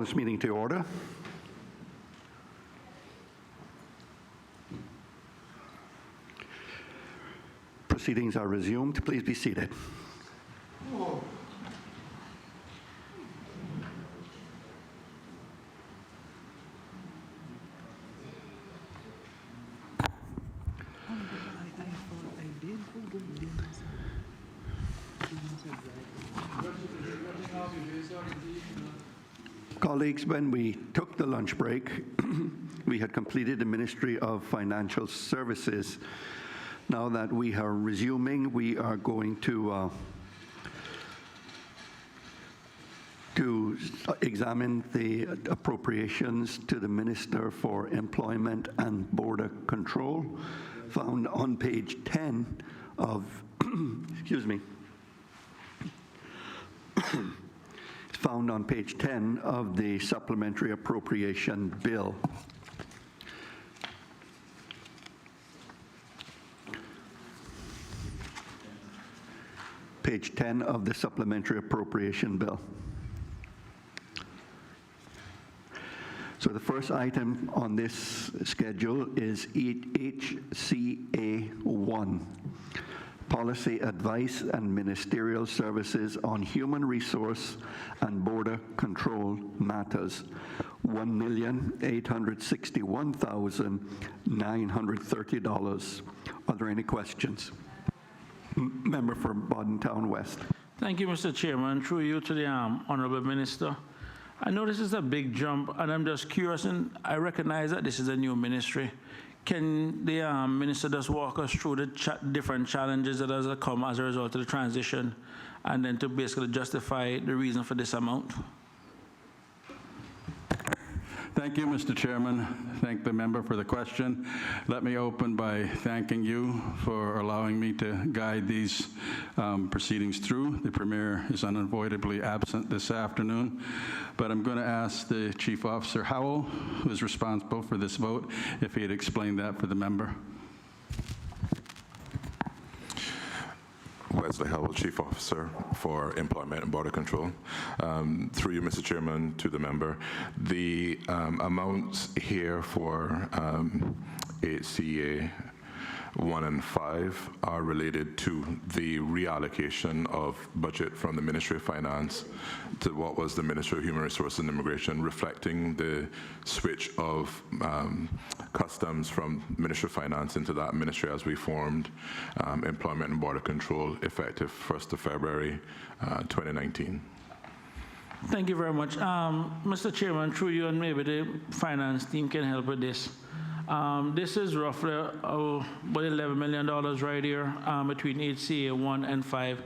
this meeting to order. Proceedings are resumed. Please be seated. Colleagues, when we took the lunch break, we had completed the Ministry of Financial Services. Now that we are resuming, we are going to examine the appropriations to the Minister for Employment and Border Control, found on page 10 of, excuse me, found on page 10 of the Supplementary Appropriation Bill. Page 10 of the Supplementary Appropriation Bill. So the first item on this schedule is HCA 1. Policy Advice and Ministerial Services on Human Resource and Border Control Matters, $1,861,930. Are there any questions? Member for Bodden Town West. Thank you, Mr. Chairman. Through you to the Honorable Minister. I know this is a big jump, and I'm just curious, and I recognize that this is a new ministry. Can the Minister just walk us through the different challenges that has come as a result of the transition, and then to basically justify the reason for this amount? Thank you, Mr. Chairman. Thank the member for the question. Let me open by thanking you for allowing me to guide these proceedings through. The Premier is unavoidably absent this afternoon, but I'm going to ask the Chief Officer Howell, who is responsible for this vote, if he'd explain that for the member. Wesley Howell, Chief Officer for Employment and Border Control. Through you, Mr. Chairman, to the member, the amounts here for HCA 1 and 5 are related to the reallocation of budget from the Ministry of Finance to what was the Ministry of Human Resources and Immigration, reflecting the switch of customs from Ministry of Finance into that ministry as we formed Employment and Border Control effective 1st of February 2019. Thank you very much. Mr. Chairman, through you, and maybe the finance team can help with this. This is roughly about $11 million right here between HCA 1 and 5.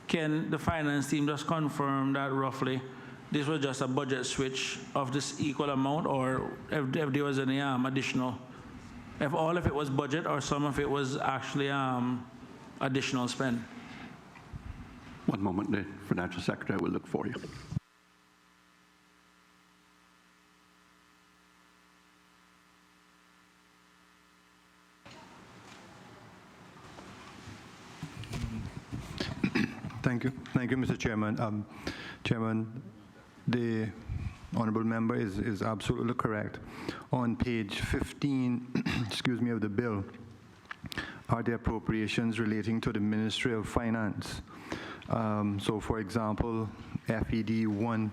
Can the finance team just confirm that roughly this was just a budget switch of this equal amount, or if there was any additional, if all of it was budget or some of it was actually additional spend? One moment, the Financial Secretary will look for you. Thank you, Mr. Chairman. Chairman, the honourable member is absolutely correct. On page 15, excuse me, of the bill are the appropriations relating to the Ministry of Finance. So, for example, FED 1,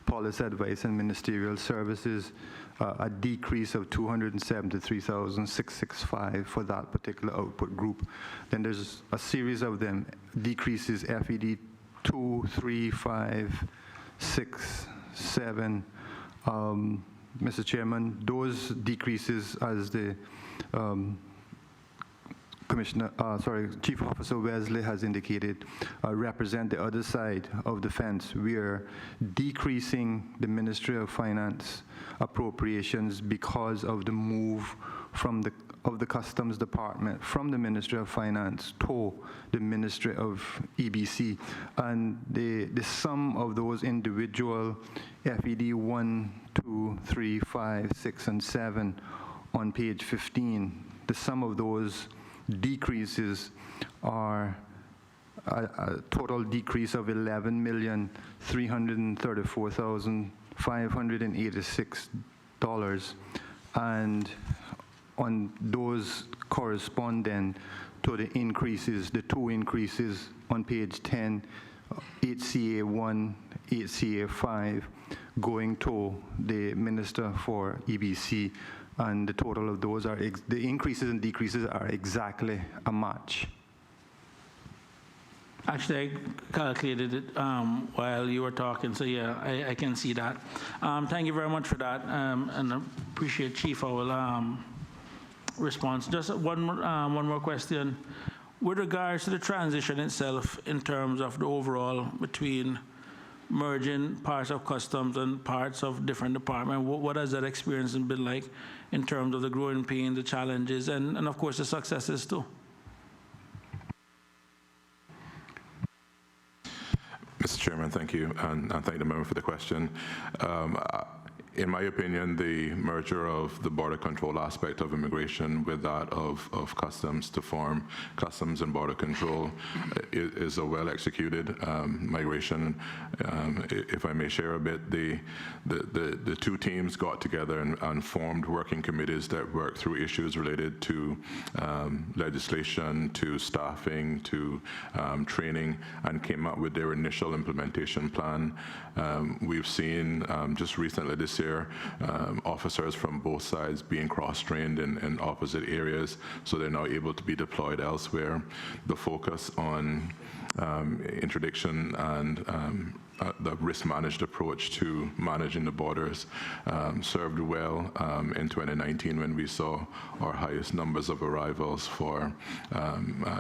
Policy Advice and Ministerial Services, a decrease of $273,665 for that particular output group. Then there's a series of them, decreases FED 2, 3, 5, 6, 7. Mr. Chairman, those decreases, as the Chief Officer Wesley has indicated, represent the other side of the fence. We are decreasing the Ministry of Finance appropriations because of the move from the Customs Department from the Ministry of Finance to the Ministry of EBC. And the sum of those individual FED 1, 2, 3, 5, 6, and 7 on page 15, the sum of those decreases are a total decrease of $11,334,000 $586, and on those correspond then to the increases, the two increases on page 10, 8CA1, 8CA5, going to the Minister for EBC, and the total of those are, the increases and decreases are exactly a match. Actually, I calculated it while you were talking, so yeah, I can see that. Thank you very much for that, and I appreciate Chief our response. Just one more question. With regards to the transition itself, in terms of the overall between merging parts of customs and parts of different departments, what has that experience been like in terms of the growing pains, the challenges, and of course the successes too? Mr. Chairman, thank you, and thank the member for the question. In my opinion, the merger of the border control aspect of immigration with that of customs to form Customs and Border Control is a well-executed migration. If I may share a bit, the two teams got together and formed working committees that worked through issues related to legislation, to staffing, to training, and came up with their initial implementation plan. We've seen just recently this year officers from both sides being cross-trained in opposite areas, so they're now able to be deployed elsewhere. The focus on interdiction and the risk-managed approach to managing the borders served well in 2019 when we saw our highest numbers of arrivals for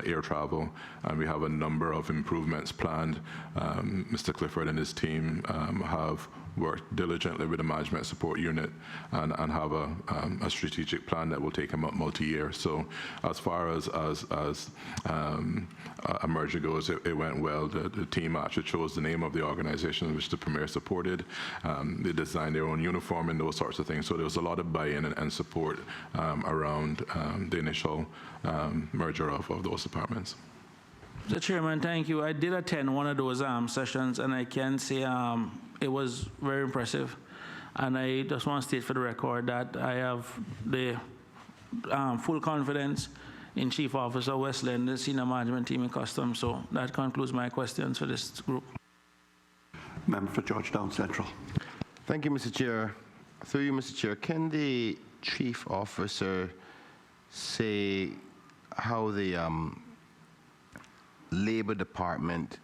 air travel, and we have a number of improvements planned. Mr. Clifford and his team have worked diligently with the management support unit and have a strategic plan that will take them up multi-year. So as far as a merger goes, it went well. The team actually chose the name of the organization which the Premier supported. They designed their own uniform and those sorts of things. So there was a lot of buy-in and support around the initial merger of those departments. Mr. Chairman, thank you. I did attend one of those sessions, and I can say it was very impressive. And I just want to state for the record that I have the full confidence in Chief Officer Wesley and the senior management team in Customs. So that concludes my questions for this group. Member for Georgetown Central. Thank you, Mr. Chair. Through you, Mr. Chair, can the Chief Officer say how the Labor Department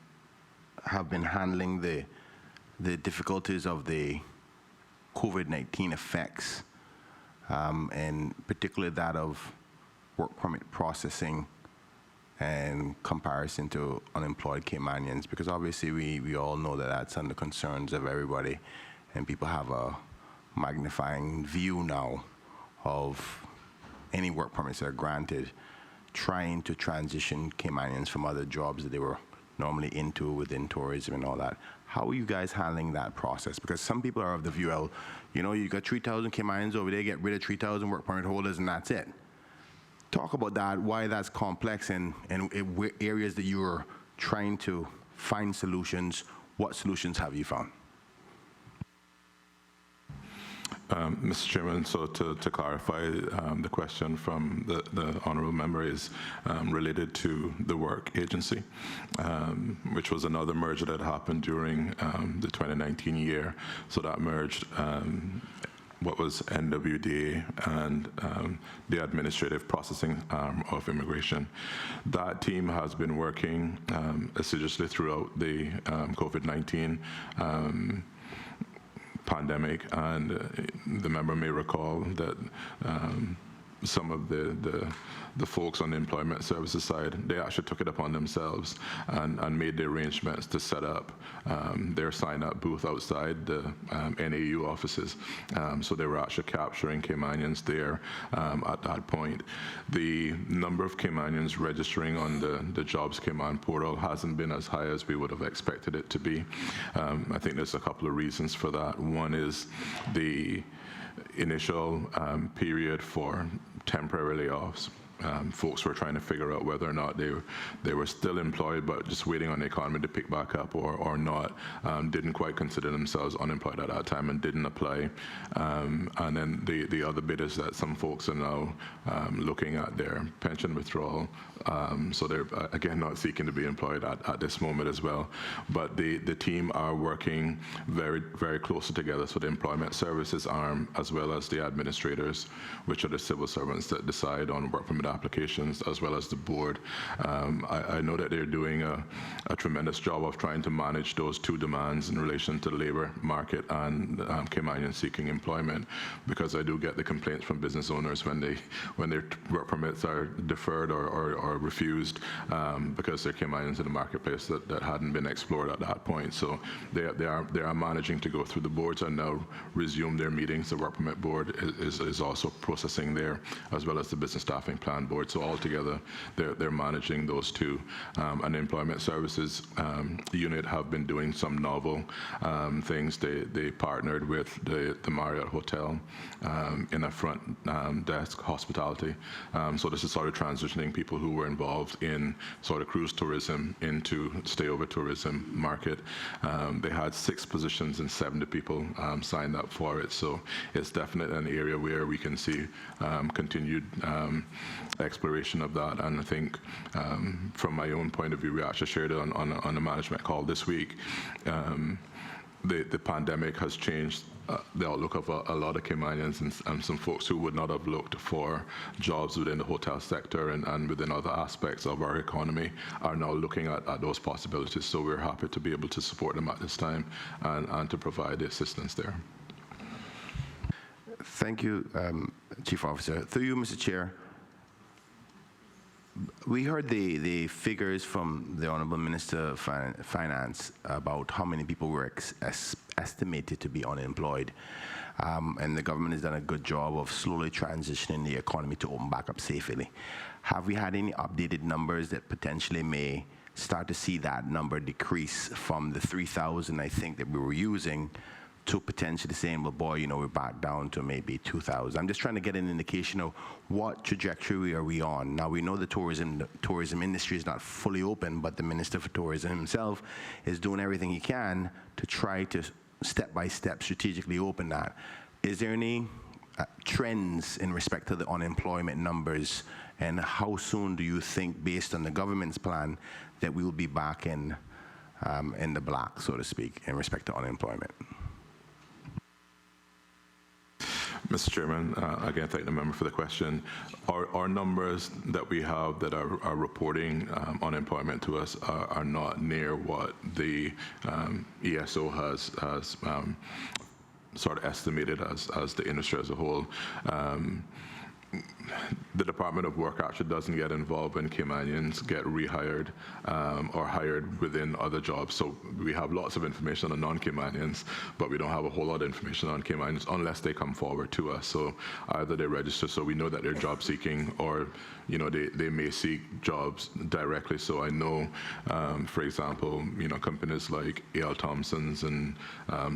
have been handling the difficulties of the COVID-19 effects, and particularly that of work permit processing in comparison to unemployed Caymanians? Because obviously we all know that that's under concerns of everybody, and people have a magnifying view now of any work permits that are granted, trying to transition Caymanians from other jobs that they were normally into within tourism and all that. How are you guys handling that process? Because some people are of the view, well, you know, you got 3,000 Caymanians over there, get rid of 3,000 work permit holders and that's it. Talk about that, why that's complex, and areas that you are trying to find solutions. What solutions have you found? Mr. Chairman, so to clarify, the question from the honourable member is related to the work agency, which was another merger that happened during the 2019 year. So that merged what was NWDA and the administrative processing arm of immigration. That team has been working assiduously throughout the COVID-19 pandemic, and the member may recall that some of the folks on the employment services side, they actually took it upon themselves and made the arrangements to set up their sign-up booth outside the NAU offices. So they were actually capturing Caymanians there at that point. The number of Caymanians registering on the Jobs Cayman portal hasn't been as high as we would have expected it to be. I think there's a couple of reasons for that. One is the initial period for temporary layoffs folks were trying to figure out whether or not they were still employed but just waiting on the economy to pick back up or not, didn't quite consider themselves unemployed at that time and didn't apply. And then the other bit is that some folks are now looking at their pension withdrawal, so they're again not seeking to be employed at this moment as well. But the team are working very, very closely together, so the employment services arm as well as the administrators, which are the civil servants that decide on work permit applications, as well as the board. I know that they're doing a tremendous job of trying to manage those two demands in relation to the labor market and Caymanians seeking employment, because I do get the complaints from business owners when their work permits are deferred or refused because they're Caymanians in the marketplace that hadn't been explored at that point. So they are managing to go through. The boards are now resumed their meetings. The work permit board is also processing there, as well as the business staffing plan board. So altogether, they're managing those two. And the employment services unit have been doing some novel things. They partnered with the Marriott Hotel in a front desk hospitality. So this is sort of transitioning people who were involved in sort of cruise tourism into stay-over tourism market. They had 6 positions and 70 people signed up for it. So it's definitely an area where we can see continued exploration of that. And I think from my own point of view, we actually shared it on a management call this week. The pandemic has changed the outlook of a lot of Caymanians and some folks who would not have looked for jobs within the hotel sector and within other aspects of our economy are now looking at those possibilities. So we're happy to be able to support them at this time and to provide the assistance there. Thank you, Chief Officer. Through you, Mr. Chair, we heard the figures from the Honorable Minister of Finance about how many people were estimated to be unemployed. And the government has done a good job of slowly transitioning the economy to open back up safely. Have we had any updated numbers that potentially may start to see that number decrease from the 3,000, I think, that we were using to potentially saying, well, boy, we're back down to maybe 2,000. I'm just trying to get an indication of what trajectory are we on. Now, we know the tourism industry is not fully open, but the Minister for Tourism himself is doing everything he can to try to step by step strategically open that. Is there any trends in respect to the unemployment numbers, and how soon do you think, based on the government's plan, that we will be back in the black, so to speak, in respect to unemployment? Mr. Chairman, again, thank the member for the question. Our numbers that we have that are reporting unemployment to us are not near what the ESO has sort of estimated as the industry as a whole. The Department of Work actually doesn't get involved when Caymanians get rehired or hired within other jobs. So we have lots of information on non-Caymanians, but we don't have a whole lot of information on Caymanians unless they come forward to us. So either they register, so we know that they're job seeking, or they may seek jobs directly. So I know, for example, companies like A.L. Thompson's and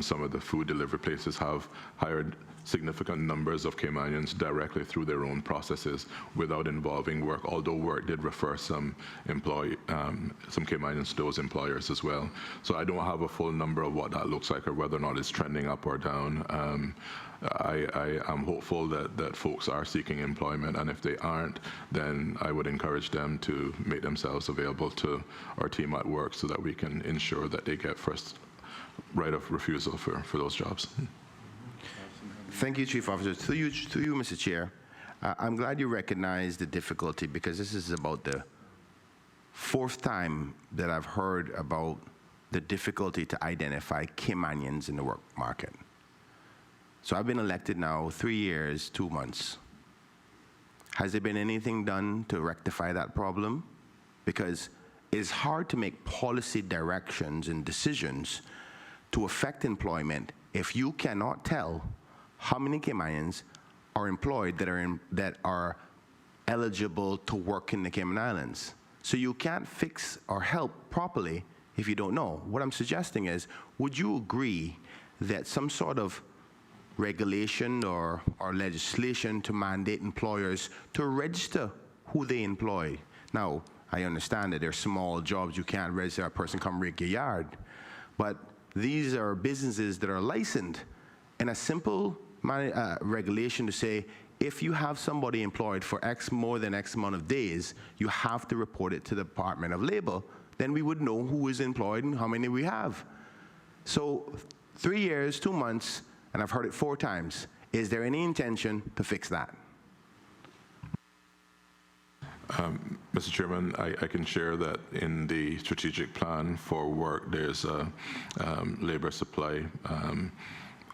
some of the food delivery places have hired significant numbers of Caymanians directly through their own processes without involving work, although work did refer some Caymanians to those employers as well. So I don't have a full number of what that looks like or whether or not it's trending up or down. I am hopeful that folks are seeking employment, and if they aren't, then I would encourage them to make themselves available to our team at work so that we can ensure that they get first right of refusal for those jobs. Thank you, Chief Officer. To you, Mr. Chair, I'm glad you recognize the difficulty, because this is about the 4th time that I've heard about the difficulty to identify Caymanians in the work market. So I've been elected now 3 years, 2 months. Has there been anything done to rectify that problem? Because it's hard to make policy directions and decisions to affect employment if you cannot tell how many Caymanians are employed that are eligible to work in the Cayman Islands. So you can't fix or help properly if you don't know. What I'm suggesting is, would you agree that some sort of regulation or legislation to mandate employers to register who they employ. Now, I understand that they're small jobs. You can't register a person come rake your yard. But these are businesses that are licensed. And a simple regulation to say, if you have somebody employed for more than X amount of days, you have to report it to the Department of Labor. Then we would know who is employed and how many we have. So 3 years, 2 months, and I've heard it 4 times. Is there any intention to fix that? Mr. Chairman, I can share that in the strategic plan for work, there's a labor supply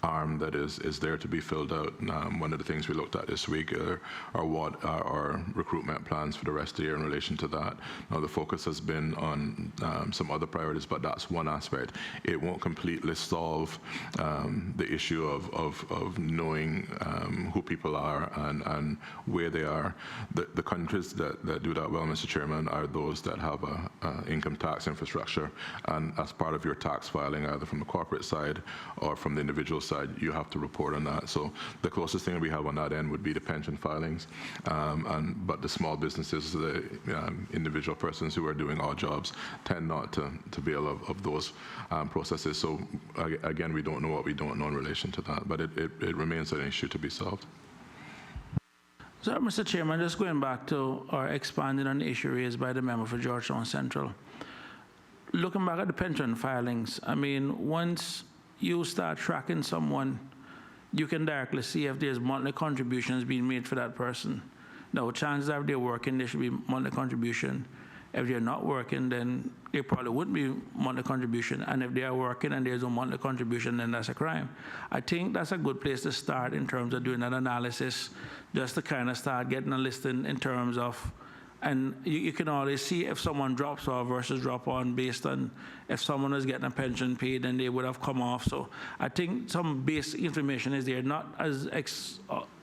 arm that is there to be filled out. One of the things we looked at this week are what are our recruitment plans for the rest of the year in relation to that. Now, the focus has been on some other priorities, but that's one aspect. It won't completely solve the issue of knowing who people are and where they are. The countries that do that well, Mr. Chairman, are those that have a income tax infrastructure, and as part of your tax filing, either from the corporate side or from the individual side, you have to report on that. So the closest thing we have on that end would be the pension filings, but the small businesses, the individual persons who are doing odd jobs, tend not to avail of those processes. So again, we don't know what we don't know in relation to that, but it remains an issue to be solved. So, Mr. Chairman, just going back to or expanding on the issue raised by the member for Georgetown Central. Looking back at the pension filings, I mean, once you start tracking someone, you can directly see if there's monthly contributions being made for that person. Now, chances are if they're working, there should be monthly contribution. If they're not working, then there probably wouldn't be monthly contribution. And if they are working and there's no monthly contribution, then that's a crime. I think that's a good place to start in terms of doing that analysis, just to kind of start getting a list in terms of, and you can always see if someone drops off versus drop on based on if someone is getting a pension paid, then they would have come off. So I think some base information is there, not as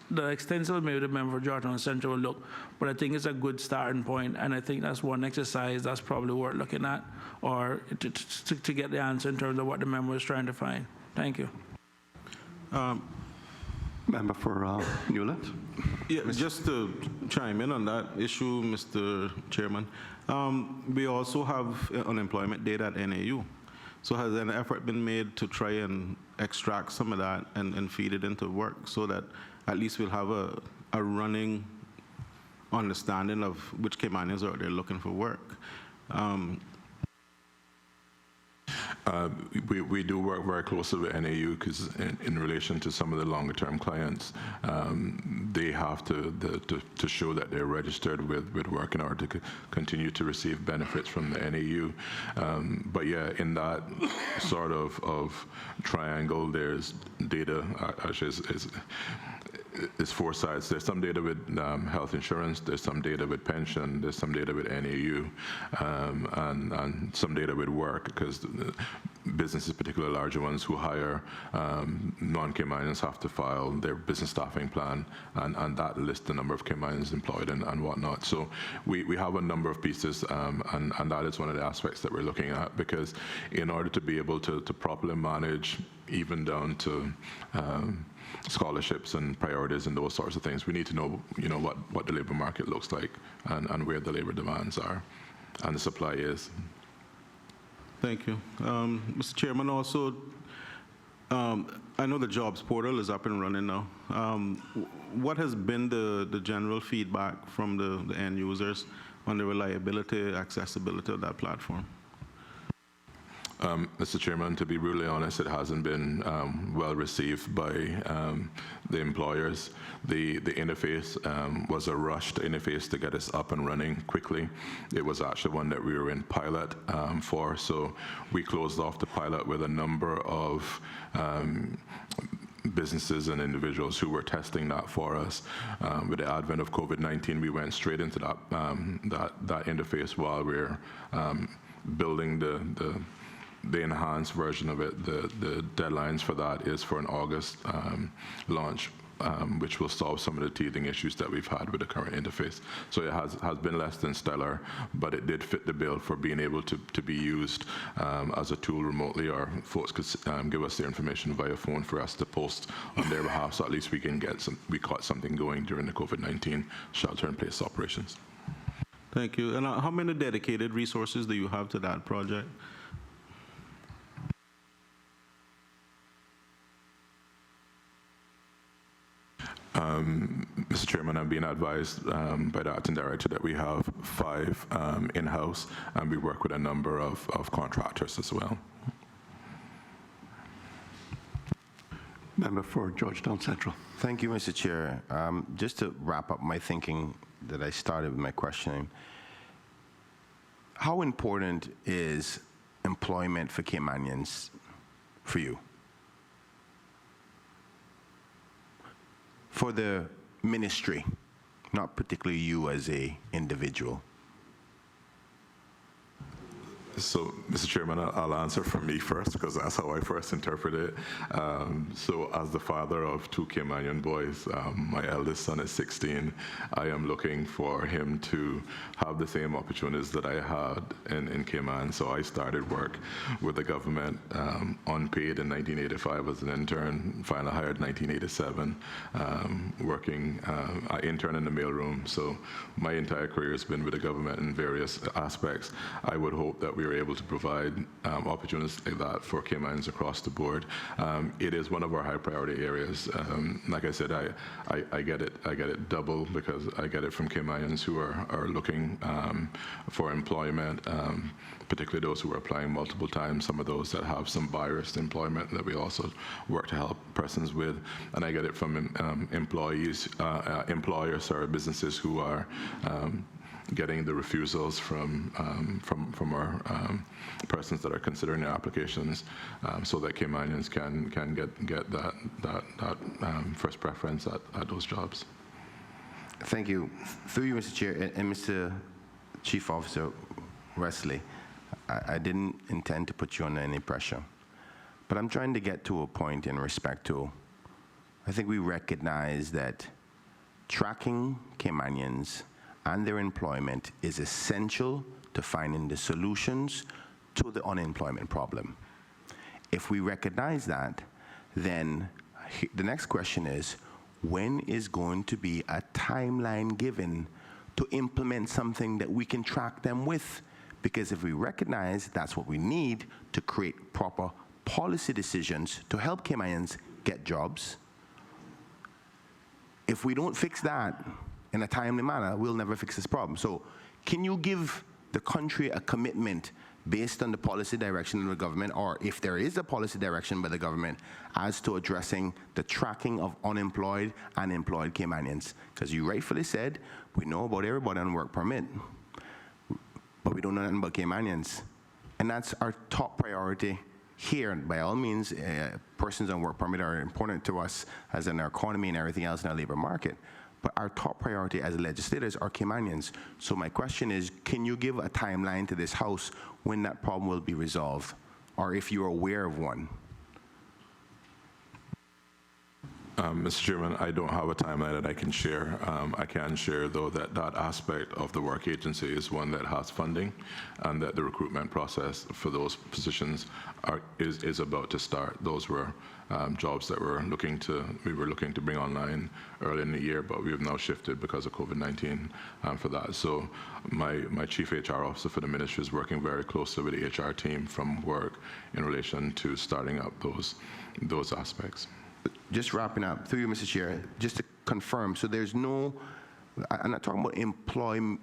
the extensive maybe the member for Georgetown Central will look, but I think it's a good starting point, and I think that's one exercise that's probably worth looking at, or to get the answer in terms of what the member is trying to find. Thank you. Member for Newlands. Yeah, just to chime in on that issue, Mr. Chairman, we also have unemployment data at NAU. So has an effort been made to try and extract some of that and feed it into work so that at least we'll have a running understanding of which Caymanians are there looking for work? We do work very closely with NAU because in relation to some of the longer term clients, they have to show that they're registered with work in order to continue to receive benefits from the NAU. But yeah, in that sort of triangle, there's data, actually is 4 sides. There's some data with health insurance, there's some data with pension, there's some data with NAU, and some data with work, because businesses, particularly larger ones who hire non-Caymanians, have to file their business staffing plan, and that lists the number of Caymanians employed and whatnot. So we have a number of pieces, and that is one of the aspects that we're looking at, because in order to be able to properly manage, even down to scholarships and priorities and those sorts of things, we need to know, what the labor market looks like and where the labor demands are and the supply is. Thank you. Mr. Chairman, also, I know the jobs portal is up and running now. What has been the general feedback from the end users on the reliability, accessibility of that platform? Mr. Chairman, to be brutally honest, it hasn't been well received by the employers. The interface was a rushed interface to get us up and running quickly. It was actually one that we were in pilot for, so we closed off the pilot with a number of businesses and individuals who were testing that for us. With the advent of COVID-19, we went straight into that interface while we're building the enhanced version of it. The deadlines for that is for an August launch which will solve some of the teething issues that we've had with the current interface. So it has been less than stellar, but it did fit the bill for being able to be used as a tool remotely, or folks could give us their information via phone for us to post on their behalf, so at least we caught something going during the COVID-19 shelter-in-place operations. Thank you. And how many dedicated resources do you have to that project? Mr. Chairman, I'm being advised by the acting director that we have 5 in-house, and we work with a number of contractors as well. Member for Georgetown Central. Thank you, Mr. Chair. Just to wrap up my thinking that I started with my questioning, how important is employment for Caymanians for you? For the ministry, not particularly you as a individual. So, Mr. Chairman, I'll answer for me first, because that's how I first interpret it. So, as the father of 2 Caymanian boys, my eldest son is 16. I am looking for him to have the same opportunities that I had in Cayman. So, I started work with the government unpaid in 1985 as an intern, finally hired in 1987, working, I interned in the mailroom. So, my entire career has been with the government in various aspects. I would hope that we are able to provide opportunities like that for Caymanians across the board. It is one of our high priority areas. Like I said, I get it double, because I get it from Caymanians who are looking for employment, particularly those who are applying multiple times, some of those that have some barriers to employment that we also work to help persons with. And I get it from employers, businesses who are getting the refusals from our persons that are considering their applications, so that Caymanians can get that first preference at those jobs. Thank you. Through you, Mr. Chair, and Mr. Chief Officer Wesley, I didn't intend to put you under any pressure, but I'm trying to get to a point in respect to, I think we recognize that tracking Caymanians and their employment is essential to finding the solutions to the unemployment problem. If we recognize that, then the next question is, when is going to be a timeline given to implement something that we can track them with? Because if we recognize that's what we need to create proper policy decisions to help Caymanians get jobs, if we don't fix that in a timely manner, we'll never fix this problem. So can you give the country a commitment based on the policy direction of the government, or if there is a policy direction by the government, as to addressing the tracking of unemployed and employed Caymanians? Because you rightfully said, we know about everybody on work permit, but we don't know nothing about Caymanians. And that's our top priority here. By all means, persons on work permit are important to us as in our economy and everything else in our labor market. But our top priority as legislators are Caymanians. So my question is, can you give a timeline to this House when that problem will be resolved, or if you're aware of one? Mr. Chairman, I don't have a timeline that I can share. I can share, though, that that aspect of the work agency is one that has funding, and that the recruitment process for those positions is about to start. Those were jobs that we were looking to bring online early in the year, but we have now shifted because of COVID-19 for that. So my chief HR officer for the ministry is working very closely with the HR team from work in relation to starting up those aspects. Just wrapping up, through you, Mr. Chair, just to confirm, so there's no, I'm not talking about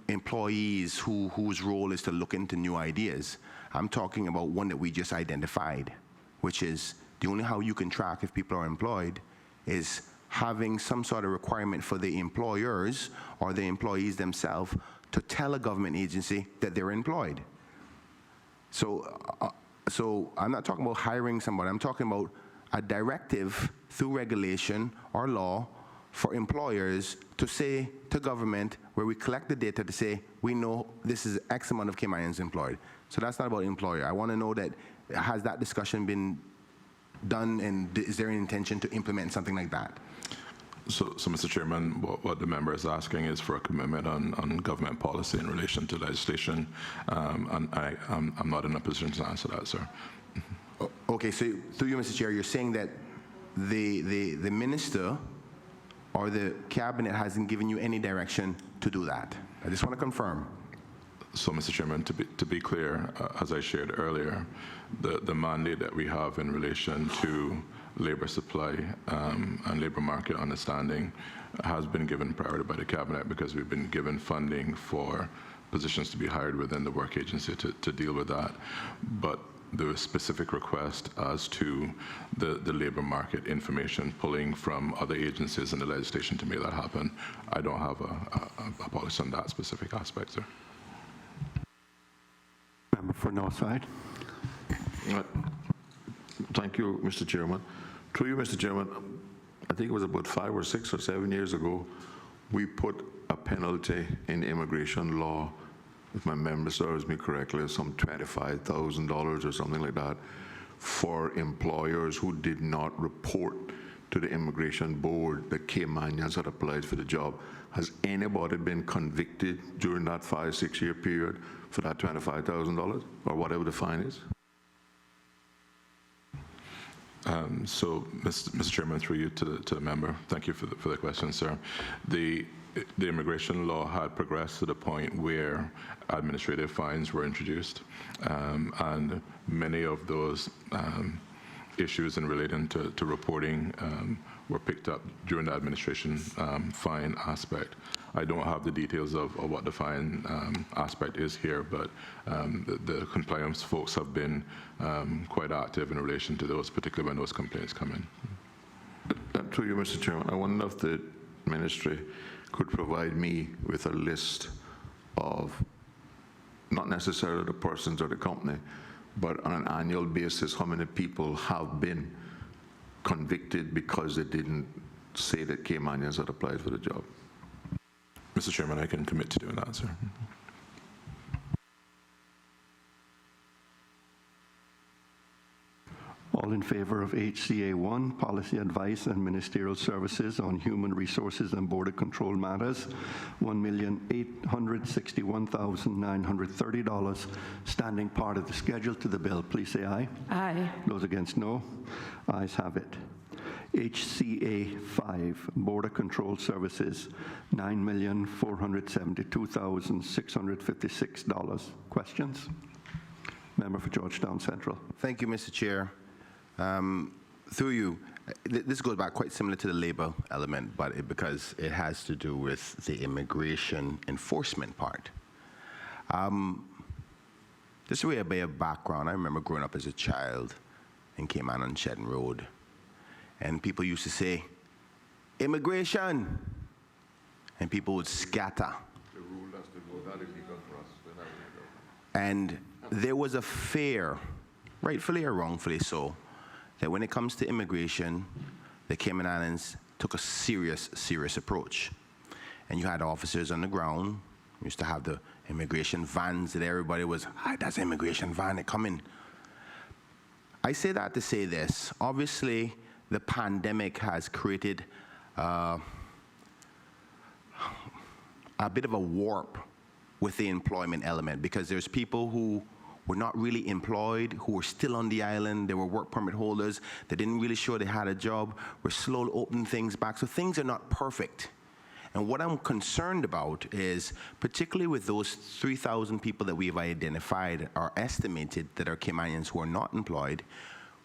employees whose role is to look into new ideas. I'm talking about one that we just identified, which is the only how you can track if people are employed is having some sort of requirement for the employers or the employees themselves to tell a government agency that they're employed. So I'm not talking about hiring somebody, I'm talking about a directive through regulation or law for employers to say to government, where we collect the data to say, we know this is X amount of Caymanians employed. So that's not about employer. I want to know that, has that discussion been done, and is there an intention to implement something like that? So, Mr. Chairman, what the member is asking is for a commitment on government policy in relation to legislation, and I'm not in a position to answer that, sir. Okay, so through you, Mr. Chair, you're saying that the minister or the cabinet hasn't given you any direction to do that. I just want to confirm. So, Mr. Chairman, to be clear, as I shared earlier, the mandate that we have in relation to labor supply and labor market understanding has been given priority by the cabinet because we've been given funding for positions to be hired within the work agency to deal with that. But the specific request as to the labor market information pulling from other agencies in the legislation to make that happen, I don't have a policy on that specific aspect, sir. Member for Northside. Thank you, Mr. Chairman. Through you, Mr. Chairman, I think it was about 5 or 6 or 7 years ago, we put a penalty in immigration law, if my memory serves me correctly, some $25,000 or something like that, for employers who did not report to the immigration board that Caymanians had applied for the job. Has anybody been convicted during that 5-6 year period for that $25,000 or whatever the fine is? So, Mr. Chairman, through you to the member, thank you for the question, sir. The immigration law had progressed to the point where administrative fines were introduced, and many of those issues in relating to reporting were picked up during the administration fine aspect. I don't have the details of what the fine aspect is here, but the compliance folks have been quite active in relation to those, particularly when those complaints come in. Through you, Mr. Chairman, I wonder if the ministry could provide me with a list of, not necessarily the persons or the company, but on an annual basis, how many people have been convicted because they didn't say that Caymanians had applied for the job. Mr. Chairman, I can commit to doing that, sir. All in favor of HCA 1, Policy Advice and Ministerial Services on Human Resources and Border Control Matters, $1,861,930, standing part of the schedule to the bill, please say aye. Aye. Those against, no. Ayes have it. HCA 5, Border Control Services, $9,472,656. Questions? Member for Georgetown Central. Thank you, Mr. Chair. Through you, this goes back quite similar to the labor element, but because it has to do with the immigration enforcement part. Just a bit of background, I remember growing up as a child in Cayman on Shedden Road, and people used to say, immigration, and people would scatter. And there was a fear, rightfully or wrongfully so, that when it comes to immigration, the Cayman Islands took a serious approach. And you had officers on the ground. We used to have the immigration vans that everybody was, that's an immigration van, they're coming. I say that to say this. Obviously, the pandemic has created a bit of a warp with the employment element, because there's people who were not really employed, who were still on the island. They were work permit holders. They didn't really show they had a job. We're slowly opening things back. So things are not perfect. And what I'm concerned about is, particularly with those 3,000 people that we've identified or estimated that are Caymanians who are not employed,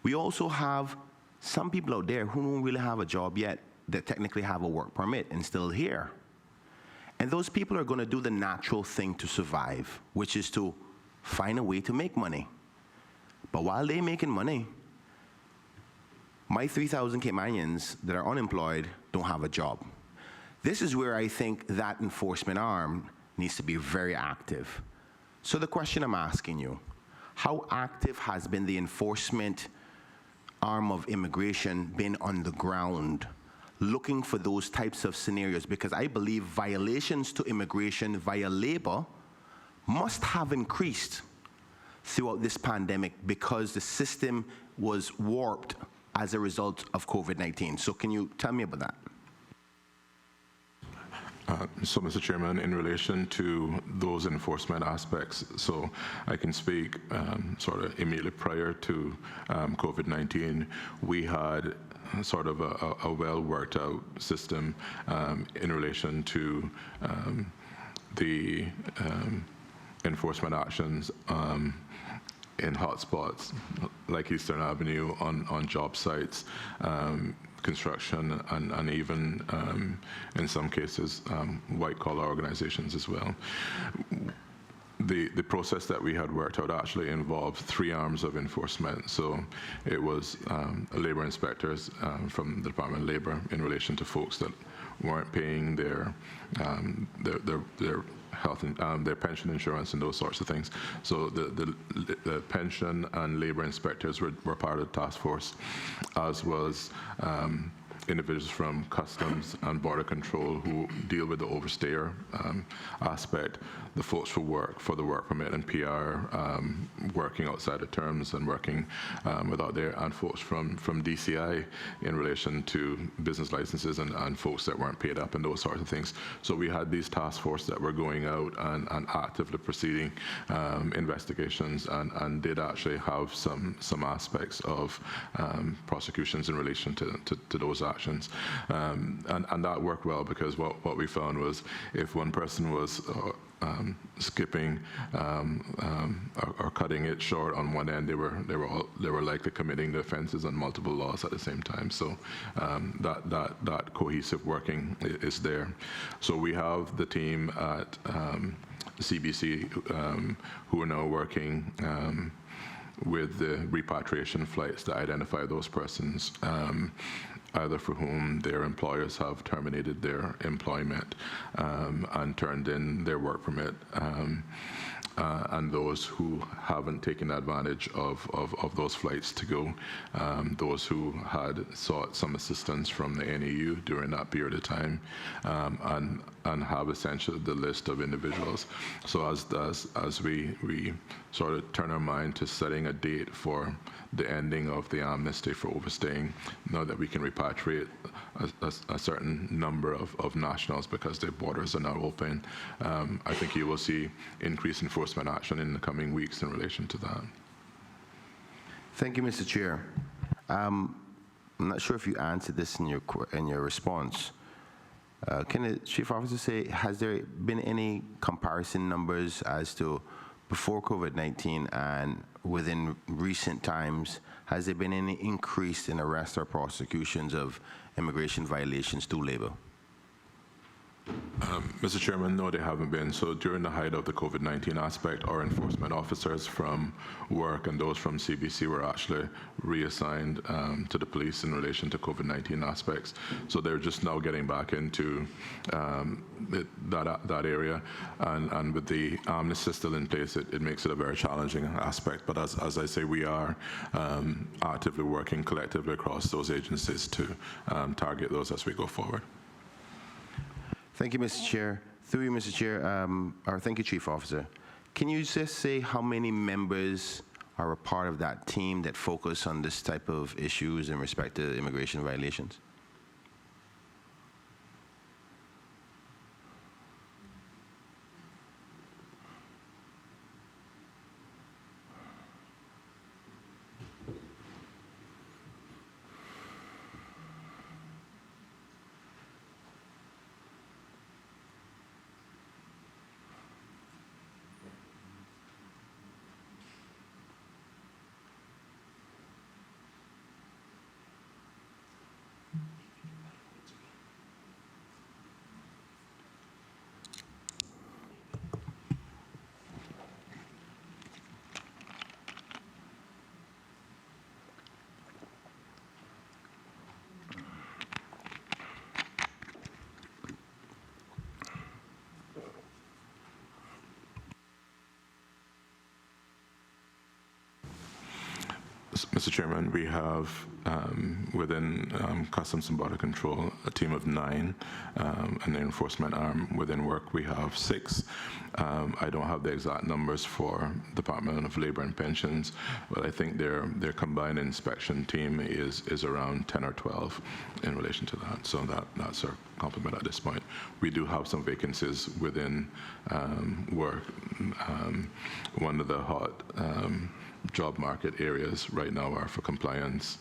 we also have some people out there who don't really have a job yet that technically have a work permit and still here. And those people are going to do the natural thing to survive, which is to find a way to make money. But while they're making money, my 3,000 Caymanians that are unemployed don't have a job. This is where I think that enforcement arm needs to be very active. So the question I'm asking you, how active has been the enforcement arm of immigration been on the ground looking for those types of scenarios? Because I believe violations to immigration via labor must have increased throughout this pandemic because the system was warped as a result of COVID-19. So can you tell me about that? So, Mr. Chairman, in relation to those enforcement aspects, so I can speak sort of immediately prior to COVID-19, we had sort of a well worked out system in relation to the enforcement actions in hotspots like Eastern Avenue on job sites, construction, and even in some cases white-collar organizations as well. The process that we had worked out actually involved 3 arms of enforcement. So it was labor inspectors from the Department of Labor in relation to folks that weren't paying their health and their pension insurance and those sorts of things. So the pension and labor inspectors were part of the task force, as was individuals from Customs and Border Control who deal with the overstayer aspect, the folks who work for the work permit and PR, working outside of terms and working without there, and folks from DCI in relation to business licenses and folks that weren't paid up and those sorts of things. So we had these task forces that were going out and actively proceeding investigations and did actually have some aspects of prosecutions in relation to those actions. And that worked well, because what we found was if one person was skipping or cutting it short on one end, they were likely committing the offenses on multiple laws at the same time. So that cohesive working is there. So we have the team at CBC who are now working with the repatriation flights to identify those persons, either for whom their employers have terminated their employment and turned in their work permit, and those who haven't taken advantage of those flights to go, those who had sought some assistance from the NAU during that period of time, and have essentially the list of individuals. So as we sort of turn our mind to setting a date for the ending of the amnesty for overstaying, now that we can repatriate a certain number of nationals because their borders are now open, I think you will see increased enforcement action in the coming weeks in relation to that. Thank you, Mr. Chair. I'm not sure if you answered this in your response. Can the Chief Officer say, has there been any comparison numbers as to before COVID-19 and within recent times? Has there been any increase in arrests or prosecutions of immigration violations through labor? Mr. Chairman, no, they haven't been. So during the height of the COVID-19 aspect, our enforcement officers from work and those from CBC were actually reassigned to the police in relation to COVID-19 aspects. So they're just now getting back into that area. And with the amnesty still in place, it makes it a very challenging aspect. But as I say, we are actively working collectively across those agencies to target those as we go forward. Thank you, Mr. Chair. Through you, Mr. Chair, or thank you, Chief Officer. Can you just say how many members are a part of that team that focus on this type of issues in respect to immigration violations? Mr. Chairman, we have within Customs and Border Control a team of 9, and the enforcement arm within work we have 6. I don't have the exact numbers for Department of Labor and Pensions, but I think their combined inspection team is around 10 or 12 in relation to that. So that's our complement at this point. We do have some vacancies within work. One of the hot job market areas right now are for compliance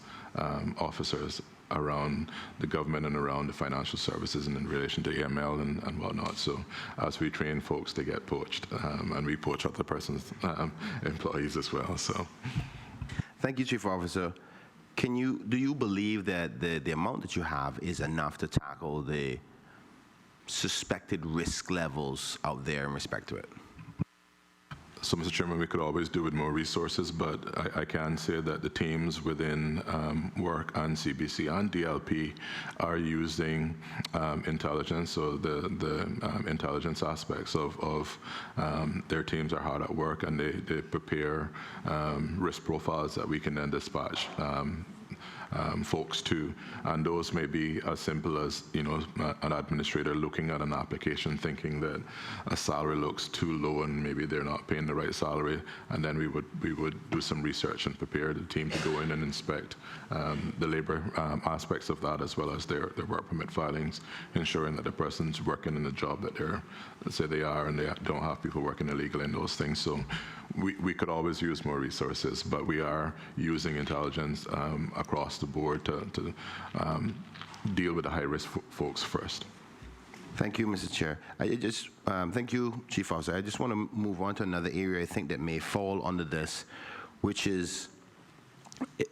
officers around the government and around the financial services and in relation to AML and whatnot. So as we train folks, they get poached, and we poach other person's employees as well. So, Thank you, Chief Officer. Do you believe that the amount that you have is enough to tackle the suspected risk levels out there in respect to it? So, Mr. Chairman, we could always do with more resources, but I can say that the teams within work and CBC and DLP are using intelligence. So the intelligence aspects of their teams are hard at work, and they prepare risk profiles that we can then dispatch folks to, and those may be as simple as, you know, an administrator looking at an application thinking that a salary looks too low and maybe they're not paying the right salary, and then we would do some research and prepare the team to go in and inspect the labor aspects of that, as well as their work permit filings, ensuring that the person's working in the job that they are, and they don't have people working illegally in those things. So we could always use more resources, but we are using intelligence across the board to deal with the high-risk folks first. Thank you, Mr. Chair. Thank you, Chief Officer. I just want to move on to another area I think that may fall under this, which is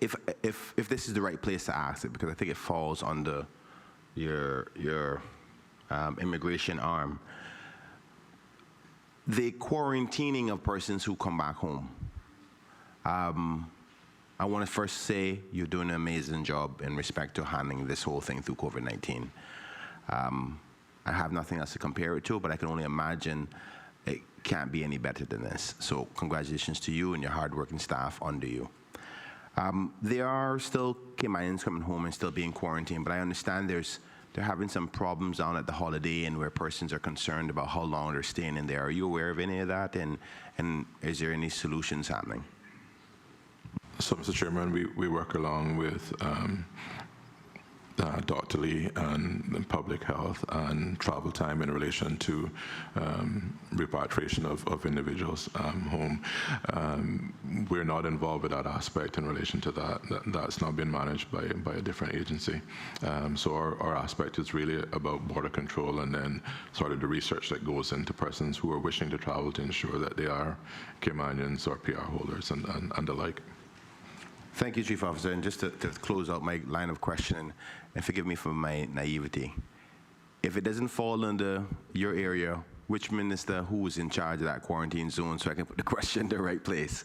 if this is the right place to ask it, because I think it falls under your immigration arm. The quarantining of persons who come back home. I want to first say you're doing an amazing job in respect to handling this whole thing through COVID-19. I have nothing else to compare it to, but I can only imagine it can't be any better than this. So congratulations to you and your hardworking staff under you. There are still Caymanians coming home and still being quarantined, but I understand they're having some problems down at the Holiday Inn where persons are concerned about how long they're staying in there. Are you aware of any of that, and is there any solutions happening? So, Mr. Chairman, we work along with Dr. Lee and public health and travel time in relation to repatriation of individuals home. We're not involved with that aspect in relation to that. That's not been managed by a different agency. So our aspect is really about border control, and then sort of the research that goes into persons who are wishing to travel to ensure that they are Caymanians or PR holders and the like. Thank you, Chief Officer. And just to close out my line of questioning, and forgive me for my naivety, if it doesn't fall under your area, which minister who is in charge of that quarantine zone, so I can put the question in the right place?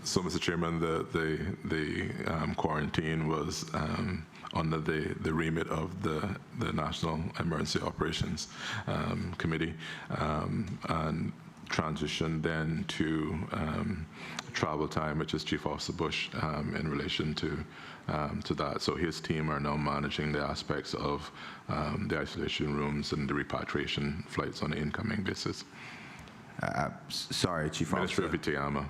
So, Mr. Chairman, the quarantine was under the remit of the National Emergency Operations Committee, and transitioned then to travel time, which is Chief Officer Bush in relation to that. So his team are now managing the aspects of the isolation rooms and the repatriation flights on an incoming basis. Sorry, Chief Officer. Ministry of ITAMA,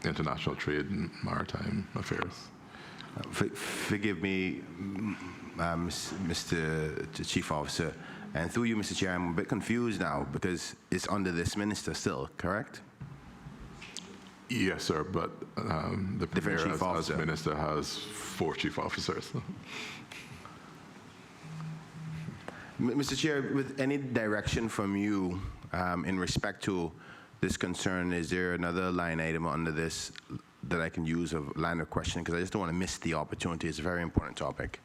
International Trade and Maritime Affairs. Forgive me, Mr. Chief Officer, and through you, Mr. Chair, I'm a bit confused now because it's under this minister still, correct? Yes, sir, but the Premier as minister has 4 chief officers. Mr. Chair, with any direction from you in respect to this concern, is there another line item under this that I can use, a line of questioning, because I just don't want to miss the opportunity. It's a very important topic.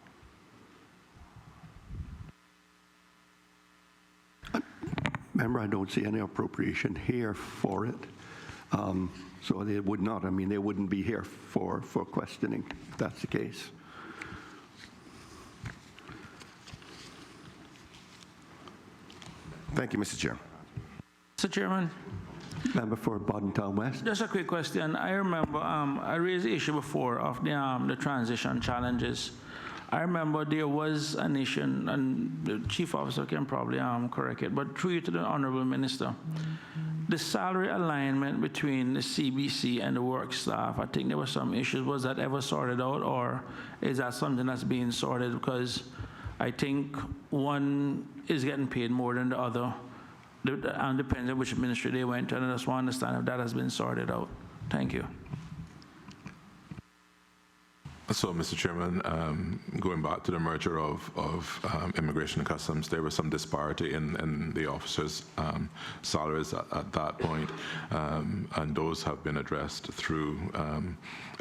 Member, I don't see any appropriation here for it. So they would not, I mean, they wouldn't be here for questioning, if that's the case. Thank you, Mr. Chair. Mr. Chairman, Member for Bodden Town West. Just a quick question. I remember I raised the issue before of the transition challenges. I remember there was an issue, and the chief officer can probably correct it, but through you to the honorable minister, the salary alignment between the CBC and the work staff, I think there were some issues. Was that ever sorted out, or is that something that's being sorted? Because I think one is getting paid more than the other, and depends on which ministry they went to, and I just want to understand if that has been sorted out. Thank you. So, Mr. Chairman, going back to the merger of Immigration and Customs, there was some disparity in the officers' salaries at that point, and those have been addressed through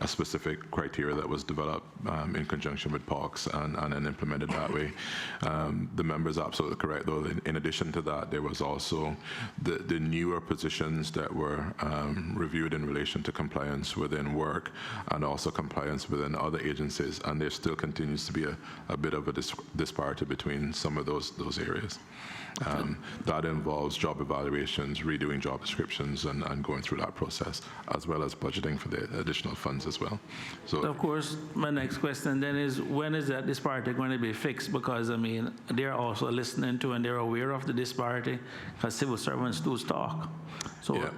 a specific criteria that was developed in conjunction with POX and then implemented that way. The member is absolutely correct, though. In addition to that, there was also the newer positions that were reviewed in relation to compliance within work and also compliance within other agencies, and there still continues to be a bit of a disparity between some of those areas. That involves job evaluations, redoing job descriptions, and going through that process, as well as budgeting for the additional funds as well. So, Of course, my next question then is, when is that disparity going to be fixed? Because, I mean, they're also listening to and they're aware of the disparity, because civil servants do talk. So, yeah.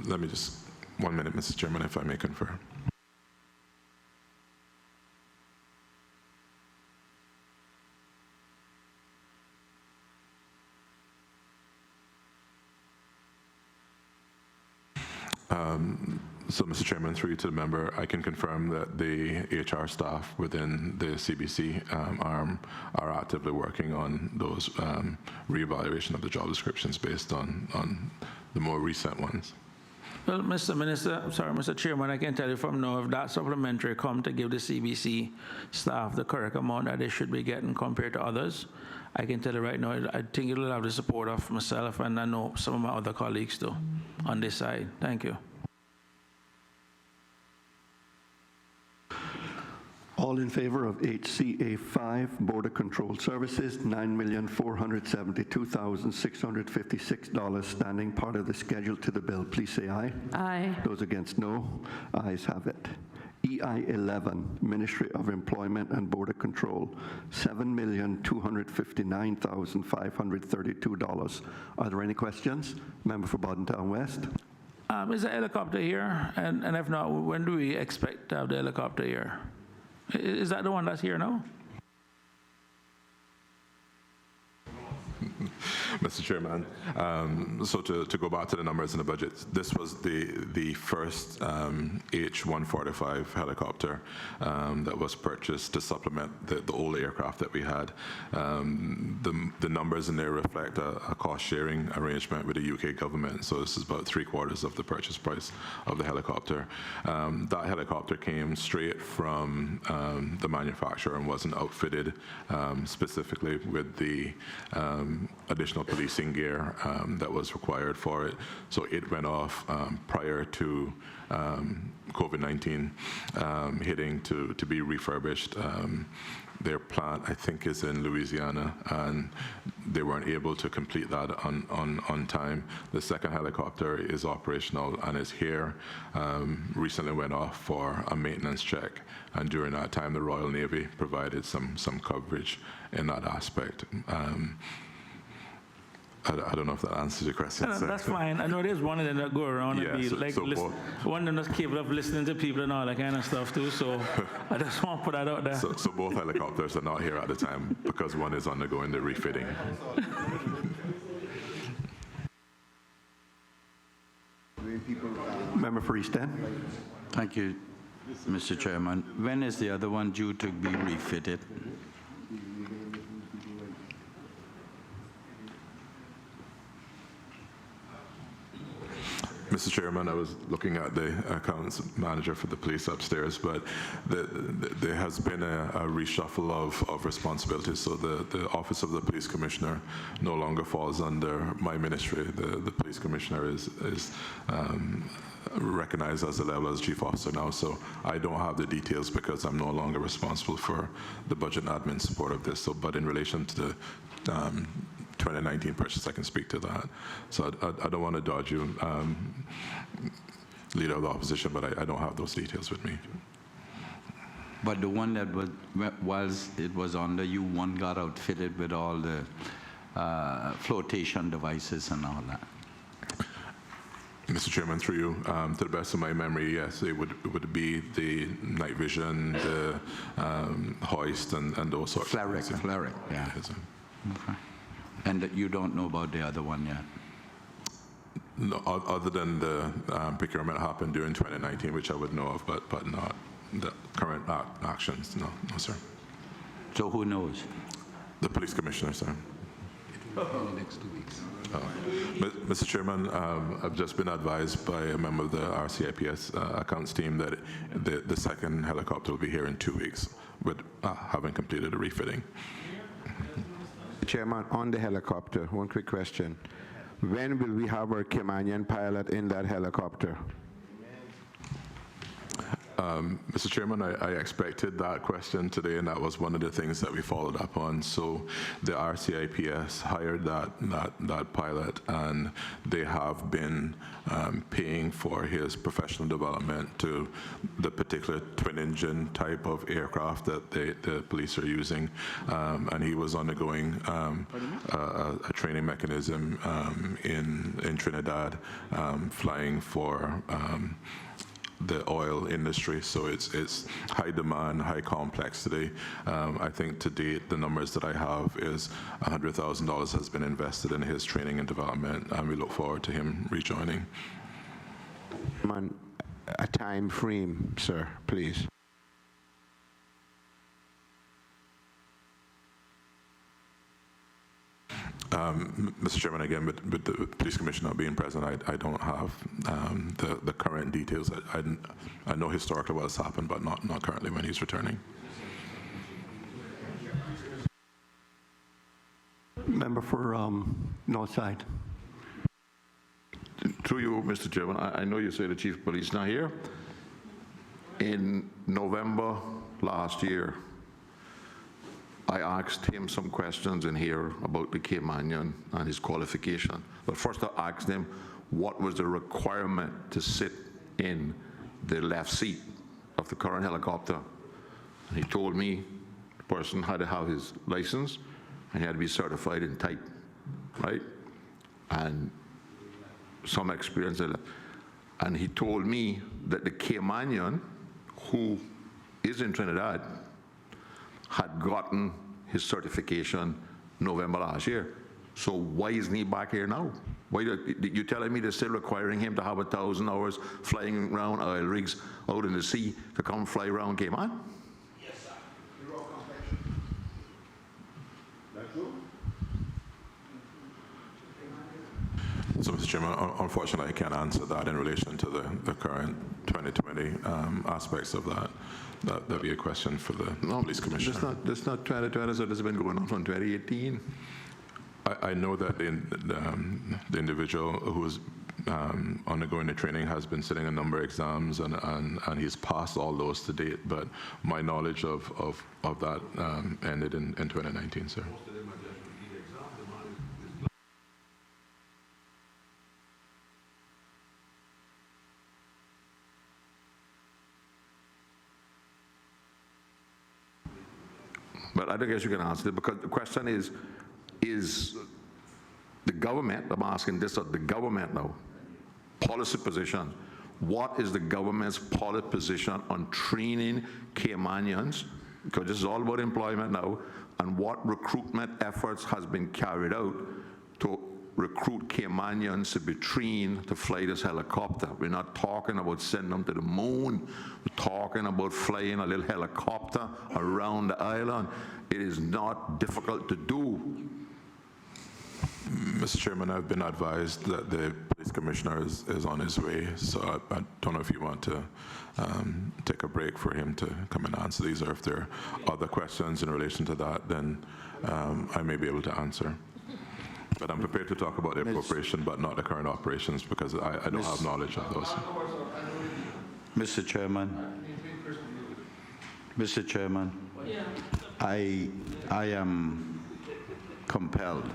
Let me just, 1 minute, Mr. Chairman, if I may confer. So, Mr. Chairman, through you to the member, I can confirm that the HR staff within the CBC arm are actively working on those reevaluation of the job descriptions based on the more recent ones. well, Mr. Chairman, I can tell you from now, if that supplementary come to give the CBC staff the correct amount that they should be getting compared to others, I can tell you right now, I think it will have the support of myself, and I know some of my other colleagues too on this side. Thank you. All in favor of HCA 5, Border Control Services, $9,472,656 standing part of the schedule to the bill, please say aye. Aye. Those against, no. Ayes have it. EI 11, Ministry of Employment and Border Control, $7,259,532. Are there any questions? Member for Bodden Town West. Is the helicopter here? And if not, when do we expect to have the helicopter here? Is that the one that's here now? Mr. Chairman, so to go back to the numbers in the budget, this was the first H-145 helicopter that was purchased to supplement the old aircraft that we had. The numbers in there reflect a cost-sharing arrangement with the UK government, so this is about 3/4 of the purchase price of the helicopter. That helicopter came straight from the manufacturer and wasn't outfitted specifically with the additional policing gear that was required for it. So it went off prior to COVID-19 hitting to be refurbished. Their plant, I think, is in Louisiana, and they weren't able to complete that on time. The second helicopter is operational and is here. Recently went off for a maintenance check, and during that time, the Royal Navy provided some coverage in that aspect. I don't know if that answers your question. No, that's fine. I know there's one of them that go around and be one of them that's capable of listening to people and all that kind of stuff too. So I just want to put that out there. So both helicopters are not here at the time because one is undergoing the refitting. Member for East End. Thank you, Mr. Chairman. When is the other one due to be refitted? Mr. Chairman, I was looking at the accounts manager for the police upstairs, but there has been a reshuffle of responsibilities. So the Office of the Police Commissioner no longer falls under my ministry. The Police Commissioner is recognized as a level as Chief Officer now, so I don't have the details because I'm no longer responsible for the budget and admin support of this. So, but in relation to the 2019 purchase, I can speak to that. So I don't want to dodge you, Leader of the Opposition, but I don't have those details with me. But the one that was, whilst it was under you, one got outfitted with all the flotation devices and all that. Mr. Chairman, through you, to the best of my memory, yes, it would be the night vision, the hoist, and those sorts of things. Flaric, yeah. Yes, sir. Okay. And that you don't know about the other one yet? No, other than the procurement happened during 2019, which I would know of, but not the current actions. No, sir. So who knows? The police commissioner, sir. In the next 2 weeks. Mr. Chairman, I've just been advised by a member of the RCIPS accounts team that the second helicopter will be here in 2 weeks, with having completed a refitting. Chairman, on the helicopter, one quick question. When will we have our Cayman pilot in that helicopter? Mr. Chairman, I expected that question today, and that was one of the things that we followed up on. So the RCIPS hired that pilot, and they have been paying for his professional development to the particular twin-engine type of aircraft that the police are using. And he was undergoing a training mechanism in Trinidad, flying for the oil industry, so it's high demand, high complexity. I think to date, the numbers that I have is $100,000 has been invested in his training and development, and we look forward to him rejoining. A time frame, sir, please. Mr. Chairman, again, with the police commissioner being present, I don't have the current details. I know historically what has happened, but not currently when he's returning. Member for Northside. Through you, Mr. Chairman, I know you say the chief of police not here. In November last year, I asked him some questions in here about the Cayman and his qualification. But first I asked him what was the requirement to sit in the left seat of the current helicopter. And he told me the person had to have his license and he had to be certified in type, right? And some experience in it. And he told me that the Caymanian, who is in Trinidad, had gotten his certification November last year. So why isn't he back here now? Why you telling me they're still requiring him to have 1,000 hours flying around oil rigs out in the sea to come fly around Cayman? Yes, sir. You're all complexion. That's true? So, Mr. Chairman, unfortunately, I can't answer that in relation to the current 2020 aspects of that. That'd be a question for the police commissioner. That's not 2020, so this has been going on from 2018. I know that the individual who is undergoing the training has been sitting a number of exams, and he's passed all those to date, but my knowledge of that ended in 2019, sir. But I don't guess you can answer it, because the question is the government, I'm asking this of the government now, policy position. What is the government's policy position on training Caymanians, because this is all about employment now, and what recruitment efforts has been carried out to recruit Caymanians to be trained to fly this helicopter? We're not talking about sending them to the moon. We're talking about flying a little helicopter around the island. It is not difficult to do. Mr. Chairman, I've been advised that the police commissioner is on his way, so I don't know if you want to take a break for him to come and answer these, or if there are other questions in relation to that, then I may be able to answer. But I'm prepared to talk about the appropriation, but not the current operations, because I don't have knowledge of those. Mr. Chairman, I am compelled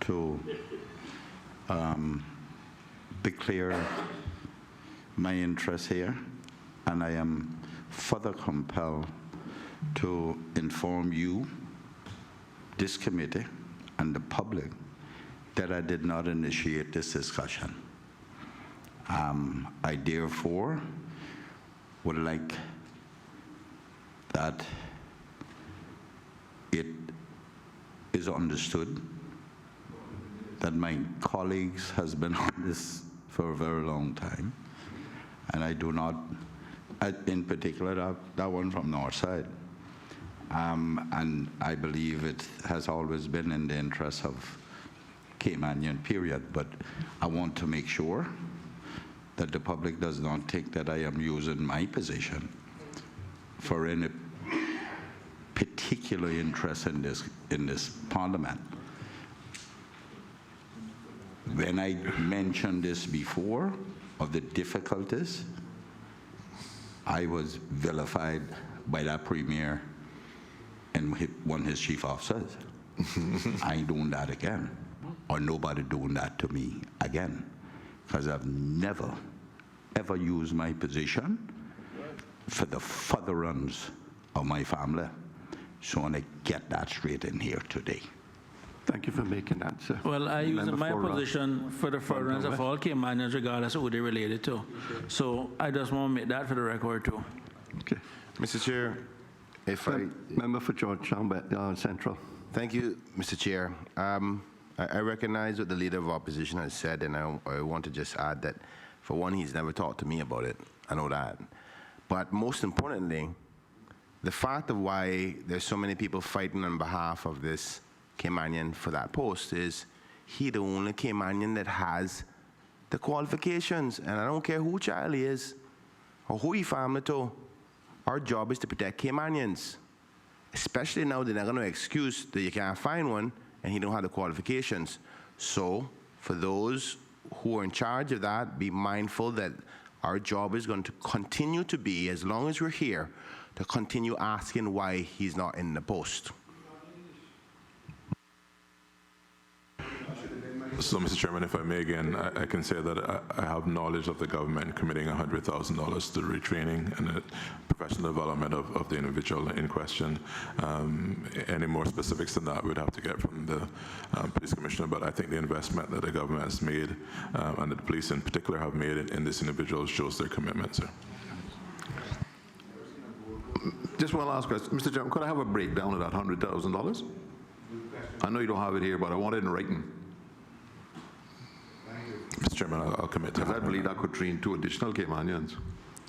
to declare my interest here, and I am further compelled to inform you, this committee, and the public that I did not initiate this discussion. I therefore would like that it is understood that my colleagues has been on this for a very long time, and I do not, in particular that one from Northside, and I believe it has always been in the interest of Caymanian, period, but I want to make sure that the public does not think that I am using my position for any particular interest in this parliament. When I mentioned this before, of the difficulties, I was vilified by that premier and one of his chief officers. I ain't doing that again, or nobody doing that to me again, because I've never, ever used my position for the furtherance of my family. So I want to get that straight in here today. Thank you for making that, sir. Well, I use Member my for, position for the furtherance of all Caymanians, regardless of who they're related to. So I just want to make that for the record, too. Okay. Mr. Chair, if I... Member for Georgetown Central. Thank you, Mr. Chair. I recognize what the Leader of Opposition has said, and I want to just add that, for one, he's never talked to me about it. I know that. But most importantly, the fact of why there's so many people fighting on behalf of this Caymanian for that post is he the only Caymanian that has the qualifications. And I don't care who child he is or who he family to. Our job is to protect Caymanians. Especially now they're not going to excuse that you can't find one and he don't have the qualifications. So for those who are in charge of that, be mindful that our job is going to continue to be, as long as we're here, to continue asking why he's not in the post. So, Mr. Chairman, if I may again, I can say that I have knowledge of the government committing $100,000 to retraining and the professional development of the individual in question. Any more specifics than that we would have to get from the police commissioner, but I think the investment that the government has made and that the police in particular have made in this individual shows their commitment, sir. Just one last question. Mr. Chairman, could I have a breakdown of that $100,000? I know you don't have it here, but I want it in writing. Mr. Chairman, I'll commit to Because I that. believe that could train 2 additional Caymanians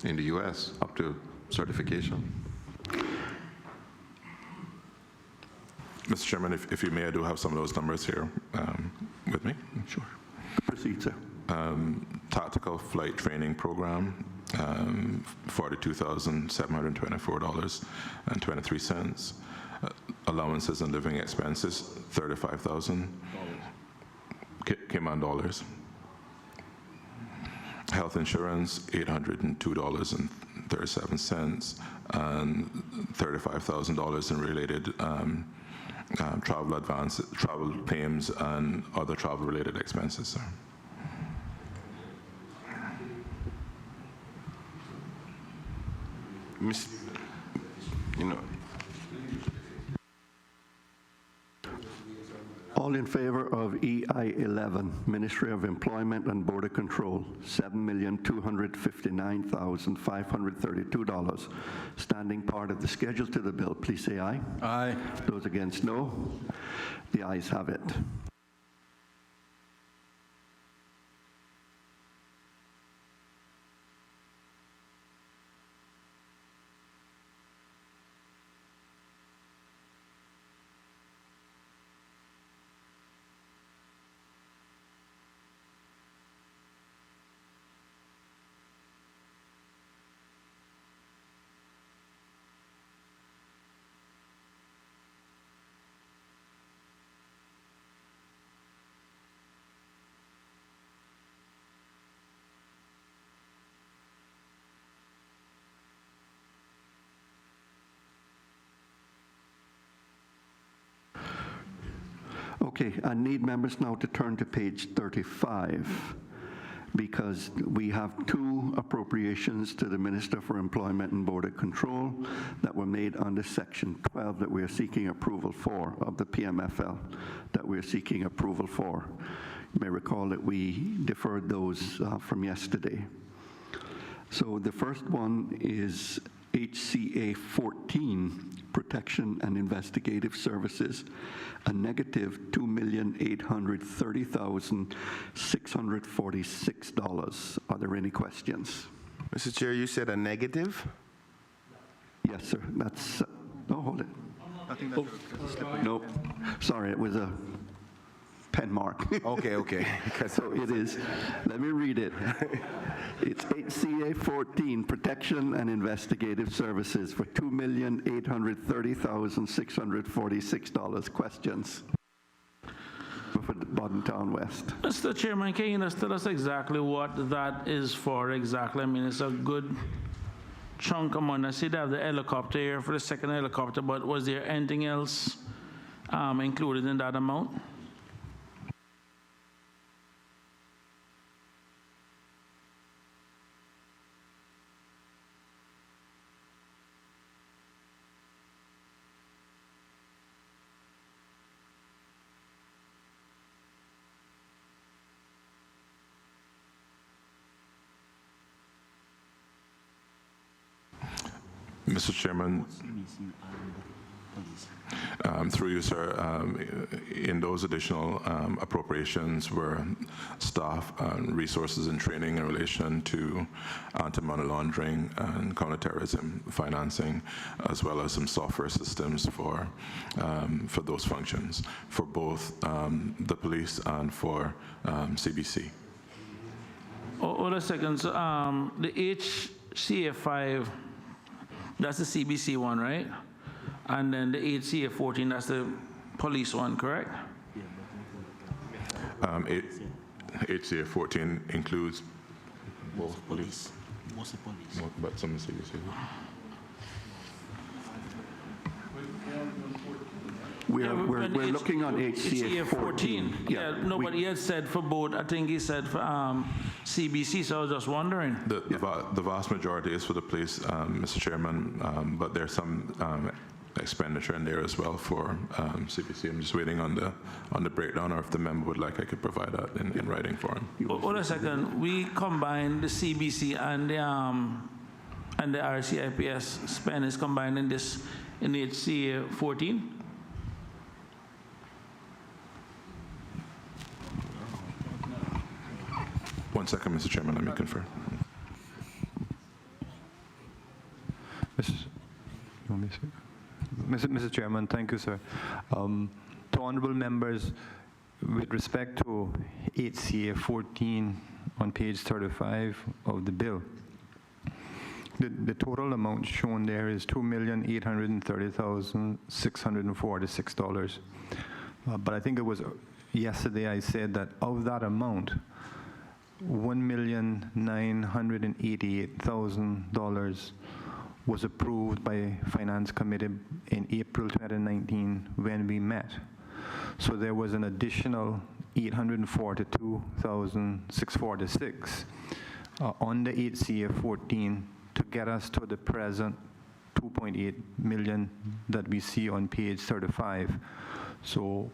in the U.S. up to certification. Mr. Chairman, if you may, I do have some of those numbers here with me. Sure. Proceed, sir. Tactical flight training program, $42,724.23. Allowances and living expenses, $35,000 Cayman dollars. Health insurance, $802.37, and $35,000 in related travel advances, travel claims, and other travel-related expenses, sir. You know, All in favor of EI 11, Ministry of Employment and Border Control, $7,259,532. Standing part of the schedule to the bill, please say aye. Aye. Those against, no. The ayes have it. Okay, I need members now to turn to page 35, because we have two appropriations to the Minister for Employment and Border Control that were made under Section 12 that we are seeking approval for, of the PMFL, that we are seeking approval for. You may recall that we deferred those from yesterday. So the first one is HCA 14, Protection and Investigative Services, a negative $2,830,646. Are there any questions? Mr. Chair, you said a negative? Yes, sir. That's, oh, hold it. I think that's No, sorry, it was a pen mark. Okay. So it is, let me read it. It's HCA 14, Protection and Investigative Services for $2,830,646. Questions? For Town West. Mr. Chairman, can you just tell us exactly what that is for exactly? I mean, it's a good chunk of money. I see they have the helicopter here for the second helicopter, but was there anything else included in that amount? Mr. Chairman, through you, sir, in those additional appropriations were staff and resources and training in relation to anti-money laundering and counterterrorism financing, as well as some software systems for those functions, for both the police and for CBC. Hold a second. So, the HCA5, that's the CBC one, right? And then the HCA 14, that's the police one, correct? HCA 14 includes both police. Mostly police. But some CBC. We're looking on HCA 14. Yeah, no, but he had said for both, I think he said for CBC, so I was just wondering. The vast majority is for the police, Mr. Chairman, but there's some expenditure in there as well for CBC. I'm just waiting on the breakdown, or if the member would like, I could provide that in writing for him. Hold a second. We combined the CBC and the RCIPS spend is combined in this in the HCA 14. One second, Mr. Chairman, let me confirm. Mr. Chairman, thank you, sir. To honorable members, with respect to HCA 14 on page 35 of the bill, the total amount shown there is $2,830,646. But I think it was yesterday I said that of that amount, $1,988,000 was approved by Finance Committee in April 2019 when we met. So there was an additional $842,646 on the HCA 14 to get us to the present $2.8 million that we see on page 35. So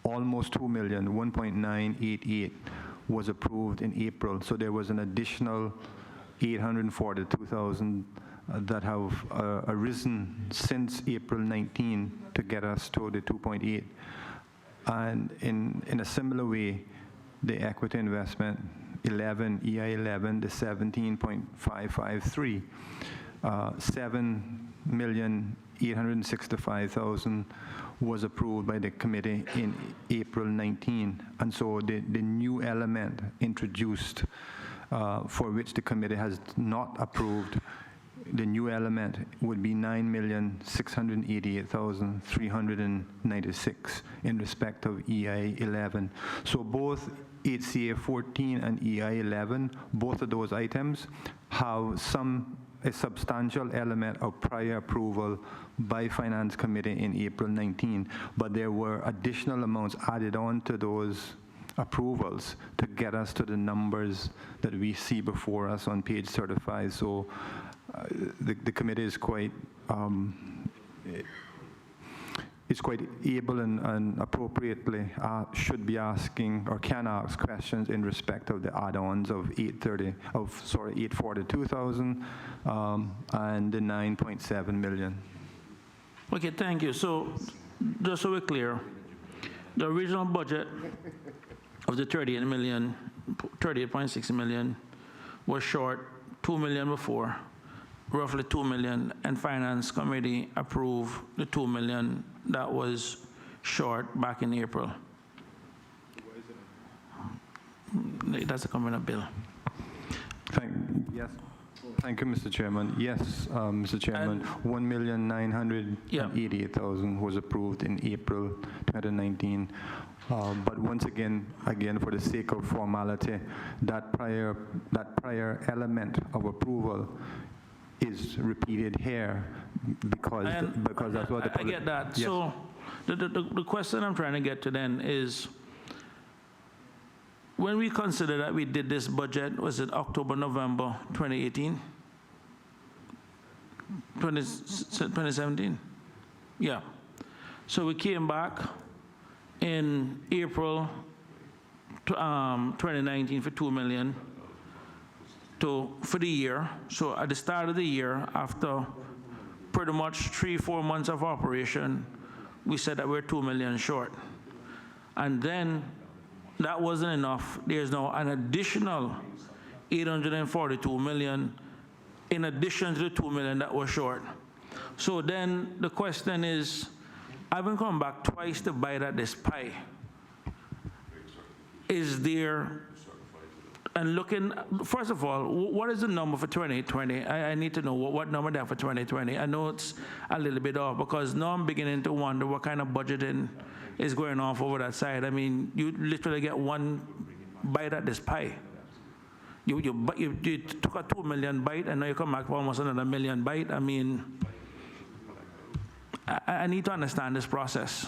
almost $2 million, 1.988 was approved in April. So there was an additional 842,000 that have arisen since April 19 to get us to the 2.8. And in a similar way, the equity investment 11, EI 11, the 17.553, 7,865,000 was approved by the committee in April 19. And so the new element introduced for which the committee has not approved, the new element would be 9,688,396 in respect of EI 11. So both HCA 14 and EI 11, both of those items have some a substantial element of prior approval by Finance Committee in April 19, but there were additional amounts added on to those approvals to get us to the numbers that we see before us on page 35. So the committee is quite able and appropriately should be asking or can ask questions in respect of the add-ons of 842,000 and the 9.7 million. Okay, thank you. So just so we're clear, the original budget of the 38.6 million was short 2 million before, roughly 2 million, and Finance Committee approved the 2 million that was short back in April. That's a coming up bill. Yes. Thank you, Mr. Chairman. Yes, Mr. Chairman, 1,988,000 was approved in April 2019. But once again, for the sake of formality, that prior element of approval is repeated here because that's what the I get that. Yes. So the question I'm trying to get to then is, when we consider that we did this budget, was it October, November 2018? 2017? Yeah. So we came back in April 2019 for 2 million for the year. So at the start of the year, after pretty much 3-4 months of operation, we said that we're 2 million short. And then that wasn't enough. There's now an additional 842 million in addition to the 2 million that was short. So then the question is, I've been coming back twice to bite at this pie. Is there, and looking, first of all, what is the number for 2020? I need to know what number there for 2020. I know it's a little bit off because now I'm beginning to wonder what kind of budgeting is going off over that side. I mean, you literally get one bite at this pie. You took a 2 million bite and now you come back for almost another million bite. I mean, I need to understand this process.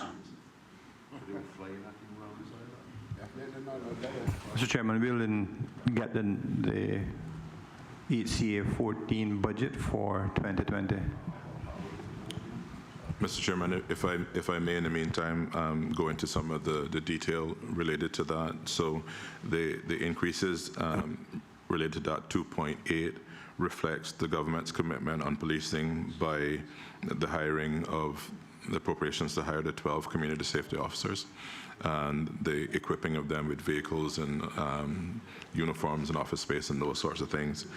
Mr. Chairman, we'll get the HCA 14 budget for 2020. Mr. Chairman, if I may in the meantime go into some of the detail related to that. So the increases related to that 2.8 reflects the government's commitment on policing by the hiring of the appropriations to hire the 12 community safety officers and the equipping of them with vehicles and uniforms and office space and those sorts of things,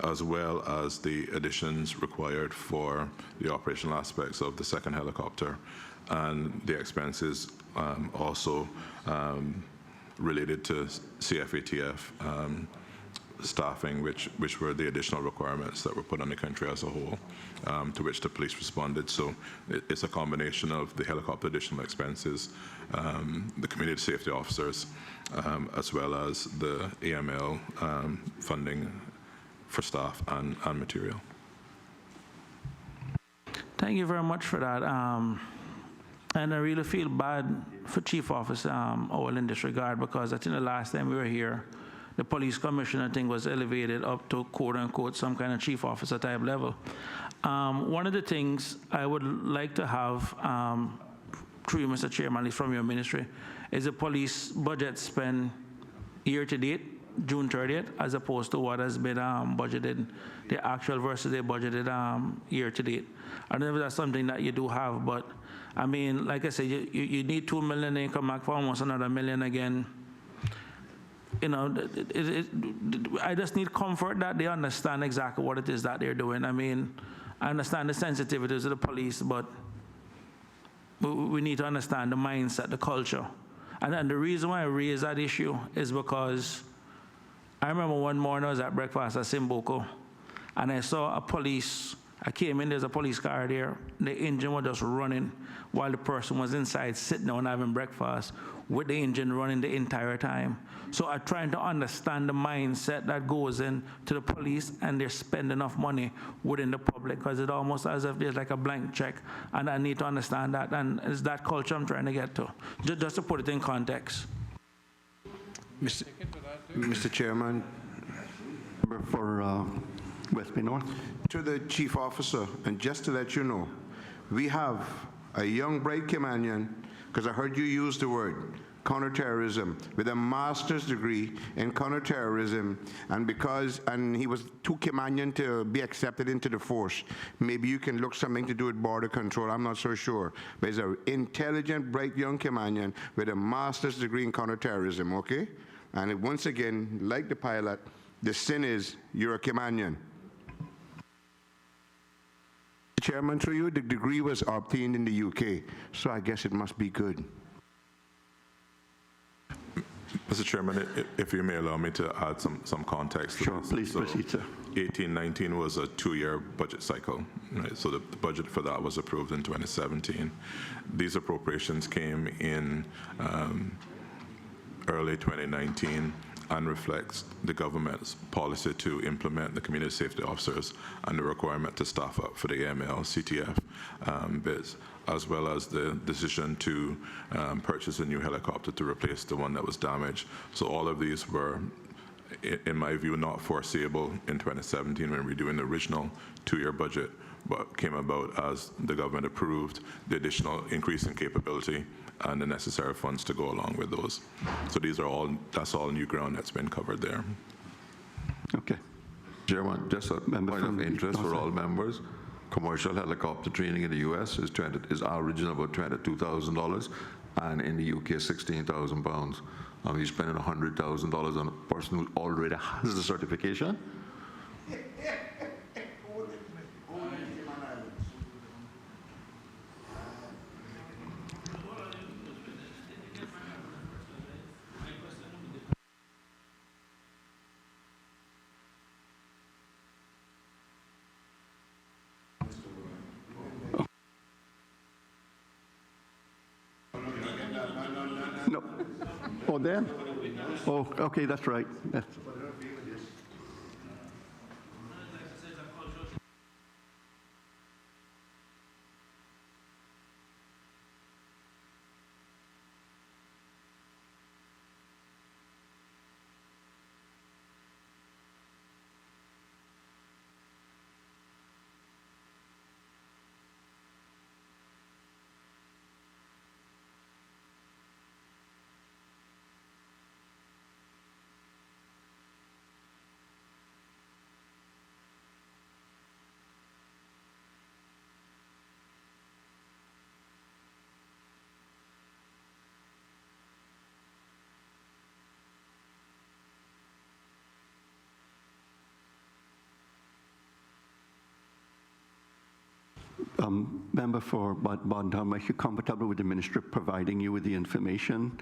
as well as the additions required for the operational aspects of the second helicopter and the expenses also related to CFATF staffing, which were the additional requirements that were put on the country as a whole, to which the police responded. So it's a combination of the helicopter additional expenses, the community safety officers, as well as the AML funding for staff and material. Thank you very much for that. And I really feel bad for Chief Officer Owl in this regard, because I think the last time we were here, the police commissioner thing was elevated up to quote unquote some kind of chief officer type level. One of the things I would like to have, through you, Mr. Chairman, at least from your ministry, is the police budget spend year to date, June 30th, as opposed to what has been budgeted, the actual versus the budgeted year to date. I don't know if that's something that you do have, but I mean, like I said, you need 2 million and you come back for almost another million again. You know, I just need comfort that they understand exactly what it is that they're doing. I mean, I understand the sensitivities of the police, but we need to understand the mindset, the culture. And the reason why I raise that issue is because I remember one morning I was at breakfast at Simboko, and I saw a police, I came in, there's a police car there. The engine was just running while the person was inside sitting down having breakfast with the engine running the entire time. So I'm trying to understand the mindset that goes into the police, and they're spending enough money within the public, because it's almost as if there's like a blank check, and I need to understand that, and it's that culture I'm trying to get to, just to put it in context. Mr. Chairman, Member for West Bay North. to the chief officer, and just to let you know, we have a young bright Caymanian, because I heard you use the word counterterrorism, with a master's degree in counterterrorism, and he was too Caymanian to be accepted into the force. Maybe you can look something to do with border control, I'm not so sure. But he's an intelligent, bright young Caymanian with a master's degree in counterterrorism, okay? And once again, like the pilot, the sin is you're a Caymanian. Chairman, through you, the degree was obtained in the UK, so I guess it must be good. Mr. Chairman, if you may allow me to add some context to Sure, this. please So proceed, sir. 18-19 was a 2-year budget cycle, right? So the budget for that was approved in 2017. These appropriations came in early 2019 and reflects the government's policy to implement the community safety officers and the requirement to staff up for the AML, CTF bids, as well as the decision to purchase a new helicopter to replace the one that was damaged. So all of these were, in my view, not foreseeable in 2017 when we were doing the original 2-year budget, but came about as the government approved the additional increase in capability and the necessary funds to go along with those. So that's all new ground that's been covered there. Okay. Chairman, just a Member point of from interest for North all members. Commercial helicopter training in the U.S. is averaging about $22,000, and in the U.K. £16,000. You're spending $100,000 on a person who already has the certification. No. Oh, then? Oh, okay, that's right. Member for Bondham, are you comfortable with the minister providing you with the information?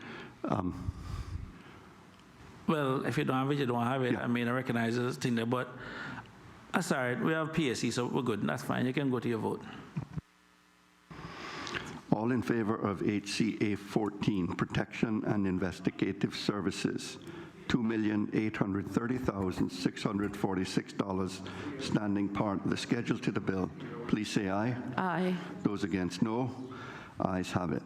Well, if you don't have it, you don't have it. Yeah. I mean, I recognize this thing there, but that's all right. We have PSC, so we're good. That's fine. You can go to your vote. All in favor of HCA 14, Protection and Investigative Services, $2,830,646, standing part of the schedule to the bill, please say aye. Aye. Those against, no. Ayes have it.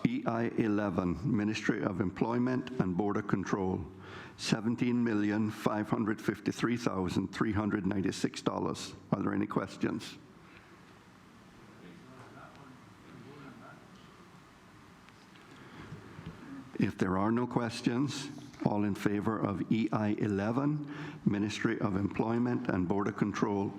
EI 11, Ministry of Employment and Border Control, $17,553,396. Are there any questions? If there are no questions, all in favor of EI 11, Ministry of Employment and Border Control,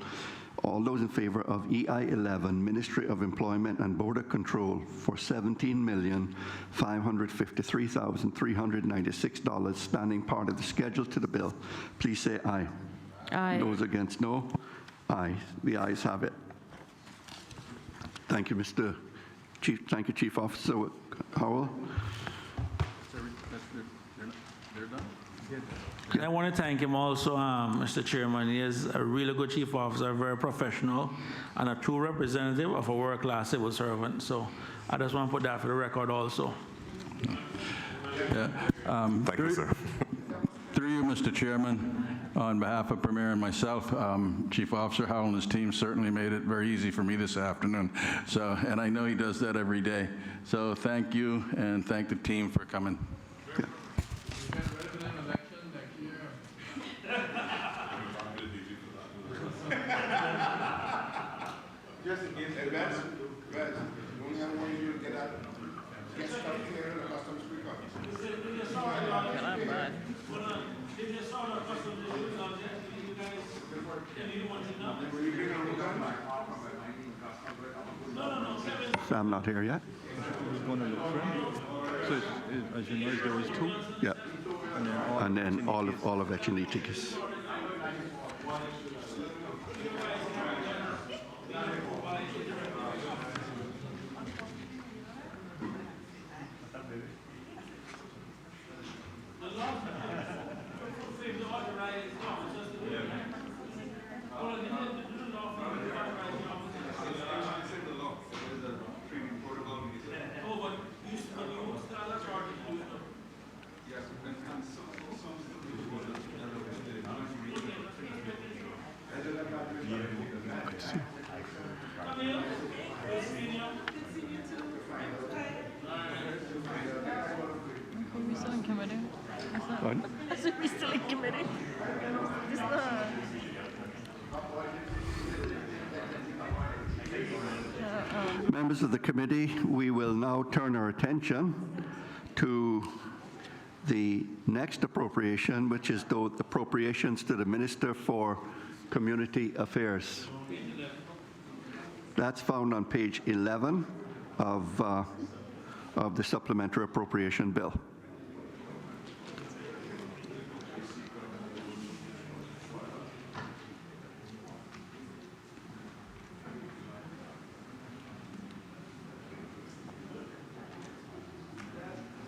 all those in favor of EI 11, Ministry of Employment and Border Control for $17,553,396, standing part of the schedule to the bill, please say aye. Aye. Those against, no. Aye. The ayes have it. Thank you, Mr. Chief. Thank you, Chief Officer Howell. They're done? And I want to thank him also, Mr. Chairman. He is a really good chief officer, very professional, and a true representative of a world-class civil servant. So I just want to put that for the record also. Thank you, sir. Through you, Mr. Chairman, on behalf of Premier and myself, Chief Officer Howell and his team certainly made it very easy for me this afternoon. So, and I know he does that every day. So thank you, and thank the team for coming. Just in case, Vaz, the only other way you get out, get stuff clear in the customs quicker. Sam not here yet? So as you know, there was two. Yeah. And then all of Echeniticus. Are we still in committee? Pardon? Are we still in committee? It's not. Members of the committee, we will now turn our attention to the next appropriation, which is the appropriations to the Minister for Community Affairs. That's found on page 11 of the supplementary appropriation bill.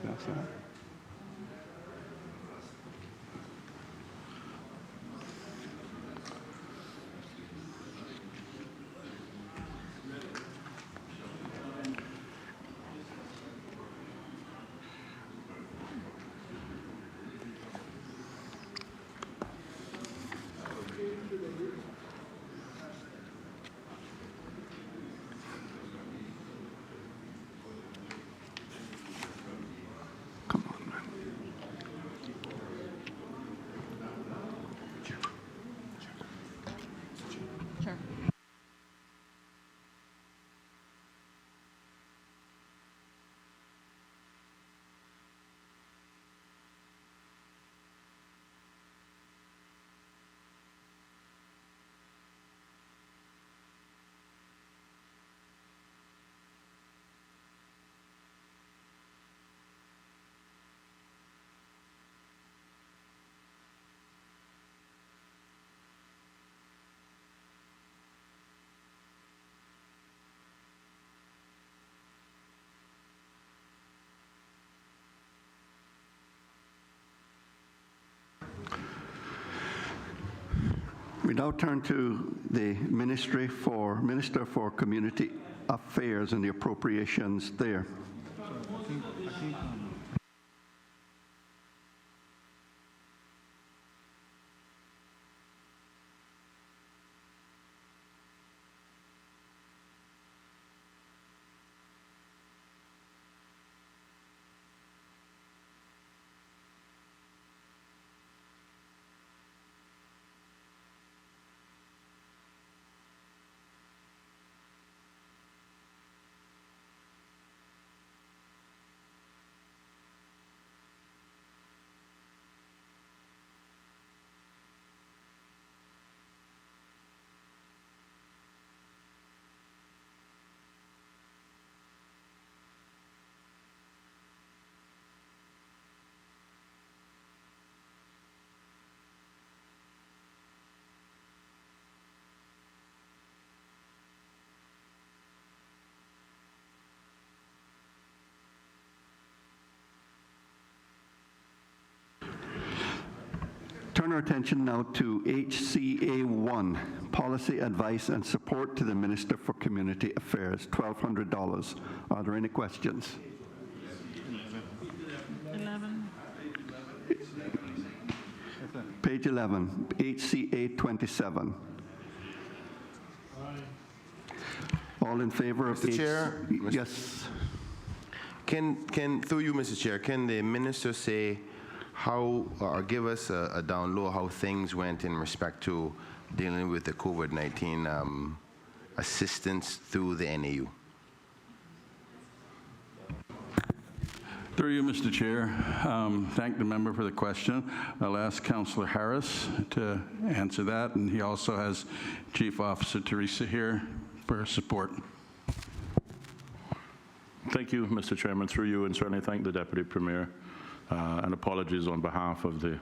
That's that. Come on, man. Sure. We now turn to the Minister for Community Affairs and the appropriations there. Turn our attention now to HCA1, Policy Advice and Support to the Minister for Community Affairs, $1,200. Are there any questions? 11. Page 11, HCA 27. All in favor of Mr. Chair? Yes. Can, through you, Mr. Chair, can the minister say how, or give us a down low how things went in respect to dealing with the COVID-19 assistance through the NAU? Through you, Mr. Chair, thank the member for the question. I'll ask Councillor Harris to answer that, and he also has Chief Officer Teresa here for her support. Thank you, Mr. Chairman. Through you, and certainly thank the Deputy Premier, and apologies on behalf of the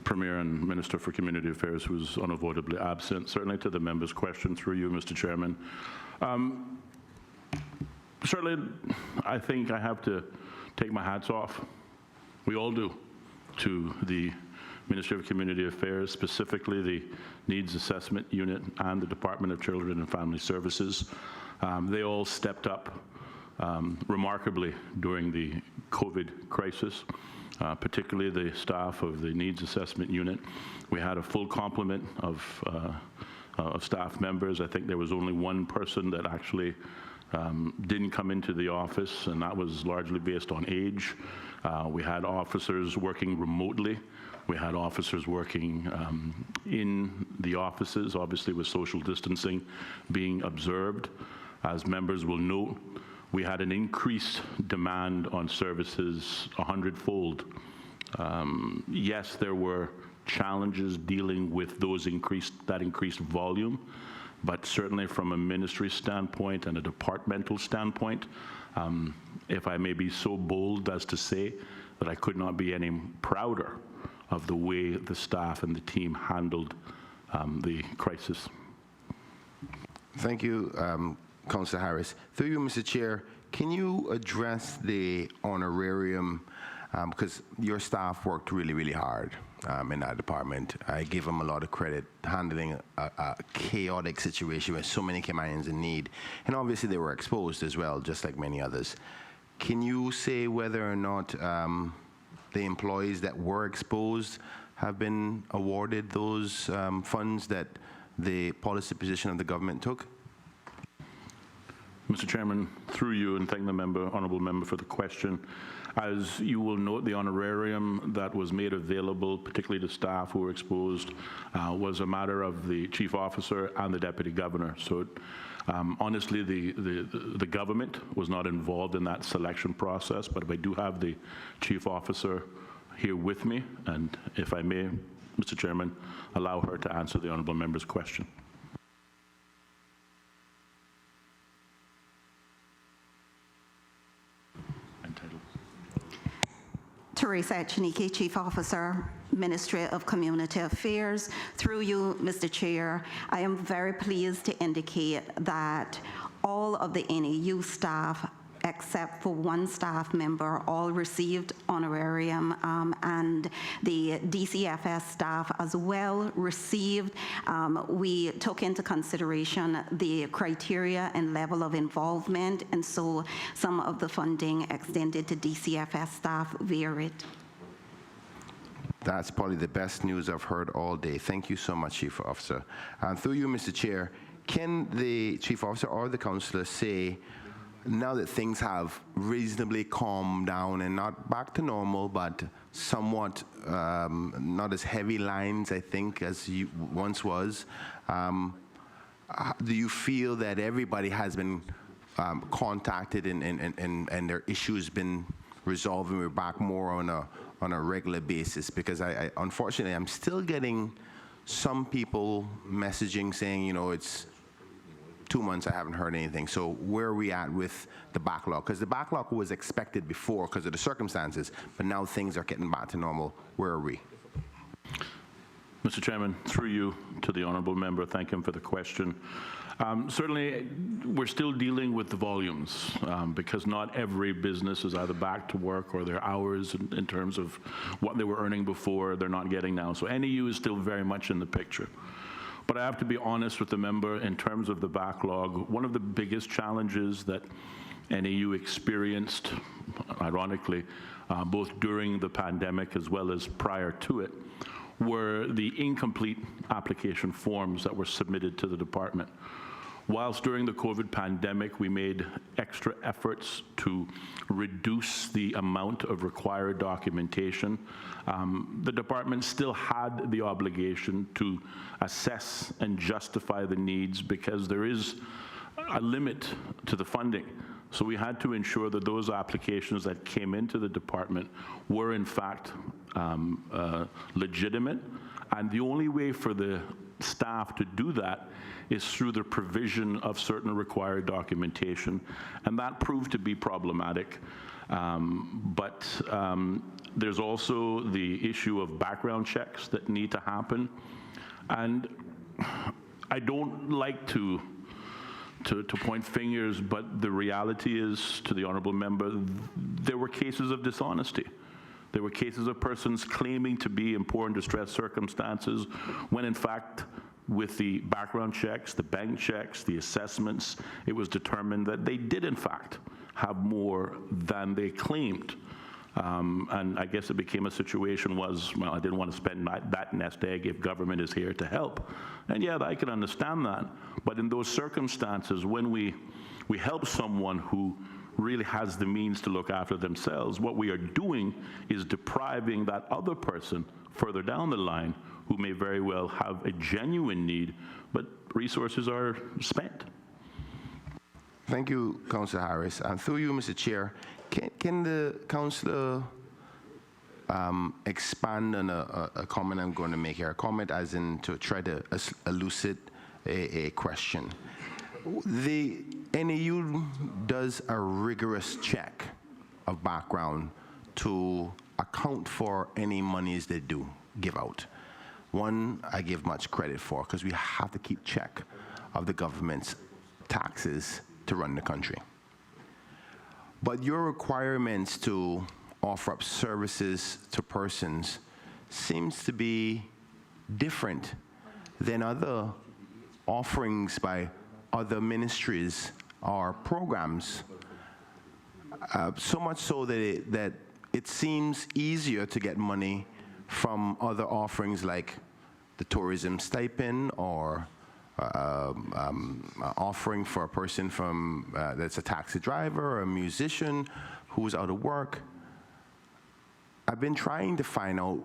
Premier and Minister for Community Affairs, who is unavoidably absent. Certainly to the member's question, through you, Mr. Chairman. Certainly, I think I have to take my hats off. We all do, to the Ministry of Community Affairs, specifically the Needs Assessment Unit and the Department of Children and Family Services. They all stepped up remarkably during the COVID crisis, particularly the staff of the Needs Assessment Unit. We had a full complement of staff members. I think there was only one person that actually didn't come into the office, and that was largely based on age. We had officers working remotely. We had officers working in the offices, obviously with social distancing being observed. As members will note, we had an increased demand on services 100-fold. Yes, there were challenges dealing with that increased volume, but certainly from a ministry standpoint and a departmental standpoint, if I may be so bold as to say that I could not be any prouder of the way the staff and the team handled the crisis. Thank you, Councillor Harris. Through you, Mr. Chair, can you address the honorarium, because your staff worked really, really hard in that department. I give them a lot of credit handling a chaotic situation with so many Caymanians in need, and obviously they were exposed as well, just like many others. Can you say whether or not the employees that were exposed have been awarded those funds that the policy position of the government took? Mr. Chairman, through you, and thank the honourable member for the question. As you will note, the honorarium that was made available, particularly to staff who were exposed, was a matter of the Chief Officer and the Deputy Governor. So honestly, the government was not involved in that selection process, but I do have the Chief Officer here with me, and if I may, Mr. Chairman, allow her to answer the honourable member's question. Teresa Echenike, Chief Officer, Ministry of Community Affairs. Through you, Mr. Chair, I am very pleased to indicate that all of the NAU staff, except for one staff member, all received honorarium, and the DCFS staff as well received. We took into consideration the criteria and level of involvement, and so some of the funding extended to DCFS staff varied. That's probably the best news I've heard all day. Thank you so much, Chief Officer. And through you, Mr. Chair, can the Chief Officer or the councillor say, now that things have reasonably calmed down and not back to normal, but somewhat not as heavy lines, I think, as you once was, do you feel that everybody has been contacted and their issues been resolved and we're back more on a regular basis? Because I unfortunately, I'm still getting some people messaging saying, you know, it's 2 months, I haven't heard anything. So where are we at with the backlog? Because the backlog was expected before because of the circumstances, but now things are getting back to normal. Where are we? Mr. Chairman, through you to the honourable member, thank him for the question. Certainly, we're still dealing with the volumes because not every business is either back to work or their hours in terms of what they were earning before, they're not getting now. So NAU is still very much in the picture. But I have to be honest with the member in terms of the backlog. One of the biggest challenges that NAU experienced, ironically, both during the pandemic as well as prior to it, were the incomplete application forms that were submitted to the department. Whilst during the COVID pandemic, we made extra efforts to reduce the amount of required documentation, the department still had the obligation to assess and justify the needs because there is a limit to the funding. So we had to ensure that those applications that came into the department were in fact legitimate. And the only way for the staff to do that is through the provision of certain required documentation. And that proved to be problematic. There's also the issue of background checks that need to happen. And I don't like to point fingers, but the reality is, to the honorable member, there were cases of dishonesty. There were cases of persons claiming to be in poor and distressed circumstances when in fact, with the background checks, the bank checks, the assessments, it was determined that they did in fact have more than they claimed. And I guess it became a situation was, well, I didn't want to spend that nest egg if government is here to help. And yeah, I can understand that. But in those circumstances, when we help someone who really has the means to look after themselves, what we are doing is depriving that other person further down the line who may very well have a genuine need, but resources are spent. Thank you, Councillor Harris. And through you, Mr. Chair, can the councillor expand on a comment I'm going to make here, a comment as in to try to elucidate a question. The NAU does a rigorous check of background to account for any monies they do give out. One I give much credit for because we have to keep check of the government's taxes to run the country. But your requirements to offer up services to persons seems to be different than other offerings by other ministries or programs, so much so that it seems easier to get money from other offerings like the tourism stipend or offering for a person from that's a taxi driver or a musician who's out of work. I've been trying to find out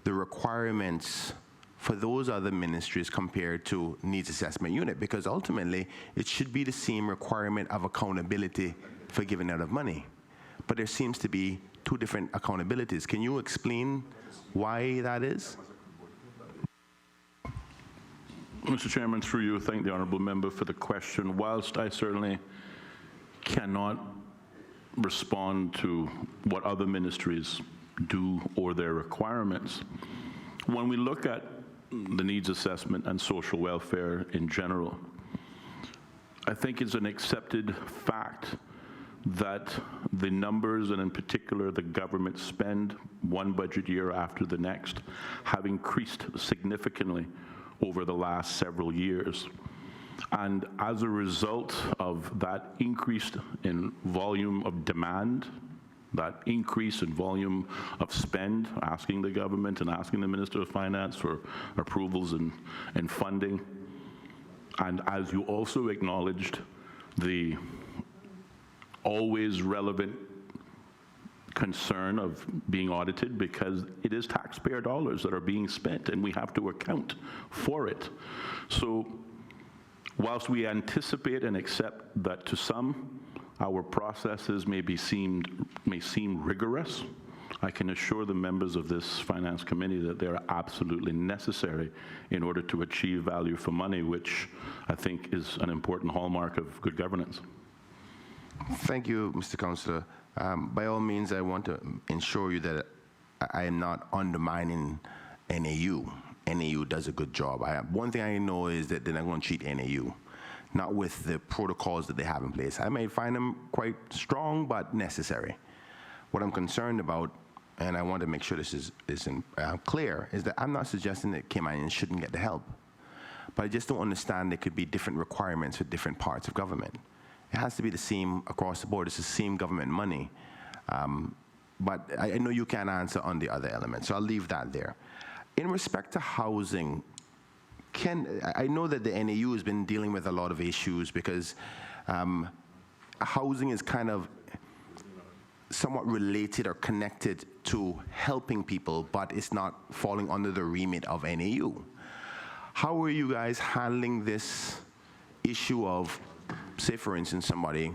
the requirements for those other ministries compared to needs assessment unit, because ultimately it should be the same requirement of accountability for giving out of money. But there seems to be two different accountabilities. Can you explain why that is? Mr. Chairman, through you, thank the honourable member for the question. Whilst I certainly cannot respond to what other ministries do or their requirements, when we look at the needs assessment and social welfare in general, I think it's an accepted fact that the numbers, and in particular the government spend one budget year after the next, have increased significantly over the last several years. And as a result of that increase in volume of demand, that increase in volume of spend, asking the government and asking the Minister of Finance for approvals and funding, and as you also acknowledged, the always relevant concern of being audited, because it is taxpayer dollars that are being spent and we have to account for it. So whilst we anticipate and accept that to some our processes may seem rigorous, I can assure the members of this Finance Committee that they are absolutely necessary in order to achieve value for money, which I think is an important hallmark of good governance. Thank you, Mr. Councillor. By all means, I want to ensure you that I am not undermining NAU. NAU does a good job. One thing I know is that they're not going to cheat NAU. not with the protocols that they have in place. I may find them quite strong, but necessary. What I'm concerned about, and I want to make sure this is clear, is that I'm not suggesting that Caymanians shouldn't get the help. But I just don't understand there could be different requirements for different parts of government. It has to be the same across the board. It's the same government money. But I know you can't answer on the other elements, so I'll leave that there. In respect to housing, I know that the NAU has been dealing with a lot of issues because housing is kind of somewhat related or connected to helping people, but it's not falling under the remit of NAU. How are you guys handling this issue of, say for instance, somebody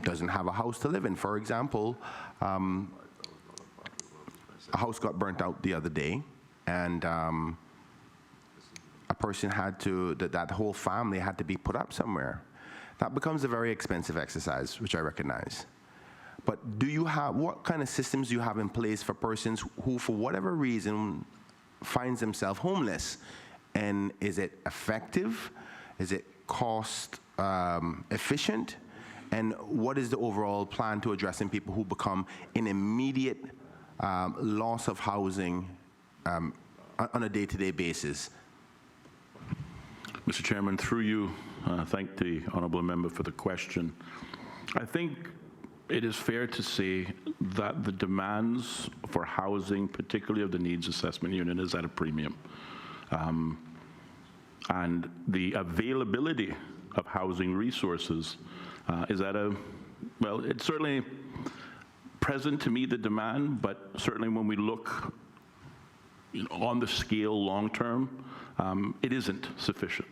doesn't have a house to live in? For example, a house got burnt out the other day, and a person had to, that whole family had to be put up somewhere. That becomes a very expensive exercise, which I recognize. But do you have, what kind of systems do you have in place for persons who, for whatever reason, finds themselves homeless? And is it effective? Is it cost efficient? And what is the overall plan to addressing people who become in immediate loss of housing on a day-to-day basis? Mr. Chairman, through you, thank the honourable member for the question. I think it is fair to say that the demands for housing, particularly of the needs assessment unit, is at a premium. And the availability of housing resources is at a, well, it's certainly present to meet the demand, but certainly when we look on the scale long term, it isn't sufficient.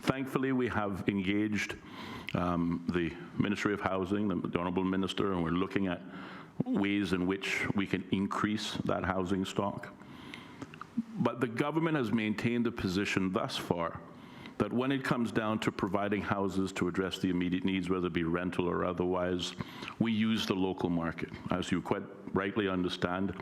Thankfully, we have engaged the Ministry of Housing, the Honourable Minister, and we're looking at ways in which we can increase that housing stock. But the government has maintained the position thus far that when it comes down to providing houses to address the immediate needs, whether it be rental or otherwise, we use the local market. As you quite rightly understand,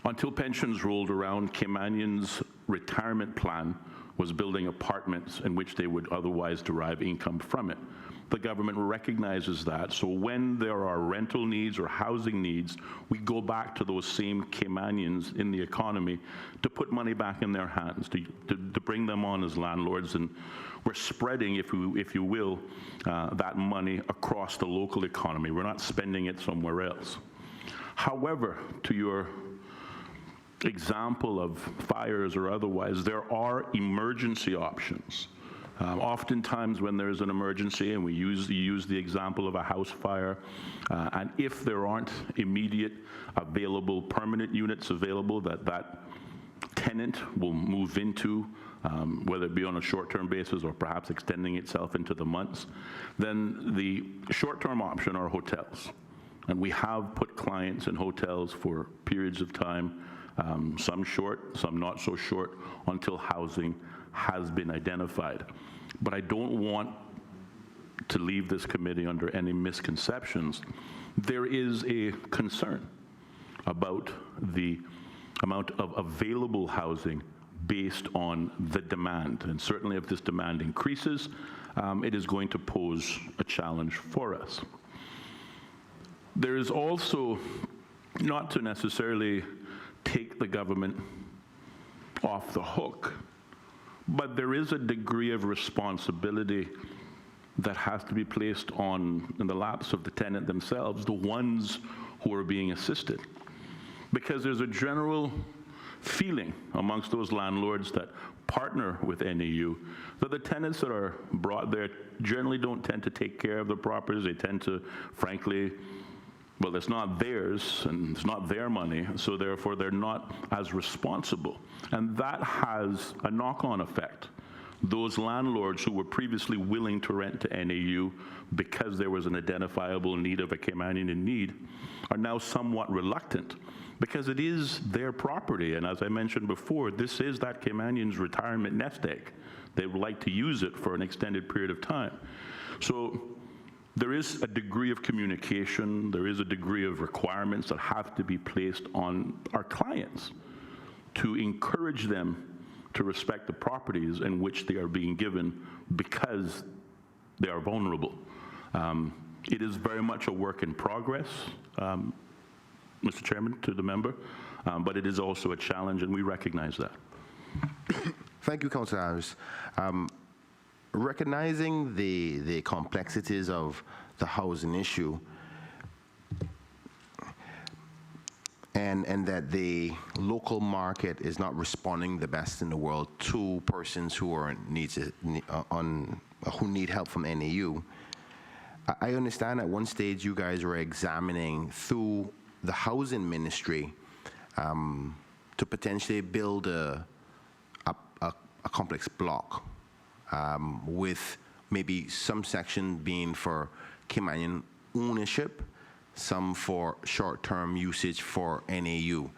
until pensions rolled around, Caymanians' retirement plan was building apartments in which they would otherwise derive income from it. The government recognizes that, so when there are rental needs or housing needs, we go back to those same Caymanians in the economy to put money back in their hands, to bring them on as landlords, and we're spreading, if you will, that money across the local economy. We're not spending it somewhere else. However, to your example of fires or otherwise, there are emergency options. Oftentimes when there's an emergency, and we use the example of a house fire, and if there aren't immediate available permanent units available that tenant will move into, whether it be on a short-term basis or perhaps extending itself into the months, then the short-term option are hotels. And we have put clients in hotels for periods of time, some short, some not so short, until housing has been identified. But I don't want to leave this committee under any misconceptions. There is a concern about the amount of available housing based on the demand. And certainly if this demand increases, it is going to pose a challenge for us. There is also, not to necessarily take the government off the hook, but there is a degree of responsibility that has to be placed in the laps of the tenant themselves, the ones who are being assisted. Because there's a general feeling amongst those landlords that partner with NAU that the tenants that are brought there generally don't tend to take care of the properties. They tend to, frankly, well, it's not theirs and it's not their money, so therefore they're not as responsible. And that has a knock-on effect. Those landlords who were previously willing to rent to NAU because there was an identifiable need of a Caymanian in need are now somewhat reluctant because it is their property. And as I mentioned before, this is that Caymanian's retirement nest egg. They would like to use it for an extended period of time. So there is a degree of communication, there is a degree of requirements that have to be placed on our clients to encourage them to respect the properties in which they are being given because they are vulnerable. It is very much a work in progress, Mr. Chairman, to the member, but it is also a challenge, and we recognize that. Thank you, Councillor Harris. Recognizing the complexities of the housing issue and that the local market is not responding the best in the world to persons who are who need help from NAU, I understand at one stage you guys were examining through the housing ministry to potentially build a complex block with maybe some section being for Cayman ownership, some for short-term usage for NAU.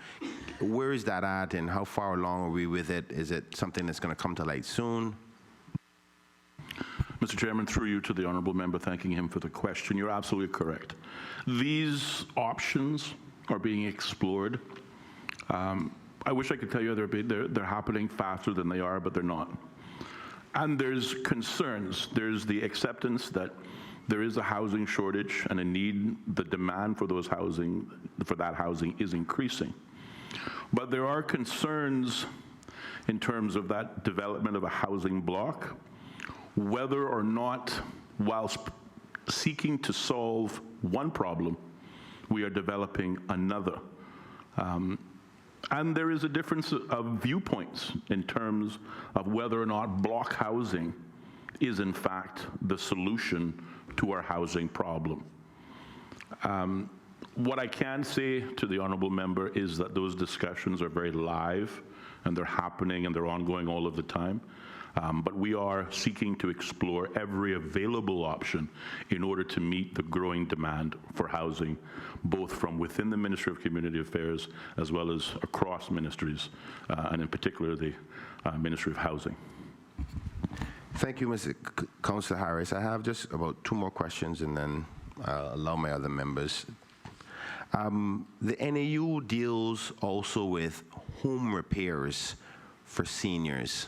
Where is that at, and how far along are we with it? Is it something that's going to come to light soon? Mr. Chairman, through you to the honourable member, thanking him for the question. You're absolutely correct. These options are being explored. I wish I could tell you they're happening faster than they are, but they're not. And there's concerns. There's the acceptance that there is a housing shortage and a need, the demand for that housing is increasing. But there are concerns in terms of that development of a housing block, whether or not, whilst seeking to solve one problem, we are developing another. And there is a difference of viewpoints in terms of whether or not block housing is in fact the solution to our housing problem. What I can say to the honourable member is that those discussions are very live, and they're happening and they're ongoing all of the time. But we are seeking to explore every available option in order to meet the growing demand for housing, both from within the Ministry of Community Affairs as well as across ministries, and in particular the Ministry of Housing. Thank you, Mr. Councillor Harris. I have just about 2 more questions, and then I'll allow my other members. The NAU deals also with home repairs for seniors.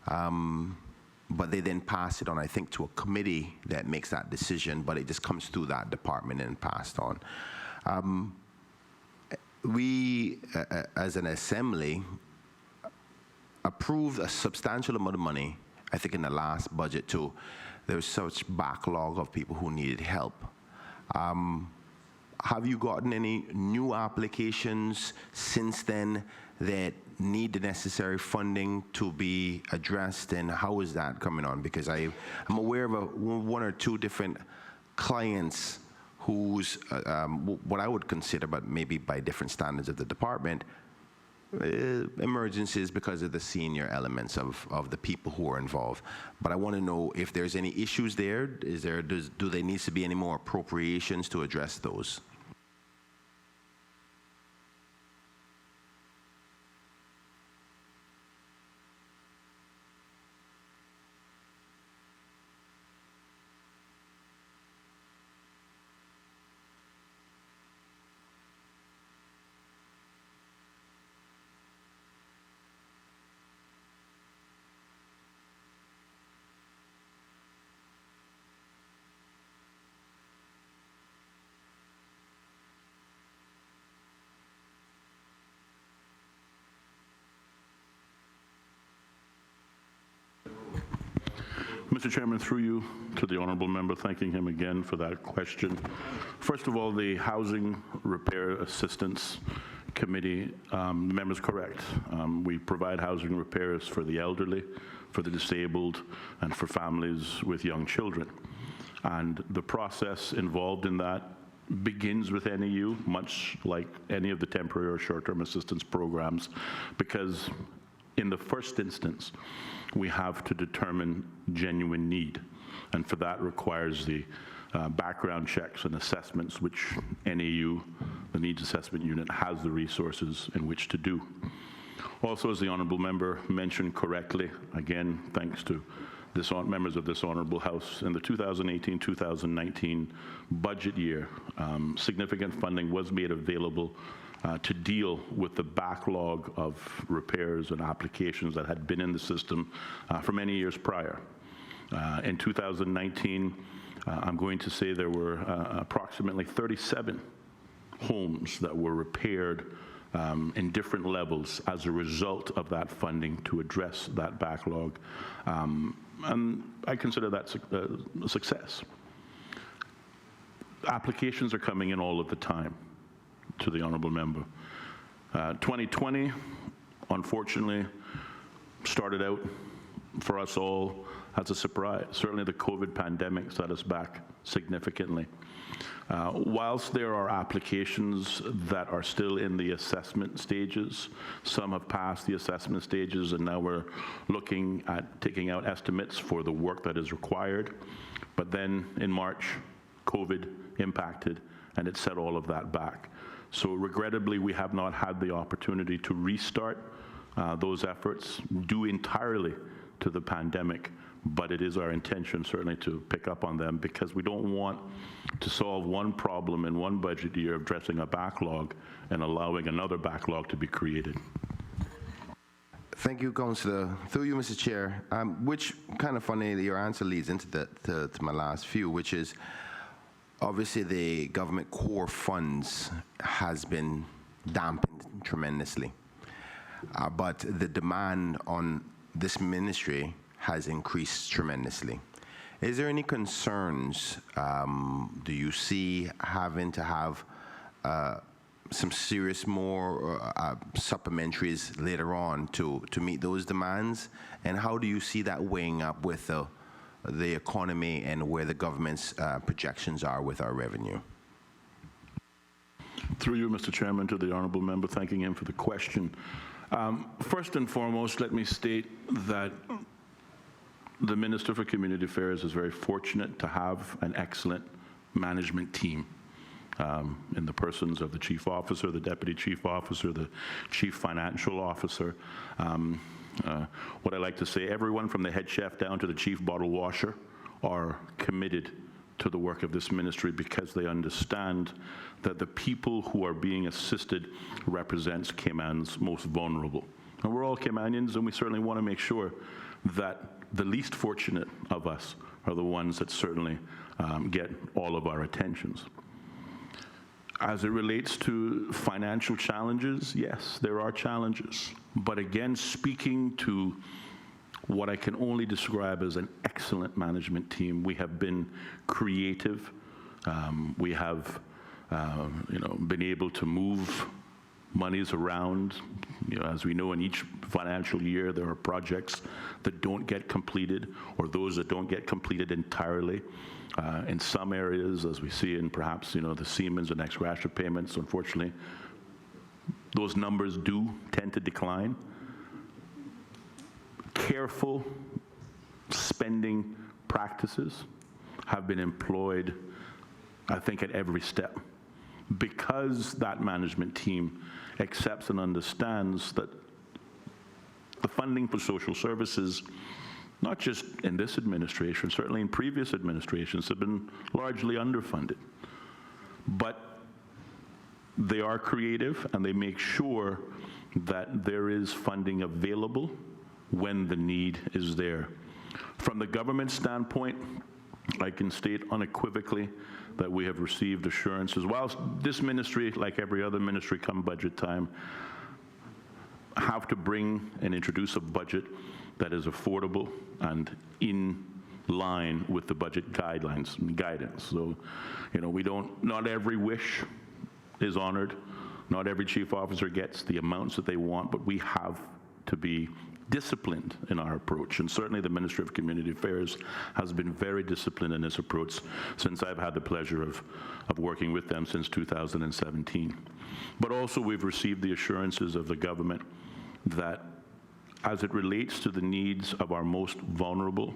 But they then pass it on, I think, to a committee that makes that decision, but it just comes through that department and passed on. We, as an assembly, approved a substantial amount of money, I think in the last budget too. There was such backlog of people who needed help. Have you gotten any new applications since then that need the necessary funding to be addressed, and how is that coming on? Because I'm aware of 1 or 2 different clients whose, what I would consider, but maybe by different standards of the department, emergencies because of the senior elements of the people who are involved. But I want to know if there's any issues there. Do there needs to be any more appropriations to address those? Mr. Chairman, through you to the honourable member, thanking him again for that question. First of all, the Housing Repair Assistance Committee, the member's correct. We provide housing repairs for the elderly, for the disabled, and for families with young children. And the process involved in that begins with NAU, much like any of the temporary or short-term assistance programs, because in the first instance, we have to determine genuine need. And for that requires the background checks and assessments, which NAU, the Needs Assessment Unit, has the resources in which to do. Also, as the honourable member mentioned correctly, again, thanks to members of this honourable House, in the 2018-2019 budget year, significant funding was made available to deal with the backlog of repairs and applications that had been in the system for many years prior. In 2019, I'm going to say there were approximately 37 homes that were repaired in different levels as a result of that funding to address that backlog. And I consider that a success. Applications are coming in all of the time to the honorable member. 2020, unfortunately, started out for us all as a surprise. Certainly the COVID pandemic set us back significantly. Whilst there are applications that are still in the assessment stages, some have passed the assessment stages, and now we're looking at taking out estimates for the work that is required. But then in March, COVID impacted, and it set all of that back. So regrettably, we have not had the opportunity to restart those efforts due entirely to the pandemic. But it is our intention certainly to pick up on them, because we don't want to solve one problem in one budget year of addressing a backlog and allowing another backlog to be created. Thank you, Councillor. Through you, Mr. Chair, which kind of funny, your answer leads into to my last few, which is obviously the government core funds has been dampened tremendously, but the demand on this ministry has increased tremendously. Is there any concerns, do you see having to have some serious more supplementaries later on to meet those demands? And how do you see that weighing up with the economy and where the government's projections are with our revenue? Through you, Mr. Chairman, to the honourable member, thanking him for the question. First and foremost, let me state that the Minister for Community Affairs is very fortunate to have an excellent management team in the persons of the Chief Officer, the Deputy Chief Officer, the Chief Financial Officer. What I like to say, everyone from the head chef down to the chief bottle washer are committed to the work of this ministry, because they understand that the people who are being assisted represents Cayman's most vulnerable. And we're all Caymanians, and we certainly want to make sure that the least fortunate of us are the ones that certainly get all of our attentions. As it relates to financial challenges, yes, there are challenges. But again, speaking to what I can only describe as an excellent management team, we have been creative. We have been able to move monies around. As we know, in each financial year, there are projects that don't get completed, or those that don't get completed entirely. In some areas, as we see in perhaps the Siemens and ex-gratia payments, unfortunately, those numbers do tend to decline. Careful spending practices have been employed, I think, at every step, because that management team accepts and understands that the funding for social services, not just in this administration, certainly in previous administrations, have been largely underfunded. But they are creative, and they make sure that there is funding available when the need is there. From the government standpoint, I can state unequivocally that we have received assurances. Whilst this ministry, like every other ministry come budget time, have to bring and introduce a budget that is affordable and in line with the budget guidelines and guidance. So, not every wish is honored. Not every chief officer gets the amounts that they want, but we have to be disciplined in our approach. And certainly the Ministry of Community Affairs has been very disciplined in this approach since I've had the pleasure of working with them since 2017. But also we've received the assurances of the government that as it relates to the needs of our most vulnerable,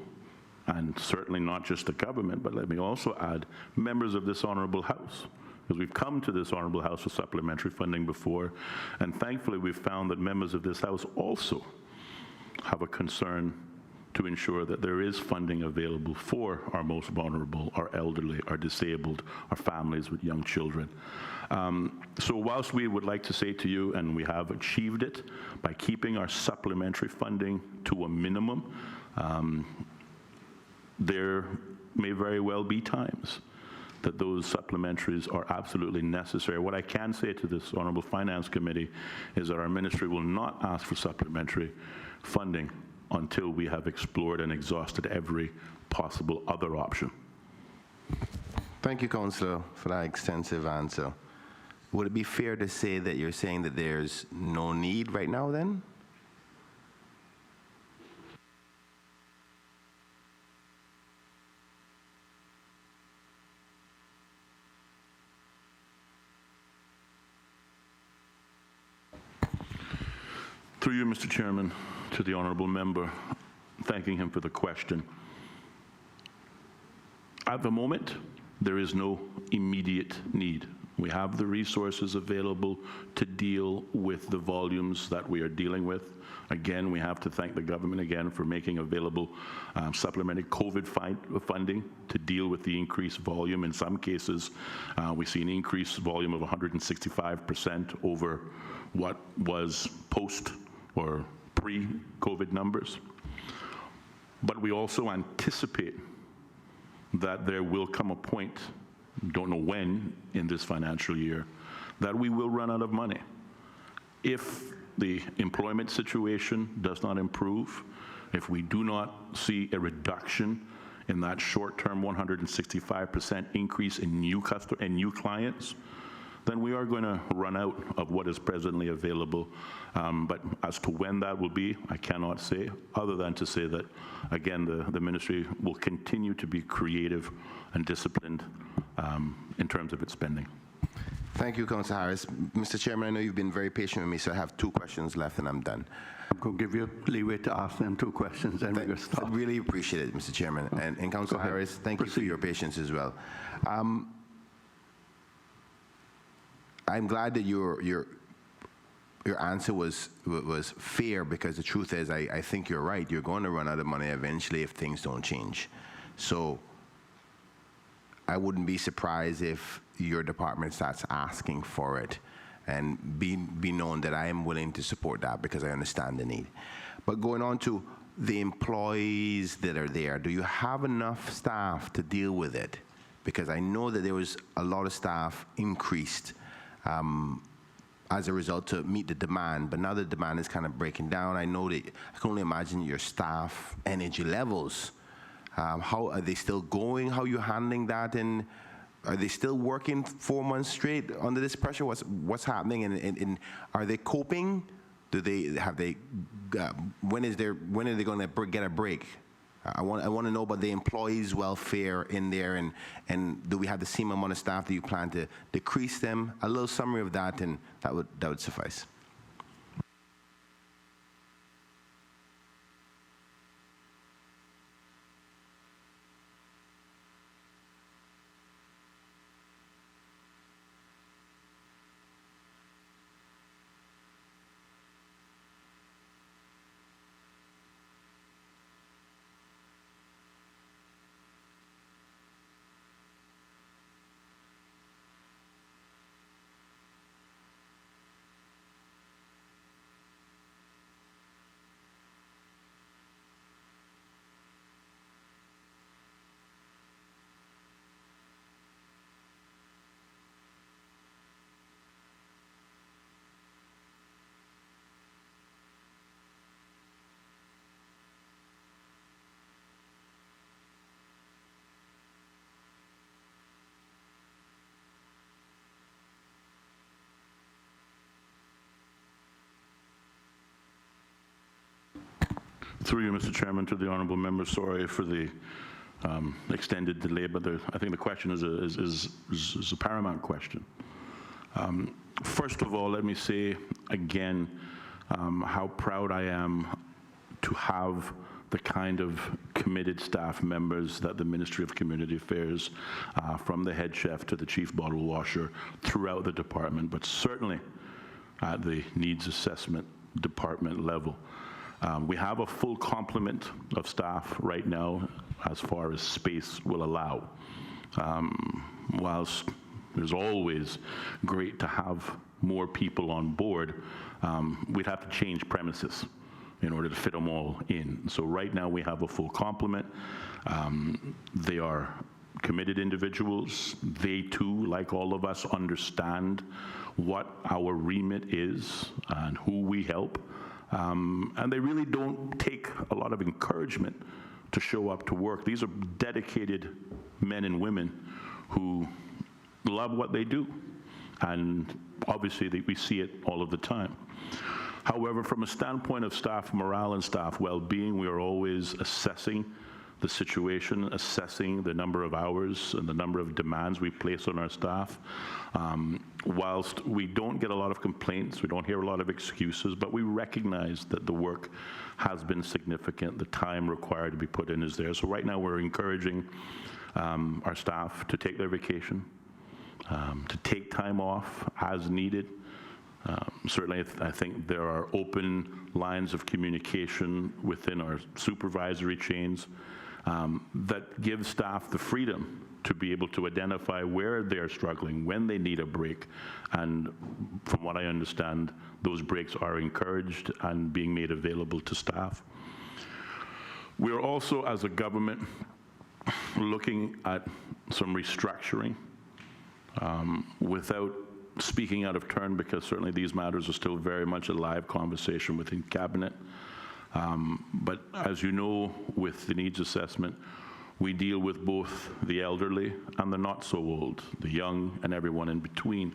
and certainly not just the government, but let me also add members of this honorable House, because we've come to this honorable House for supplementary funding before, and thankfully we've found that members of this House also have a concern to ensure that there is funding available for our most vulnerable, our elderly, our disabled, our families with young children. So whilst we would like to say to you, and we have achieved it by keeping our supplementary funding to a minimum, there may very well be times that those supplementaries are absolutely necessary. What I can say to this Honorable Finance Committee is that our ministry will not ask for supplementary funding until we have explored and exhausted every possible other option. Thank you, Councillor, for that extensive answer. Would it be fair to say that you're saying that there's no need right now then? Through you, Mr. Chairman, to the honourable member, thanking him for the question. At the moment, there is no immediate need. We have the resources available to deal with the volumes that we are dealing with. Again, we have to thank the government again for making available supplementary COVID funding to deal with the increased volume. In some cases, we see an increased volume of 165% over what was post or pre-COVID numbers. But we also anticipate that there will come a point, don't know when in this financial year, that we will run out of money. If the employment situation does not improve, if we do not see a reduction in that short-term 165% increase in new clients, then we are going to run out of what is presently available. But as to when that will be, I cannot say, other than to say that, again, the ministry will continue to be creative and disciplined in terms of its spending. Thank you, Councillor Harris. Mr. Chairman, I know you've been very patient with me, so I have 2 questions left and I'm done. I'm going to give you leeway to ask them 2 questions and we're going to stop. I really appreciate it, Mr. Chairman. And Councillor Harris, thank you for your patience as well. I'm glad that your answer was fair, because the truth is, I think you're right. You're going to run out of money eventually if things don't change. So I wouldn't be surprised if your department starts asking for it, and be known that I am willing to support that because I understand the need. But going on to the employees that are there, do you have enough staff to deal with it? Because I know that there was a lot of staff increased as a result to meet the demand, but now the demand is kind of breaking down. I know that I can only imagine your staff energy levels. How are they still going? How are you handling that? And are they still working 4 months straight under this pressure? What's happening? And are they coping? Do they when are they going to get a break? I want to know about the employees' welfare in there, and do we have the same amount of staff? Do you plan to decrease them? A little summary of that, and that would suffice. Through you, Mr. Chairman, to the honourable member, sorry for the extended delay, but I think the question is a paramount question. First of all, let me say again how proud I am to have the kind of committed staff members that the Ministry of Community Affairs, from the head chef to the chief bottle washer, throughout the department, but certainly at the needs assessment department level. We have a full complement of staff right now as far as space will allow. Whilst it's always great to have more people on board, we'd have to change premises. in order to fit them all in. So right now we have a full complement. They are committed individuals. They too, like all of us, understand what our remit is and who we help. And they really don't take a lot of encouragement to show up to work. These are dedicated men and women who love what they do. And obviously we see it all of the time. However, from a standpoint of staff morale and staff well-being, we are always assessing the situation, assessing the number of hours and the number of demands we place on our staff. Whilst we don't get a lot of complaints, we don't hear a lot of excuses, but we recognize that the work has been significant. The time required to be put in is there. So right now we're encouraging our staff to take their vacation, to take time off as needed. Certainly, I think there are open lines of communication within our supervisory chains that give staff the freedom to be able to identify where they're struggling, when they need a break. And from what I understand, those breaks are encouraged and being made available to staff. We are also, as a government, looking at some restructuring without speaking out of turn, because certainly these matters are still very much a live conversation within Cabinet. But as you know, with the needs assessment, we deal with both the elderly and the not so old, the young and everyone in between.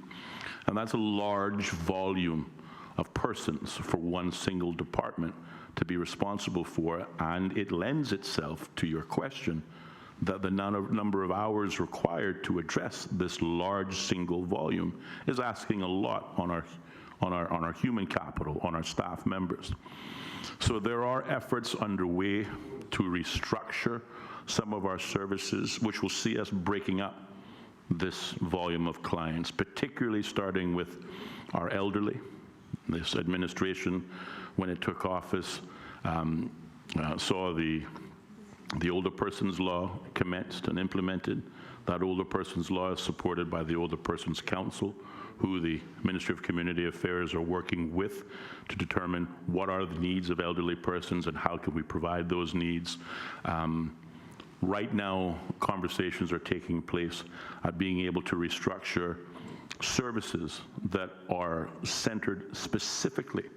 And that's a large volume of persons for one single department to be responsible for, and it lends itself to your question that the number of hours required to address this large single volume is asking a lot on our human capital, on our staff members. So there are efforts underway to restructure some of our services, which will see us breaking up this volume of clients, particularly starting with our elderly. This administration, when it took office, saw the Older Persons Law commenced and implemented. That Older Persons Law is supported by the Older Persons Council, who the Ministry of Community Affairs are working with to determine what are the needs of elderly persons and how can we provide those needs. Right now, conversations are taking place at being able to restructure services that are centered specifically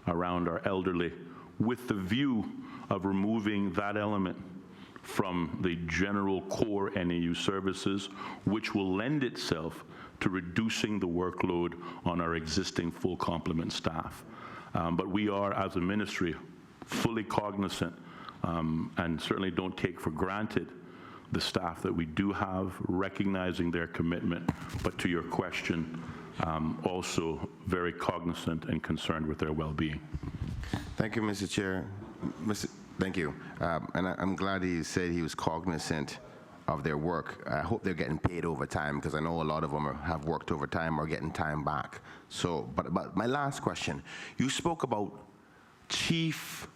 around our elderly, with the view of removing that element from the general core NAU services, which will lend itself to reducing the workload on our existing full complement staff. But we are, as a ministry, fully cognizant and certainly don't take for granted the staff that we do have, recognizing their commitment, but to your question, also very cognizant and concerned with their well-being. Thank you, Mr. Chair. Thank you. And I'm glad he said he was cognizant of their work. I hope they're getting paid overtime, because I know a lot of them have worked overtime or getting time back. So, but my last question, you spoke about chief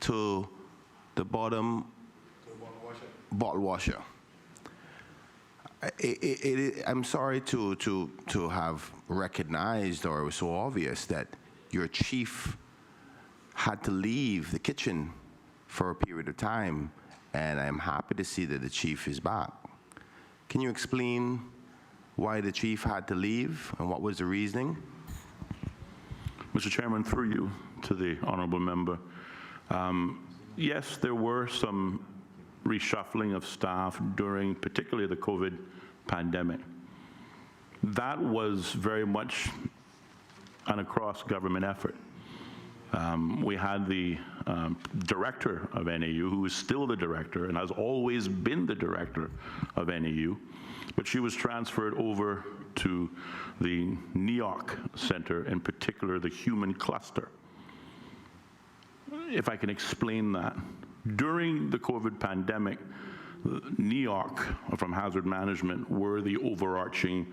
to the bottom bottle washer. I'm sorry to have recognized, or it was so obvious, that your chief had to leave the kitchen for a period of time, and I'm happy to see that the chief is back. Can you explain why the chief had to leave and what was the reasoning? Mr. Chairman, through you to the honorable member, yes, there were some reshuffling of staff during particularly the COVID pandemic. That was very much an across-government effort. We had the director of NAU, who is still the director and has always been the director of NAU, but she was transferred over to the NEOC Center, in particular the human cluster. If I can explain that. During the COVID pandemic, NEOC from Hazard Management were the overarching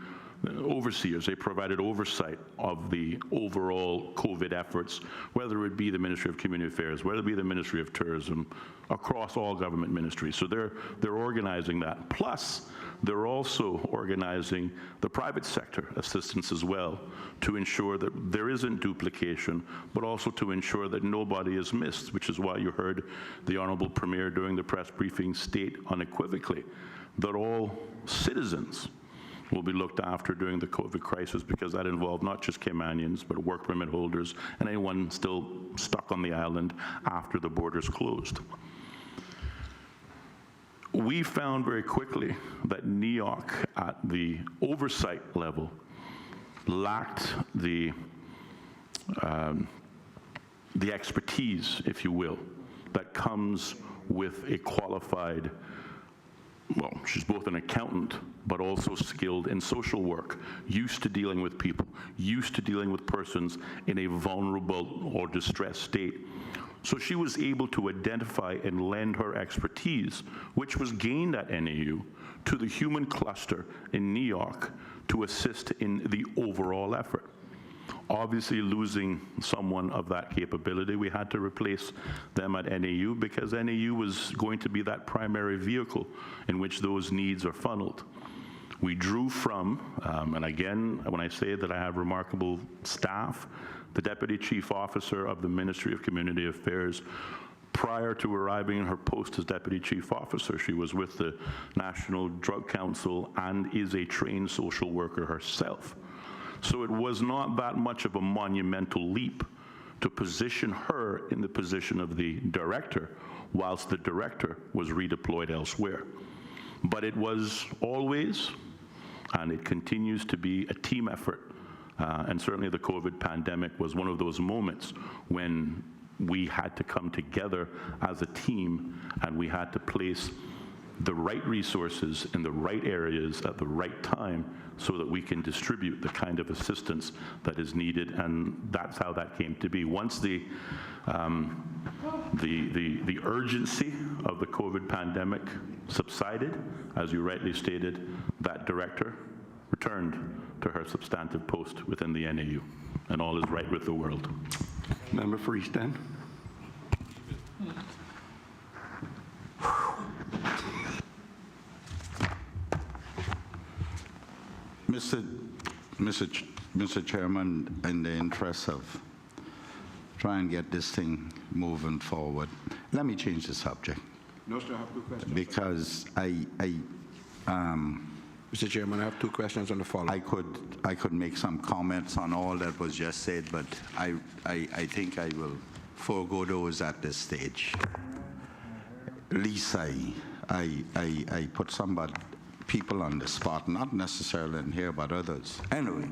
overseers. They provided oversight of the overall COVID efforts, whether it be the Ministry of Community Affairs, whether it be the Ministry of Tourism, across all government ministries. So they're organizing that. Plus, they're also organizing the private sector assistance as well to ensure that there isn't duplication, but also to ensure that nobody is missed, which is why you heard the Honorable Premier during the press briefing state unequivocally that all citizens will be looked after during the COVID crisis, because that involved not just Caymanians, but work permit holders and anyone still stuck on the island after the borders closed. We found very quickly that NEOC at the oversight level lacked the expertise, if you will, that comes with a qualified, well, she's both an accountant, but also skilled in social work, used to dealing with people, used to dealing with persons in a vulnerable or distressed state. So she was able to identify and lend her expertise, which was gained at NAU, to the human cluster in NEOC to assist in the overall effort. Obviously, losing someone of that capability, we had to replace them at NAU, because NAU was going to be that primary vehicle in which those needs are funneled. We drew from, and again, when I say that I have remarkable staff, the Deputy Chief Officer of the Ministry of Community Affairs, prior to arriving in her post as Deputy Chief Officer, she was with the National Drug Council and is a trained social worker herself. So it was not that much of a monumental leap to position her in the position of the director, whilst the director was redeployed elsewhere. But it was always, and it continues to be, a team effort. And certainly the COVID pandemic was one of those moments when we had to come together as a team, and we had to place the right resources in the right areas at the right time so that we can distribute the kind of assistance that is needed, and that's how that came to be. Once the urgency of the COVID pandemic subsided, as you rightly stated, that director returned to her substantive post within the NAU, and all is right with the world. Member for East End. Mr. Chairman, in the interest of trying to get this thing moving forward, let me change the subject. No, sir, I have two questions. Because Mr. Chairman, I have two questions on the follow-up. I could make some comments on all that was just said, but I think I will forego those at this stage. At least I put people on the spot, not necessarily in here, but others. Anyway,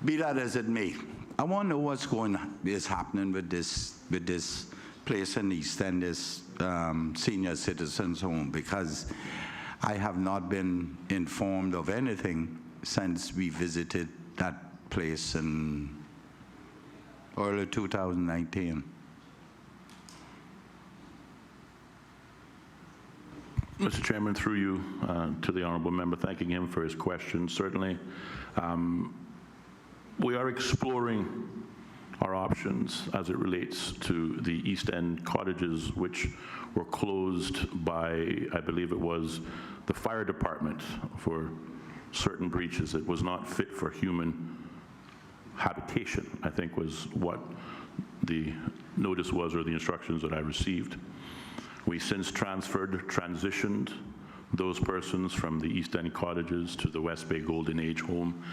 be that as it may, I want to know what's happening with this place in East End, this senior citizens home, because I have not been informed of anything since we visited that place in early 2019. Mr. Chairman, through you to the honourable member, thanking him for his question. Certainly, we are exploring our options as it relates to the East End cottages, which were closed by, I believe it was, the fire department for certain breaches. It was not fit for human habitation, I think was what the notice was, or the instructions that I received. We since transitioned those persons from the East End cottages to the West Bay Golden Age home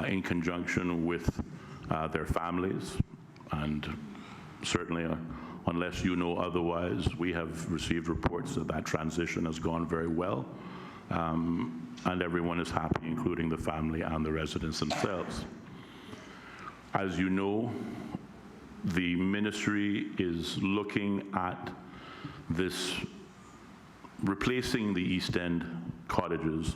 in conjunction with their families. And certainly, unless you know otherwise, we have received reports that that transition has gone very well. And everyone is happy, including the family and the residents themselves. As you know, the ministry is looking at this, replacing the East End cottages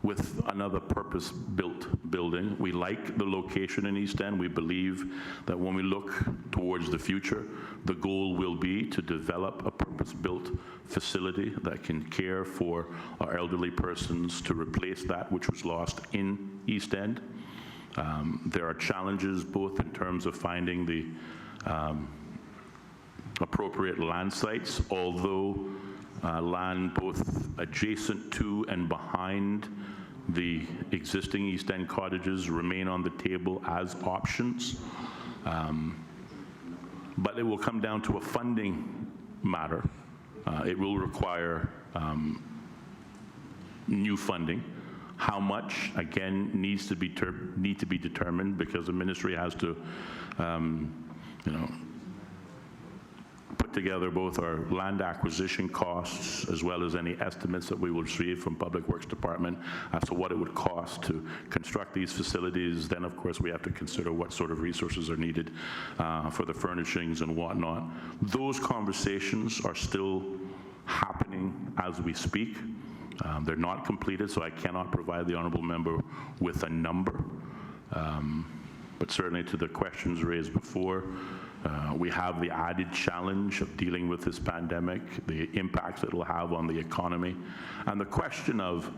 with another purpose-built building. We like the location in East End. We believe that when we look towards the future, the goal will be to develop a purpose-built facility that can care for our elderly persons, to replace that which was lost in East End. There are challenges both in terms of finding the appropriate land sites, although land both adjacent to and behind the existing East End cottages remain on the table as options. But it will come down to a funding matter. It will require new funding. How much, again, needs to be determined, because the ministry has to, put together both our land acquisition costs as well as any estimates that we will receive from Public Works Department as to what it would cost to construct these facilities. Then, of course, we have to consider what sort of resources are needed for the furnishings and whatnot. Those conversations are still happening as we speak. They're not completed, so I cannot provide the honourable member with a number. But certainly to the questions raised before, we have the added challenge of dealing with this pandemic, the impacts it will have on the economy, and the question of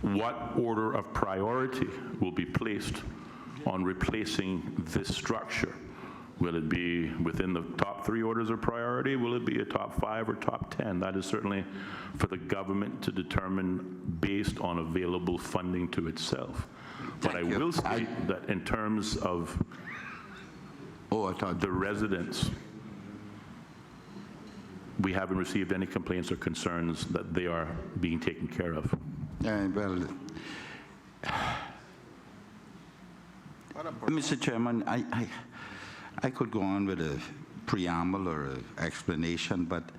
what order of priority will be placed on replacing this structure. Will it be within the top 3 orders of priority? Will it be a top 5 or top 10? That is certainly for the government to determine based on available funding to itself. But I will say that in terms of the residents, we haven't received any complaints or concerns that they are being taken care of. Well, Mr. Chairman, I could go on with a preamble or an explanation, but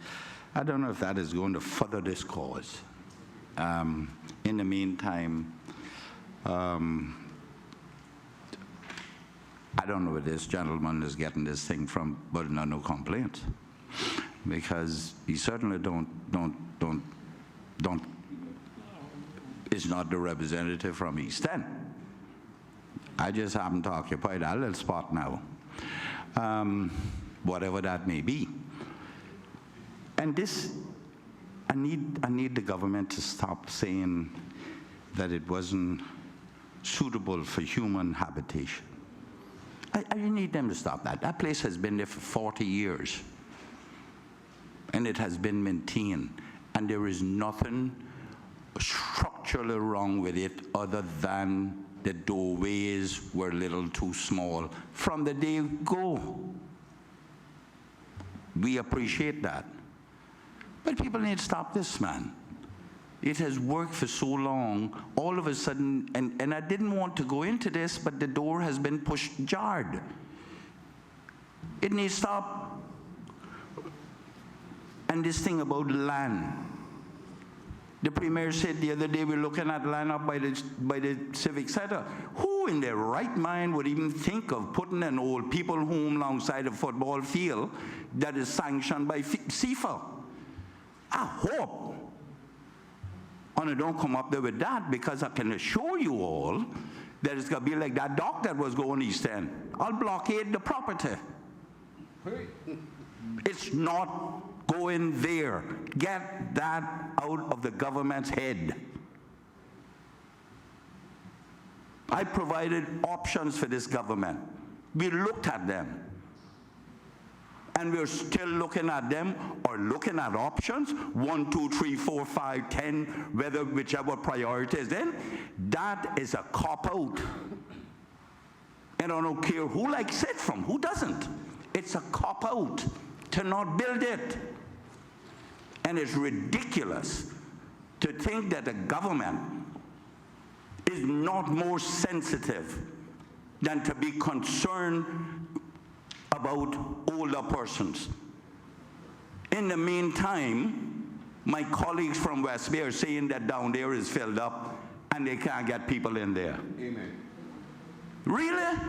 I don't know if that is going to further this cause. In the meantime, I don't know where this gentleman is getting this thing from, but no complaints, because he certainly is not the representative from East End. I just happen to occupy that little spot now. Whatever that may be. And this, I need the government to stop saying that it wasn't suitable for human habitation. I need them to stop that. That place has been there for 40 years, and it has been maintained, and there is nothing structurally wrong with it other than the doorways were a little too small from the day go. We appreciate that. But people need to stop this, man. It has worked for so long, all of a sudden, and I didn't want to go into this, but the door has been pushed jarred. It needs to stop. And this thing about land. The Premier said the other day we're looking at land up by the Civic Center. Who in their right mind would even think of putting an old people home alongside a football field that is sanctioned by CIFA? I hope. And I don't come up there with that, because I can assure you all that it's going to be like that dock that was going East End. I'll blockade the property. It's not going there. Get that out of the government's head. I provided options for this government. We looked at them. And we're still looking at them, or looking at options, 1, 2, 3, 4, 5, 10, whichever priority is in. That is a cop-out. And I don't care who likes it from, who doesn't. It's a cop-out to not build it. And it's ridiculous to think that the government is not more sensitive than to be concerned about older persons. In the meantime, my colleagues from West Bay are saying that down there is filled up and they can't get people in there. Amen. Really?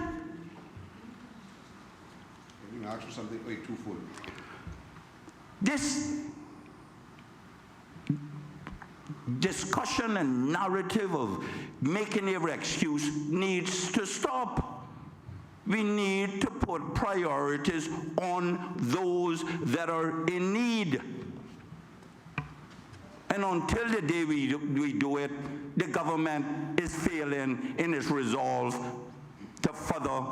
You ask for something way too full. This discussion and narrative of making every excuse needs to stop. We need to put priorities on those that are in need. And until the day we do it, the government is failing in its resolve to further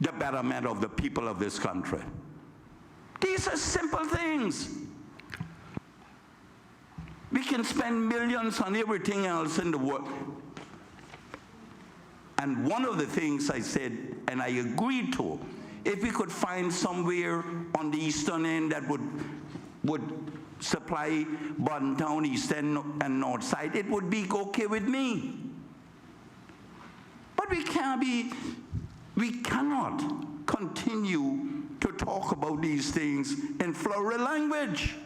the betterment of the people of this country. These are simple things. We can spend millions on everything else in the world. And one of the things I said, and I agreed to, if we could find somewhere on the eastern end that would supply Bontown, east end and north side, it would be okay with me. But we cannot continue to talk about these things in flowery language.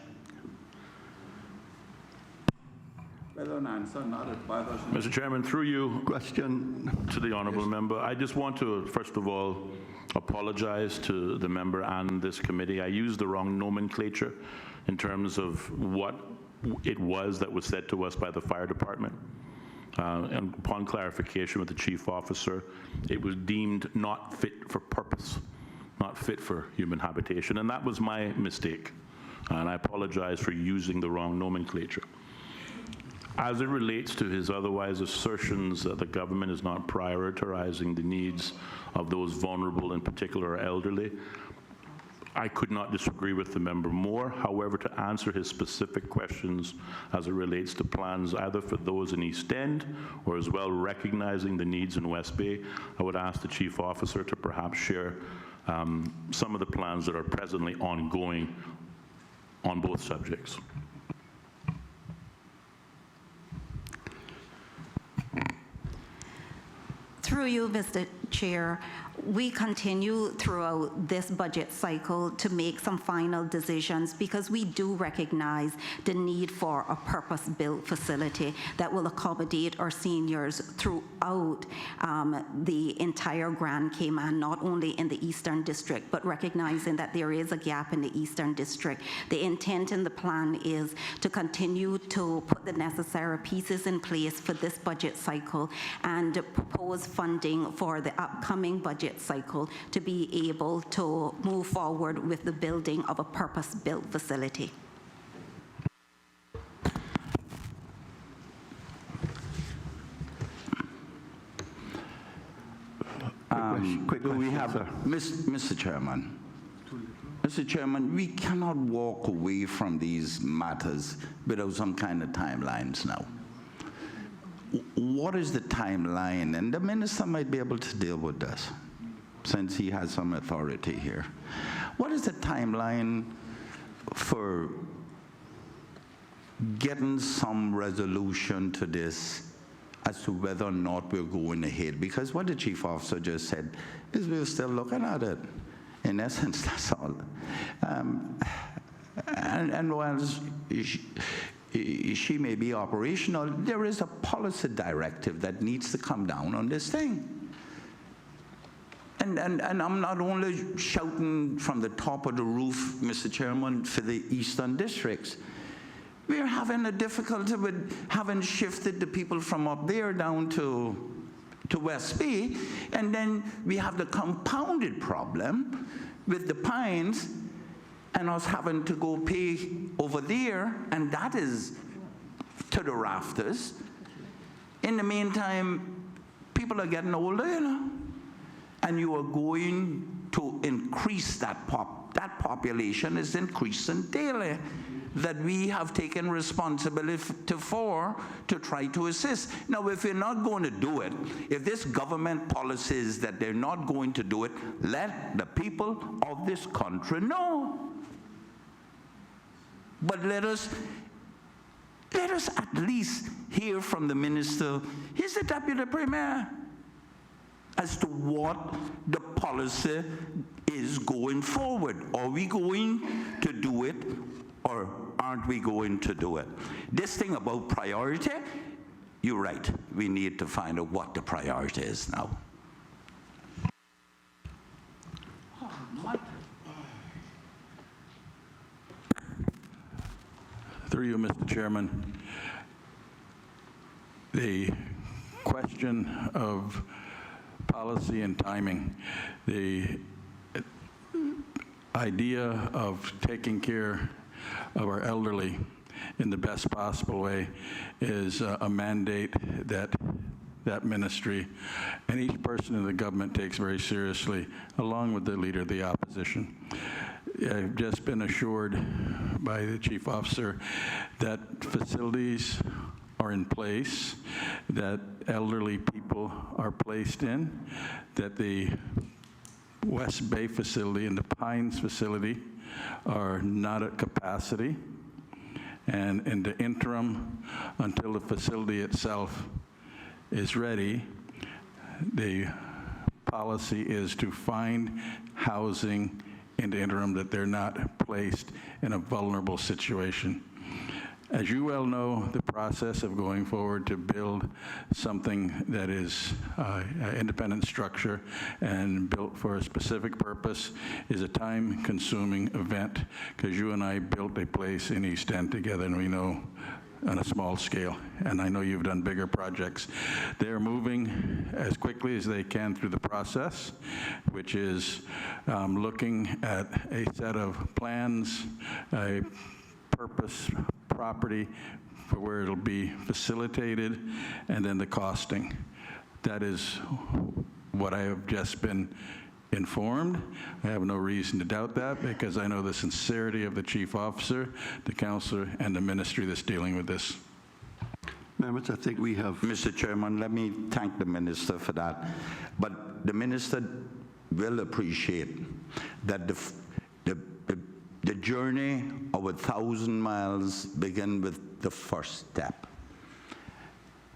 Mr. Chairman, through you to the honourable member, I just want to, first of all, apologize to the member and this committee. I used the wrong nomenclature in terms of what it was that was said to us by the fire department. And upon clarification with the chief officer, it was deemed not fit for purpose, not fit for human habitation, and that was my mistake. And I apologize for using the wrong nomenclature. As it relates to his otherwise assertions that the government is not prioritizing the needs of those vulnerable, in particular elderly, I could not disagree with the member more. However, to answer his specific questions as it relates to plans either for those in East End or as well recognizing the needs in West Bay, I would ask the chief officer to perhaps share some of the plans that are presently ongoing on both subjects. Through you, Mr. Chair, we continue throughout this budget cycle to make some final decisions because we do recognize the need for a purpose-built facility that will accommodate our seniors throughout the entire Grand Cayman, not only in the Eastern District, but recognizing that there is a gap in the Eastern District. The intent in the plan is to continue to put the necessary pieces in place for this budget cycle and propose funding for the upcoming budget cycle to be able to move forward with the building of a purpose-built facility. We have, Mr. Chairman. Mr. Chairman, we cannot walk away from these matters without some kind of timelines now. What is the timeline? And the minister might be able to deal with this, since he has some authority here. What is the timeline for getting some resolution to this as to whether or not we're going ahead? Because what the chief officer just said is we're still looking at it. In essence, that's all. And while she may be operational, there is a policy directive that needs to come down on this thing. And I'm not only shouting from the top of the roof, Mr. Chairman, for the Eastern Districts. We're having a difficulty with having shifted the people from up there down to West Bay, and then we have the compounded problem with the Pines and us having to go pay over there, and that is to the rafters. In the meantime, people are getting older, you know, and you are going to increase that population is increasing daily, that we have taken responsibility for to try to assist. Now, if we're not going to do it, if this government policy is that they're not going to do it, let the people of this country know. But let us at least hear from the minister, he's the deputy premier, as to what the policy is going forward. Are we going to do it or aren't we going to do it? This thing about priority, you're right. We need to find out what the priority is now. Through you, Mr. Chairman, the question of policy and timing, the idea of taking care of our elderly in the best possible way is a mandate that ministry and each person in the government takes very seriously, along with the leader of the opposition. I've just been assured by the chief officer that facilities are in place, that elderly people are placed in, that the West Bay facility and the Pines facility are not at capacity. And in the interim, until the facility itself is ready, the policy is to find housing in the interim, that they're not placed in a vulnerable situation. As you well know, the process of going forward to build something that is an independent structure and built for a specific purpose is a time-consuming event, because you and I built a place in East End together, and we know on a small scale, and I know you've done bigger projects. They're moving as quickly as they can through the process, which is looking at a set of plans, a purpose property for where it'll be facilitated, and then the costing. That is what I have just been informed. I have no reason to doubt that, because I know the sincerity of the chief officer, the counselor, and the ministry that's dealing with this. Members, I think we have... Mr. Chairman, let me thank the minister for that. But the minister will appreciate that the journey of 1,000 miles begin with the first step.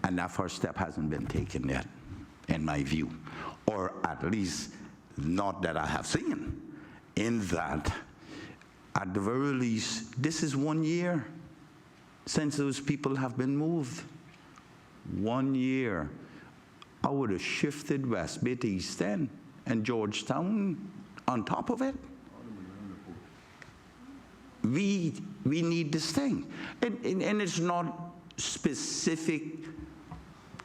And that first step hasn't been taken yet, in my view, or at least not that I have seen, in that, at the very least, this is 1 year since those people have been moved. 1 year. I would have shifted West Bay to East End and Georgetown on top of it. We need this thing. And it's not specific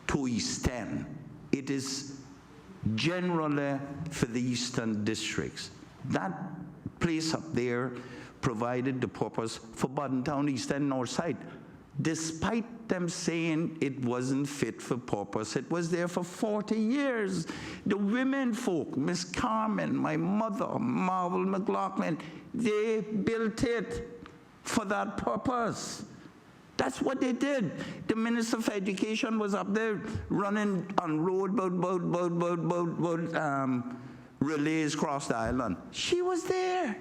to East End. It is generally for the eastern districts. That place up there provided the purpose for Buddentown, East End, North Side. Despite them saying it wasn't fit for purpose, it was there for 40 years. The women folk, Miss Carmen, my mother, Marvel McLaughlin, they built it for that purpose. That's what they did. The Minister of Education was up there running on road relays across the island. She was there.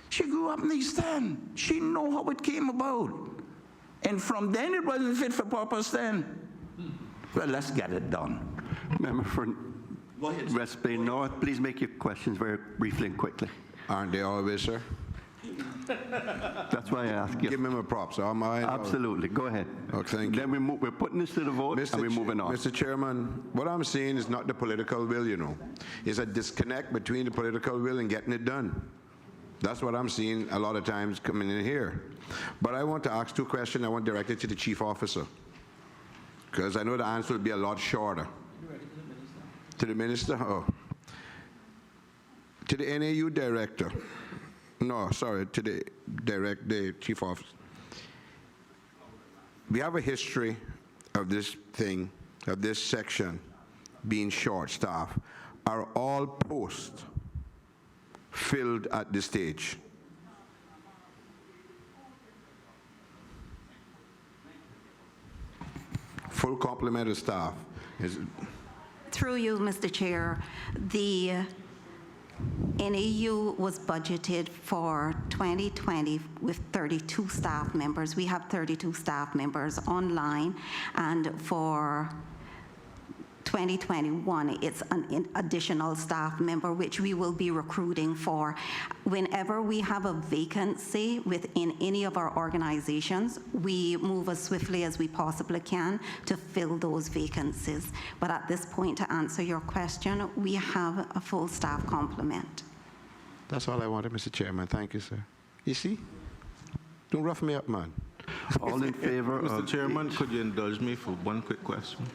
She grew up in East End. She know how it came about. And from then, it wasn't fit for purpose then. Well, let's get it done. Member for West Bay North, please make your questions very briefly and quickly. Aren't they always, sir? That's why I asked you. Give him a prop, sir. Absolutely. Go ahead. Okay, thank you. Then we're putting this to the vote, and we're moving on. Mr. Chairman, what I'm saying is not the political will, you know. It's a disconnect between the political will and getting it done. That's what I'm seeing a lot of times coming in here. But I want to ask two questions. I want directed to the chief officer, because I know the answer will be a lot shorter. To the minister? Oh. To the NAU director. No, sorry, to the chief officer. We have a history of this thing, of this section being short-staffed. Are all posts filled at this stage? Full complement of staff. Through you, Mr. Chair, the NAU was budgeted for 2020 with 32 staff members. We have 32 staff members online, and for 2021, it's an additional staff member, which we will be recruiting for. Whenever we have a vacancy within any of our organizations, we move as swiftly as we possibly can to fill those vacancies. But at this point, to answer your question, we have a full staff complement. That's all I wanted, Mr. Chairman. Thank you, sir. You see? Don't rough me up, man. All in favor of... Mr. Chairman, could you indulge me for one quick question?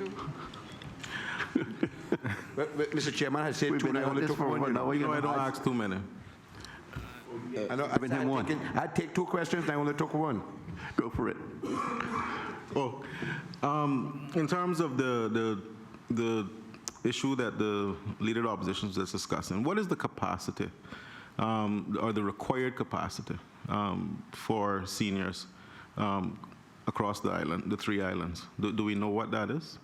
But Mr. Chairman, I said two, and I only took one. You know I don't ask too many. I know. I'd take two questions, and I only took one. Go for it. Oh, in terms of the issue that the Leader of the Opposition is discussing, what is the capacity or the required capacity for seniors across the island, the 3 islands? Do we know what that is?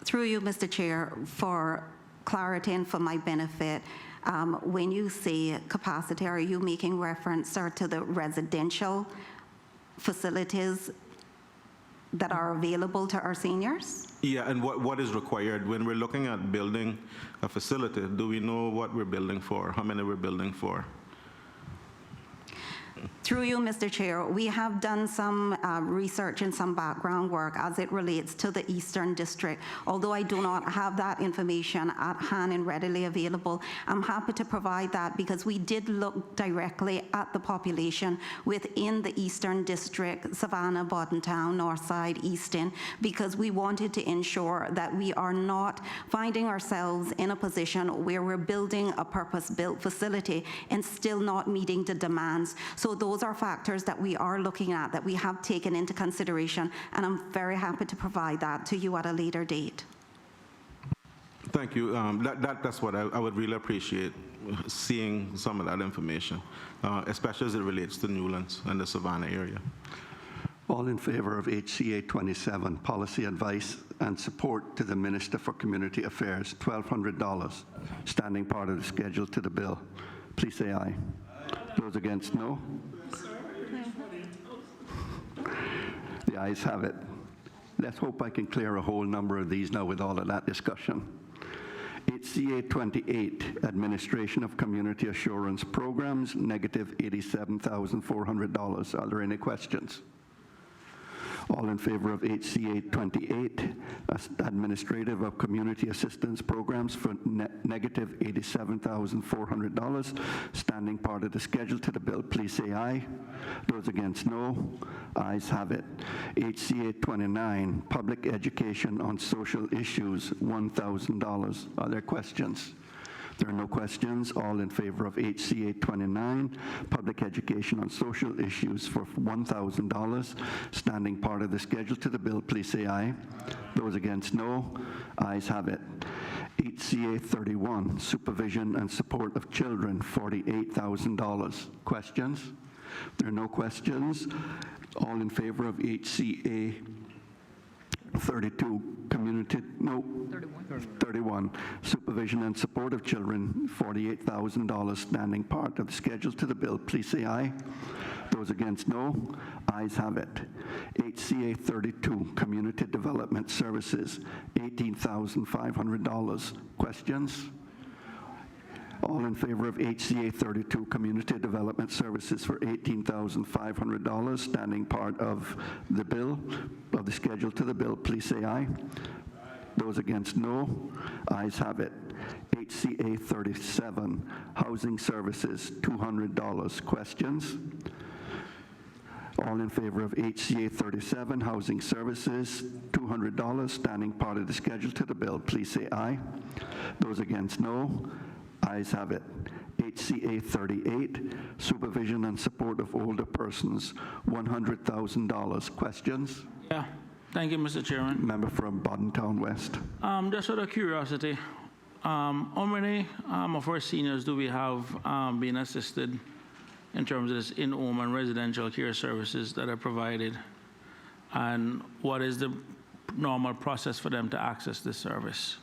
Through you, Mr. Chair, for clarity and for my benefit, when you say capacity, are you making reference, sir, to the residential facilities that are available to our seniors? Yeah, and what is required when we're looking at building a facility? Do we know what we're building for? How many we're building for? Through you, Mr. Chair, we have done some research and some background work as it relates to the Eastern District. Although I do not have that information at hand and readily available, I'm happy to provide that because we did look directly at the population within the Eastern District, Savannah, Bordentown, Northside, Easton, because we wanted to ensure that we are not finding ourselves in a position where we're building a purpose-built facility and still not meeting the demands. So those are factors that we are looking at, that we have taken into consideration, and I'm very happy to provide that to you at a later date. Thank you. That's what I would really appreciate, seeing some of that information, especially as it relates to Newlands and the Savannah area. All in favor of HCA 27, policy advice and support to the Minister for Community Affairs, $1,200, standing part of the schedule to the bill, please say aye. Those against, no. The ayes have it. Let's hope I can clear a whole number of these now with all of that discussion. HCA 28, Administration of Community Assurance Programs, negative $87,400. Are there any questions? All in favor of HCA 28, Administrative of Community Assistance Programs for negative $87,400, standing part of the schedule to the bill, please say aye. Those against, no. Ayes have it. HCA 29, Public Education on Social Issues, $1,000. Are there questions? There are no questions. All in favor of HCA 29, Public Education on Social Issues for $1,000, standing part of the schedule to the bill, please say aye. Those against, no. Ayes have it. HCA 31, Supervision and Support of Children, $48,000. Questions? There are no questions. All in favor of HCA 32, Community, no, 31, Supervision and Support of Children, $48,000, standing part of the schedule to the bill, please say aye. Those against, no. Ayes have it. HCA 32, Community Development Services, $18,500. Questions? All in favor of HCA 32, Community Development Services for $18,500, standing part of the bill, of the schedule to the bill, please say aye. Those against, no. Ayes have it. HCA 37, Housing Services, $200. Questions? All in favor of HCA 37, Housing Services, $200, standing part of the schedule to the bill, please say aye. Those against, no. Ayes have it. HCA 38, Supervision and Support of Older Persons, $100,000. Questions? Yeah, thank you, Mr. Chairman. Member from Bordentown West. Just out of curiosity, how many of our seniors do we have being assisted in terms of this in-home and residential care services that are provided? And what is the normal process for them to access this service?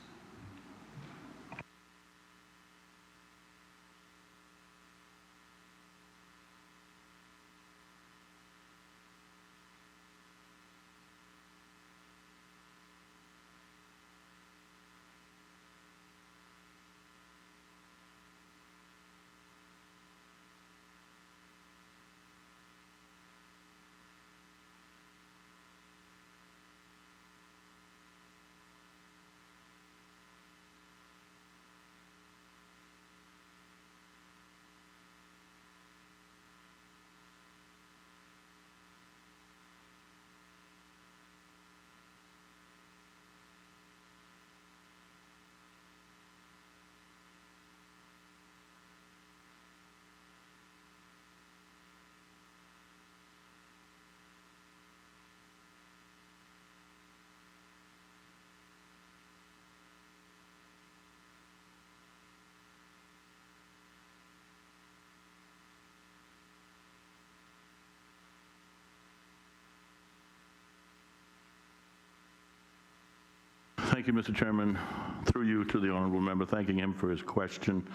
Thank you, Mr. Chairman. Through you to the honorable member, thanking him for his question.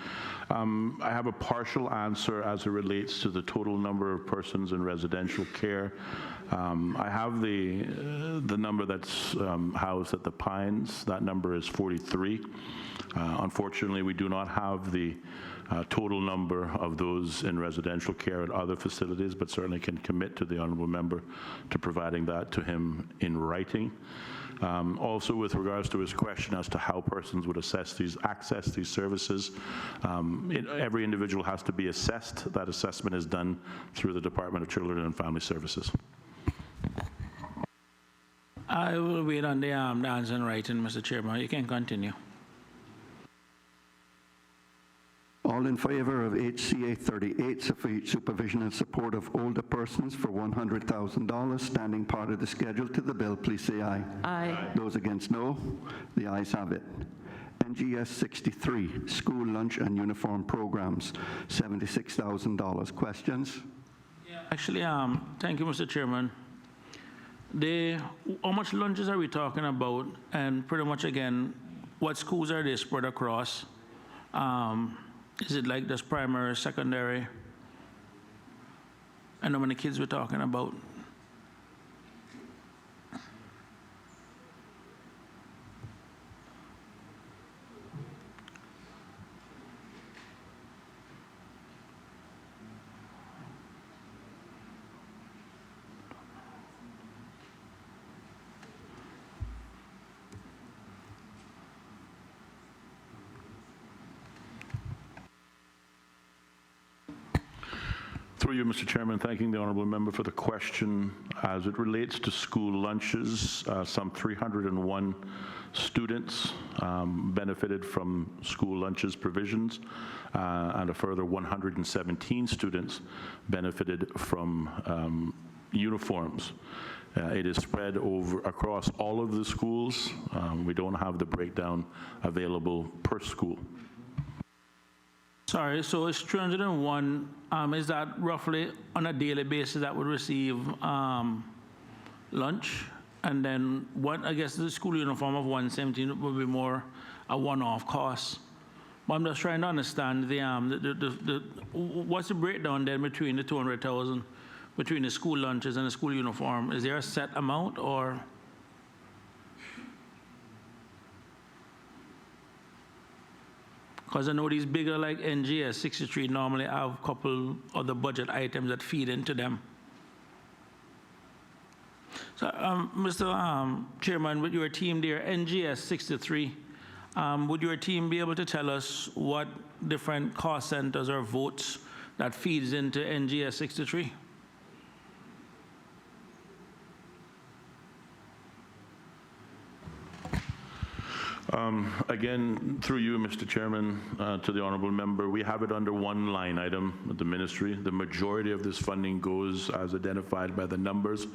I have a partial answer as it relates to the total number of persons in residential care. I have the number that's housed at the Pines. That number is 43. Unfortunately, we do not have the total number of those in residential care at other facilities, but certainly can commit to the honorable member to providing that to him in writing. Also, with regards to his question as to how persons would access these services, every individual has to be assessed. That assessment is done through the Department of Children and Family Services. I will wait on the answer in writing, Mr. Chairman. You can continue. All in favor of HCA 38, supervision and support of older persons for $100,000, standing part of the schedule to the bill, please say aye. Aye. Those against, no. The ayes have it. NGS 63, school lunch and uniform programs, $76,000. Questions? Actually, thank you, Mr. Chairman. How much lunches are we talking about? And pretty much, again, what schools are they spread across? Is it like just primary, secondary? And how many kids we're talking about? Through you, Mr. Chairman, thanking the honorable member for the question. As it relates to school lunches, some 301 students benefited from school lunches provisions, and a further 117 students benefited from uniforms. It is spread across all of the schools. We don't have the breakdown available per school. Sorry, so it's 301. Is that roughly on a daily basis that would receive lunch? And then what, I guess the school uniform of 117 would be more a one-off cost. But I'm just trying to understand what's the breakdown then between the 200,000 between the school lunches and the school uniform? Is there a set amount or? Because I know these bigger like NGS 63 normally have a couple other budget items that feed into them. So, Mr. Chairman, with your team there, NGS 63, would your team be able to tell us what different cost centers or votes that feeds into NGS 63? Again, through you, Mr. Chairman, to the honorable member, we have it under one line item at the ministry. The majority of this funding goes as identified by the numbers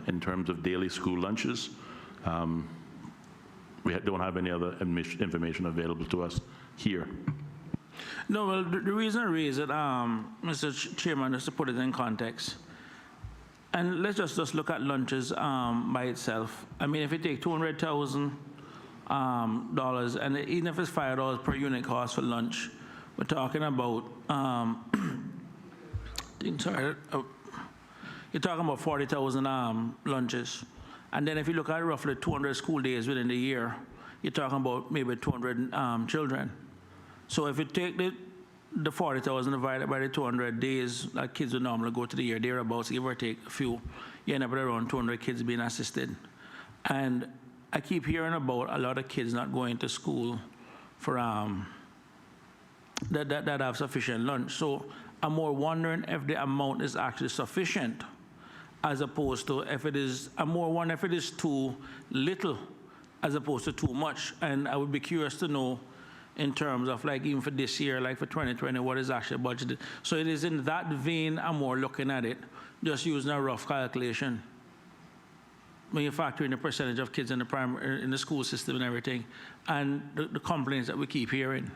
in terms of daily school lunches. We don't have any other information available to us here. No, well, the reason I raise it, Mr. Chairman, is to put it in context. And let's just look at lunches by itself. I mean, if you take $200,000, and even if it's $5 per unit cost for lunch, we're talking about you're talking about 40,000 lunches, and then if you look at roughly 200 school days within the year, you're talking about maybe 200 children. So if you take the 40,000 divided by the 200 days that kids would normally go to the year, thereabouts, give or take a few, you end up with around 200 kids being assisted. And I keep hearing about a lot of kids not going to school for that have sufficient lunch. So I'm more wondering if the amount is actually sufficient, as opposed to if it is. I'm more wondering if it is too little, as opposed to too much. And I would be curious to know, in terms of like even for this year, like for 2020, what is actually budgeted. So it is in that vein I'm more looking at it, just using a rough calculation. When you factor in the percentage of kids in the school system and everything, and the complaints that we keep hearing.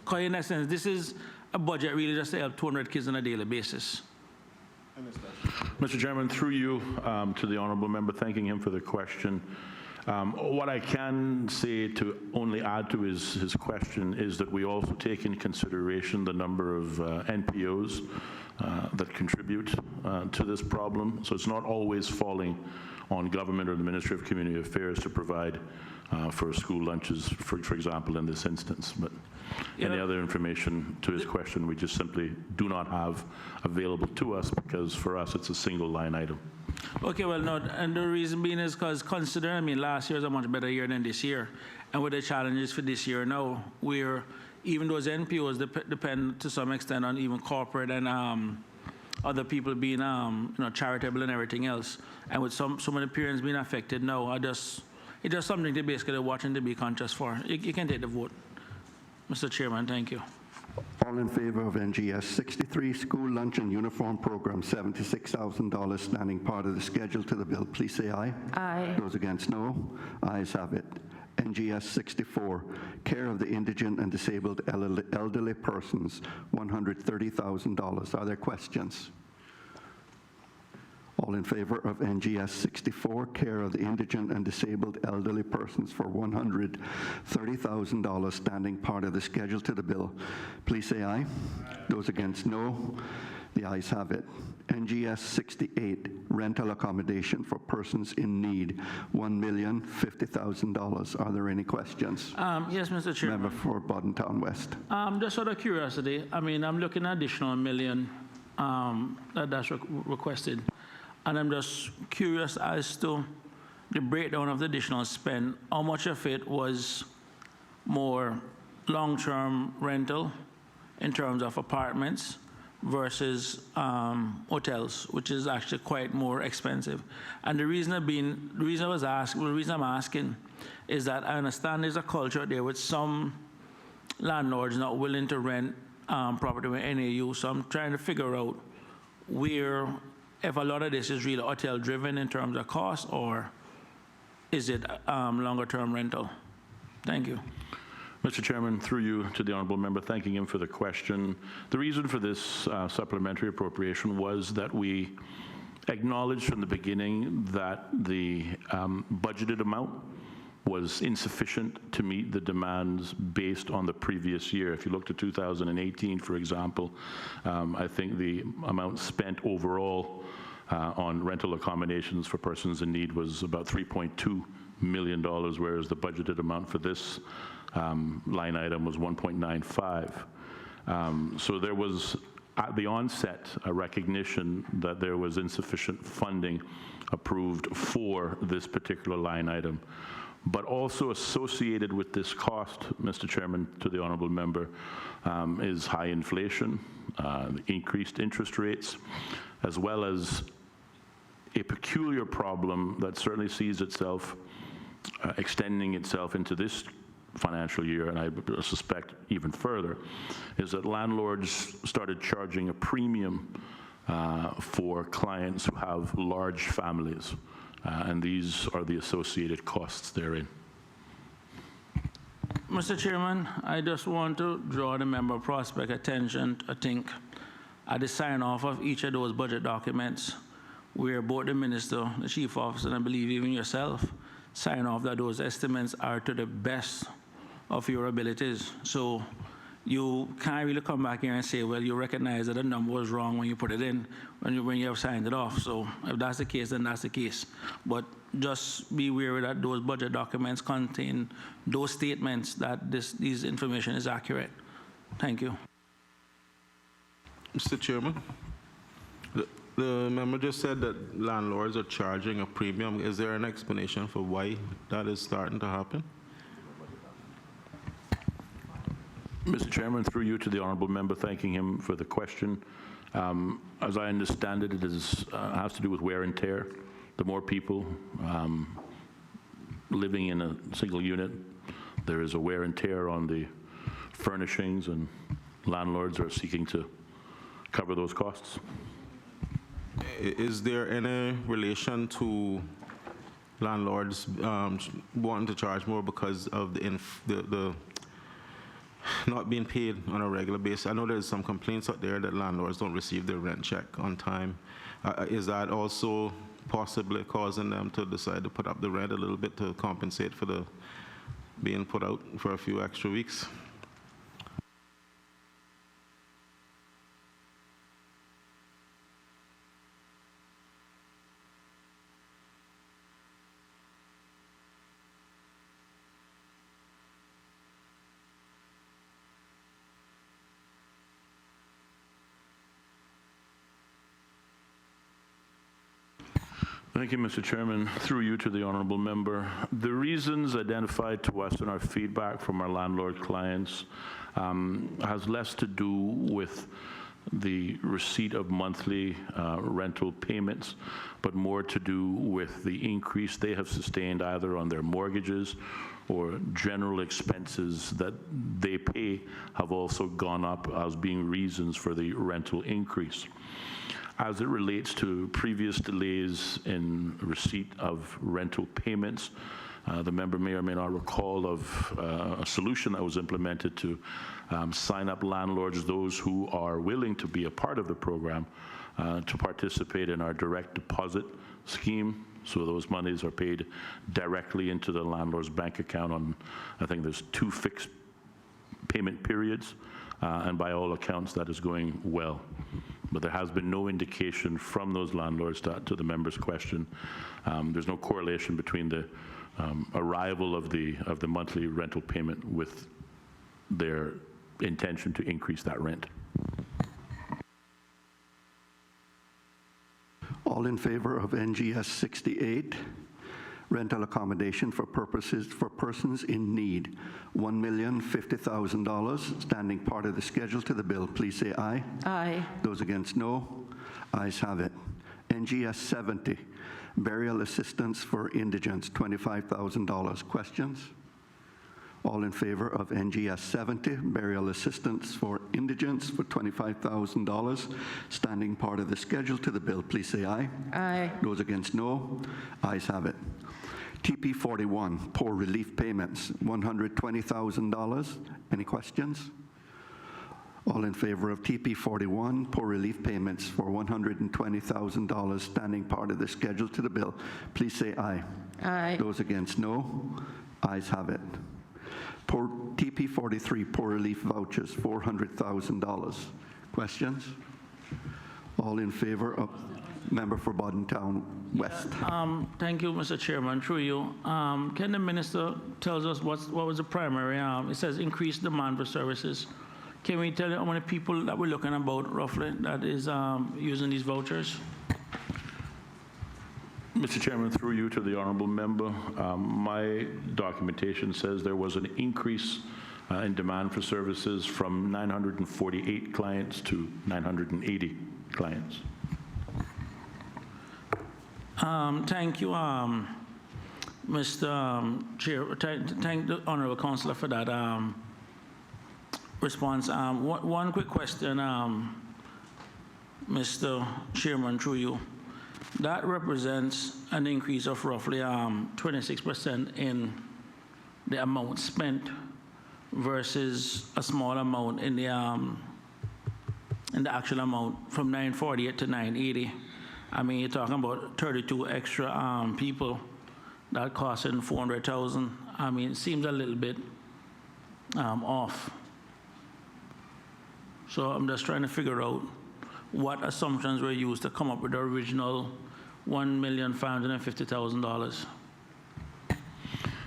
Because in essence, this is a budget really just to help 200 kids on a daily basis. Mr. Chairman, through you to the honorable member, thanking him for the question. What I can say to only add to his question is that we also take in consideration the number of NPOs that contribute to this problem. So it's not always falling on government or the Ministry of Community Affairs to provide for school lunches, for example, in this instance. But any other information to his question, we just simply do not have available to us because for us it's a single line item. Okay, well, no, and the reason being is because considering, I mean, last year was a much better year than this year. And with the challenges for this year now, we're, even those NPOs depend to some extent on even corporate and other people being, charitable and everything else. And with so many parents being affected now, it's just something to basically watch and to be conscious for. You can take the vote. Mr. Chairman, thank you. All in favor of NGS 63, School Lunch and Uniform Program, $76,000, standing part of the schedule to the bill, please say aye. Aye. Those against, no. Ayes have it. NGS 64, Care of the Indigent and Disabled Elderly Persons, $130,000. Are there questions? All in favor of NGS 64, Care of the Indigent and Disabled Elderly Persons for $130,000, standing part of the schedule to the bill, please say aye. Those against, no. The ayes have it. NGS 68, Rental Accommodation for Persons in Need, $1,050,000. Are there any questions? Yes, Mr. Chairman. Member for Boddentown West. Just out of curiosity, I mean, I'm looking at additional $1 million that's requested. And I'm just curious as to the breakdown of the additional spend. How much of it was more long-term rental in terms of apartments versus hotels, which is actually quite more expensive. And the reason I'm asking is that I understand there's a culture there with some landlords not willing to rent property with NAU. So I'm trying to figure out if a lot of this is really hotel driven in terms of cost, or is it longer term rental? Thank you. Mr. Chairman, through you to the honourable member, thanking him for the question. The reason for this supplementary appropriation was that we acknowledged from the beginning that the budgeted amount was insufficient to meet the demands based on the previous year. If you look to 2018, for example, I think the amount spent overall on rental accommodations for persons in need was about $3.2 million, whereas the budgeted amount for this line item was 1.95. So there was, at the onset, a recognition that there was insufficient funding approved for this particular line item. But also associated with this cost, Mr. Chairman, to the honourable member, is high inflation, increased interest rates, as well as a peculiar problem that certainly sees itself extending itself into this financial year, and I suspect even further, is that landlords started charging a premium for clients who have large families, and these are the associated costs therein. Mr. Chairman, I just want to draw the member prospect attention, I think, at the sign-off of each of those budget documents, where both the minister, the chief officer, and I believe even yourself, sign off that those estimates are to the best of your abilities. So you can't really come back here and say, well, you recognize that the number was wrong when you put it in, when you have signed it off. So if that's the case, then that's the case. But just be aware that those budget documents contain those statements that this information is accurate. Thank you. Mr. Chairman, the member just said that landlords are charging a premium. Is there an explanation for why that is starting to happen? Mr. Chairman, through you to the honourable member, thanking him for the question. As I understand it, has to do with wear and tear. The more people living in a single unit, there is a wear and tear on the furnishings, and landlords are seeking to cover those costs. Is there any relation to landlords wanting to charge more because of the not being paid on a regular basis? I know there's some complaints out there that landlords don't receive their rent check on time. Is that also possibly causing them to decide to put up the rent a little bit to compensate for the being put out for a few extra weeks. Thank you, Mr. Chairman. Through you to the honorable member. The reasons identified to us in our feedback from our landlord clients has less to do with the receipt of monthly rental payments, but more to do with the increase they have sustained either on their mortgages or general expenses that they pay have also gone up as being reasons for the rental increase. As it relates to previous delays in receipt of rental payments, the member may or may not recall of a solution that was implemented to sign up landlords, those who are willing to be a part of the program, to participate in our direct deposit scheme. So those monies are paid directly into the landlord's bank account on, I think there's 2 fixed payment periods, and by all accounts that is going well. But there has been no indication from those landlords to the member's question. There's no correlation between the arrival of the monthly rental payment with their intention to increase that rent. All in favor of NGS 68, rental accommodation for persons in need, $1,050,000, standing part of the schedule to the bill, please say aye. Aye. Those against, no. Ayes have it. NGS 70, burial assistance for indigents, $25,000. Questions? All in favor of NGS 70, burial assistance for indigents for $25,000, standing part of the schedule to the bill, please say aye. Aye. Those against, no. Ayes have it. TP 41, poor relief payments, $120,000. Any questions? All in favor of TP 41, poor relief payments for $120,000, standing part of the schedule to the bill, please say aye. Aye. Those against, no. Ayes have it. TP 43, poor relief vouchers, $400,000. Questions? All in favor of member for Bordentown West. Thank you, Mr. Chairman. Through you, can the minister tell us what was the primary? It says increased demand for services. Can we tell you how many people that we're looking about roughly that is using these vouchers? Mr. Chairman, through you to the honorable member, my documentation says there was an increase in demand for services from 948 clients to 980 clients. Thank you, Mr. Chair. Thank the honorable councillor for that response. One quick question, Mr. Chairman, through you. That represents an increase of roughly 26% in the amount spent versus a small amount in the actual amount from 948 to 980. I mean, you're talking about 32 extra people that costing 400,000. I mean, it seems a little bit off. So I'm just trying to figure out what assumptions were used to come up with the original $1,550,000.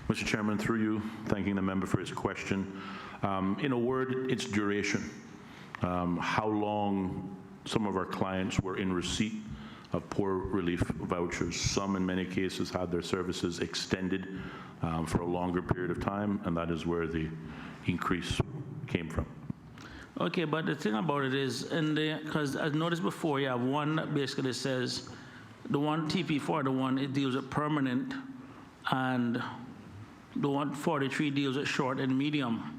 Mr. Chairman, through you, thanking the member for his question. In a word, it's duration. How long some of our clients were in receipt of poor relief vouchers. Some, in many cases, had their services extended for a longer period of time, and that is where the increase came from. Okay, but the thing about it is, because I noticed before, you have one that basically says, the one TP4, the one it deals with permanent, and the 143 deals with short and medium.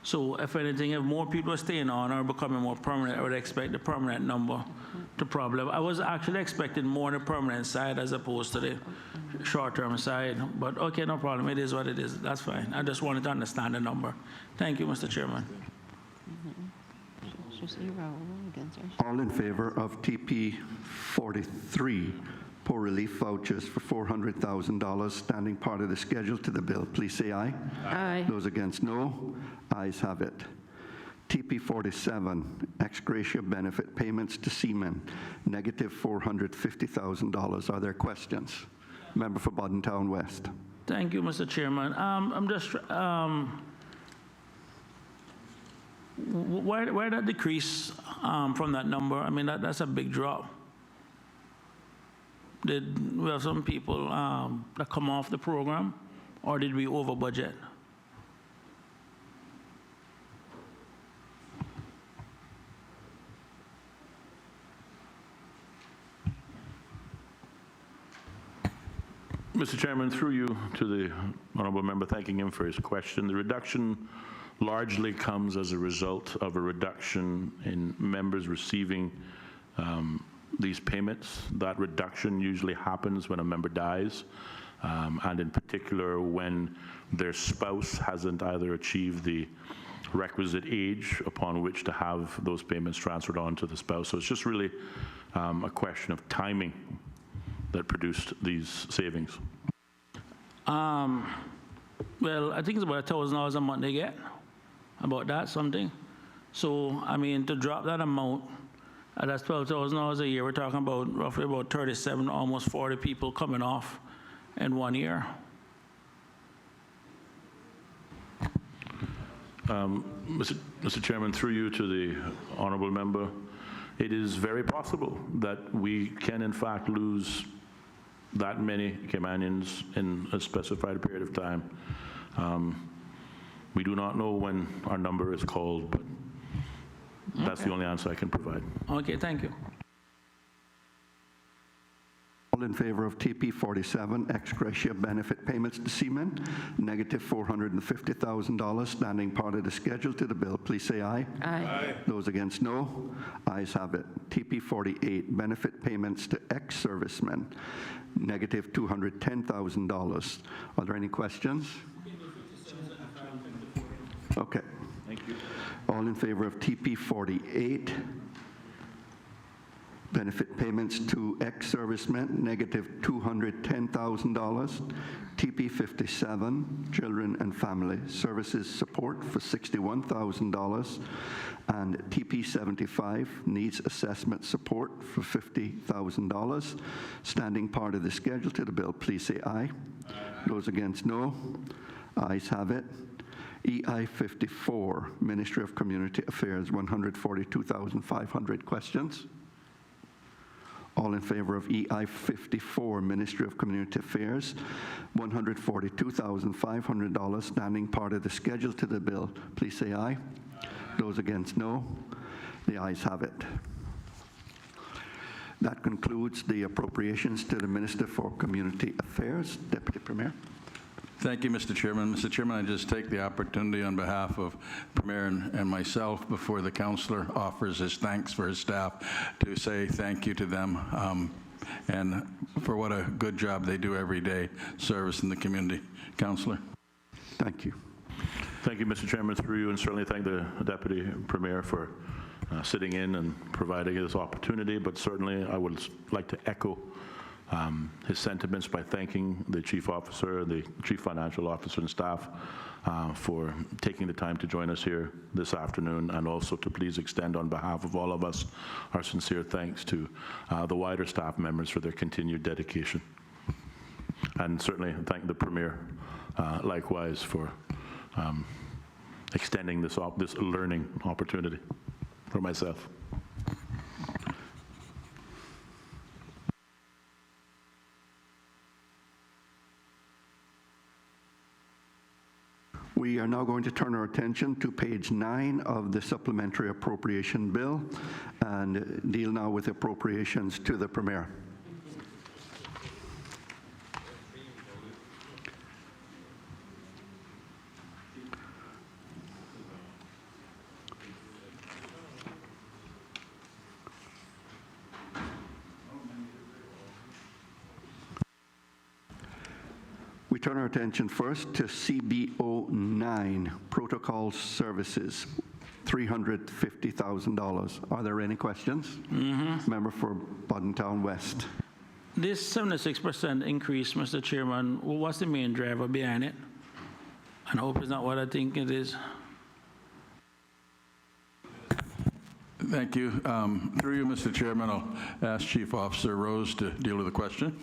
So if anything, if more people are staying on or becoming more permanent, I would expect the permanent number to problem. I was actually expecting more on the permanent side as opposed to the short-term side. But okay, no problem. It is what it is. That's fine. I just wanted to understand the number. Thank you, Mr. Chairman. All in favor of TP 43, Poor relief vouchers for $400,000, standing part of the schedule to the bill, please say aye. Aye. Those against, no. Ayes have it. TP 47, ex gratia benefit payments to seamen, negative $450,000. Are there questions? Member for Bodden Town West. Thank you, Mr. Chairman. I'm just, why that decrease from that number? I mean, that's a big drop. Did we have some people that come off the program, or did we over budget? Mr. Chairman, through you to the honourable member, thanking him for his question. The reduction largely comes as a result of a reduction in members receiving these payments. That reduction usually happens when a member dies, and in particular when their spouse hasn't either achieved the requisite age upon which to have those payments transferred on to the spouse. So it's just really a question of timing that produced these savings. Well, I think it's about $1,000 a month they get, about that, something. So, I mean, to drop that amount, that's $12,000 a year. We're talking about roughly about 37, almost 40 people coming off in 1 year. Mr. Chairman, through you to the honourable member, it is very possible that we can in fact lose that many Caymanians in a specified period of time. We do not know when our number is called, but that's the only answer I can provide. Okay, thank you. All in favor of TP 47, ex gratia benefit payments to seamen, negative $450,000, standing part of the schedule to the bill, please say aye. Aye. Those against, no. Ayes have it. TP 48, benefit payments to ex-servicemen, negative $210,000. Are there any questions? Okay. Thank you. All in favor of TP 48, benefit payments to ex-servicemen, negative $210,000. TP 57, children and family services support for $61,000. And TP 75, needs assessment support for $50,000. Standing part of the schedule to the bill, please say aye. Those against, no. Ayes have it. EI 54, Ministry of Community Affairs, $142,500. Questions? All in favor of EI 54, Ministry of Community Affairs, $142,500, standing part of the schedule to the bill, please say aye. Those against, no. The ayes have it. That concludes the appropriations to the Minister for Community Affairs. Deputy Premier. Thank you, Mr. Chairman. Mr. Chairman, I just take the opportunity on behalf of Premier and myself, before the councillor offers his thanks for his staff, to say thank you to them and for what a good job they do every day servicing the community. Councillor. Thank you. Thank you, Mr. Chairman, through you, and certainly thank the Deputy Premier for sitting in and providing this opportunity. But certainly I would like to echo his sentiments by thanking the Chief Officer, the Chief Financial Officer and staff for taking the time to join us here this afternoon, and also to please extend on behalf of all of us our sincere thanks to the wider staff members for their continued dedication. And certainly thank the Premier likewise for extending this learning opportunity for myself. We are now going to turn our attention to page 9 of the supplementary appropriation bill and deal now with appropriations to the Premier. We turn our attention first to CBO 9, Protocol Services, $350,000. Are there any questions? Member for Bodden Town West. This 76% increase, Mr. Chairman, what's the main driver behind it? And I hope it's not what I think it is. Thank you. Through you, Mr. Chairman, I'll ask Chief Officer Rose to deal with the question.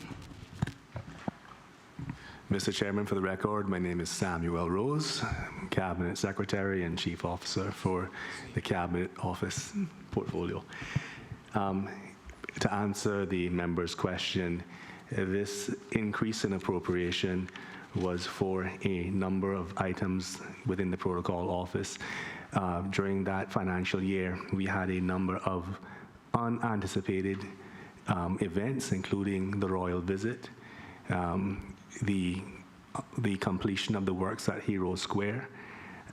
Mr. Chairman, for the record, my name is Samuel Rose, Cabinet Secretary and Chief Officer for the Cabinet Office portfolio. To answer the member's question, this increase in appropriation was for a number of items within the Protocol Office. During that financial year, we had a number of unanticipated events, including the royal visit, the completion of the works at Hero Square,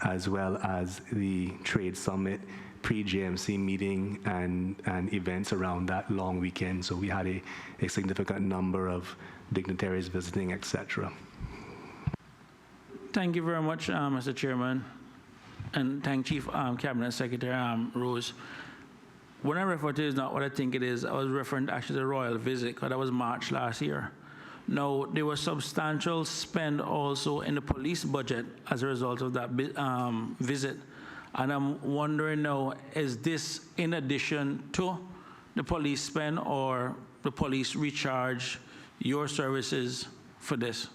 as well as the Trade Summit, pre-JMC meeting, and events around that long weekend. So we had a significant number of dignitaries visiting, etc. Thank you very much, Mr. Chairman, and thank Chief Cabinet Secretary Rose. When I refer to it is not what I think it is, I was referring to actually the royal visit, because that was March last year. Now, there was substantial spend also in the police budget as a result of that visit. And I'm wondering now, is this in addition to the police spend, or the police recharge your services for this?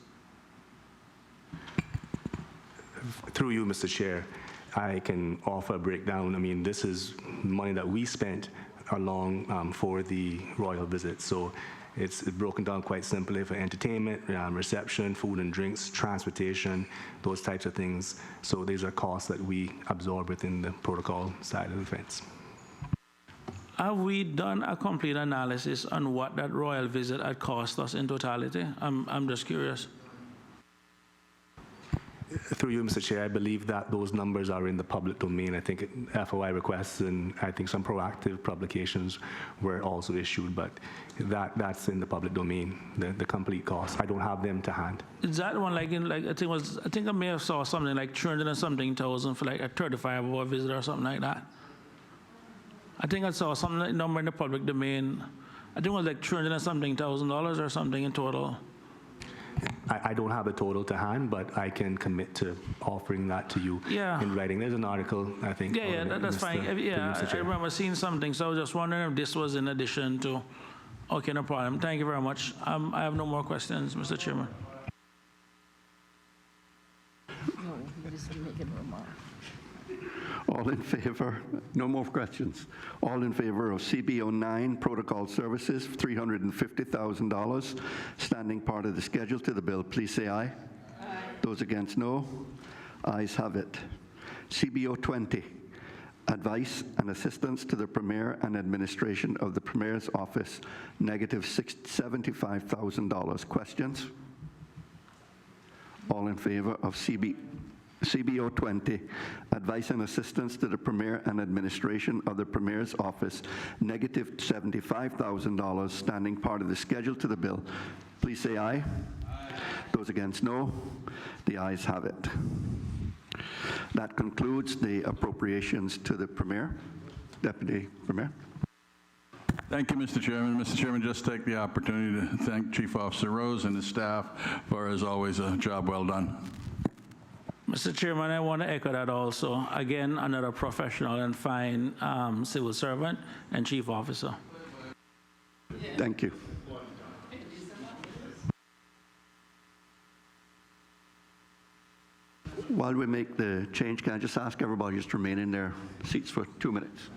Through you, Mr. Chair, I can offer a breakdown. I mean, this is money that we spent along for the royal visit. So it's broken down quite simply for entertainment, reception, food and drinks, transportation, those types of things. So these are costs that we absorb within the protocol side of the fence. Have we done a complete analysis on what that royal visit had cost us in totality? I'm just curious. Through you, Mr. Chair, I believe that those numbers are in the public domain. I think FOI requests and I think some proactive publications were also issued, but that's in the public domain, the complete cost. I don't have them to hand. Is that one like in I think I may have saw something like 300 and something thousand for like a 35-hour visit or something like that. I think I saw some number in the public domain. I think it was like 300 and something $1,000 or something in total. I don't have the total to hand, but I can commit to offering that to you in writing. There's an article, I think. Yeah, that's fine. I remember seeing something, so I was just wondering if this was in addition to. Okay, no problem. Thank you very much. I have no more questions, Mr. Chairman. No, he just making a remark. All in favor? No more questions. All in favor of CB09, Protocol Services, $350,000, standing part of the schedule to the bill, please say aye. Aye. Those against, no. Ayes have it. CB020, Advice and Assistance to the Premier and Administration of the Premier's Office, negative $75,000. Questions? All in favor of CB020, Advice and Assistance to the Premier and Administration of the Premier's Office, negative $75,000, standing part of the schedule to the bill, please say aye. Aye. Those against, no. The ayes have it. That concludes the appropriations to the Premier. Deputy Premier. Thank you, Mr. Chairman. Mr. Chairman, just take the opportunity to thank Chief Officer Rose and his staff for, as always, a job well done. Mr. Chairman, I want to echo that also. Again, another professional and fine civil servant and chief officer. Thank you. While we make the change, can I just ask everybody just to remain in their seats for 2 minutes?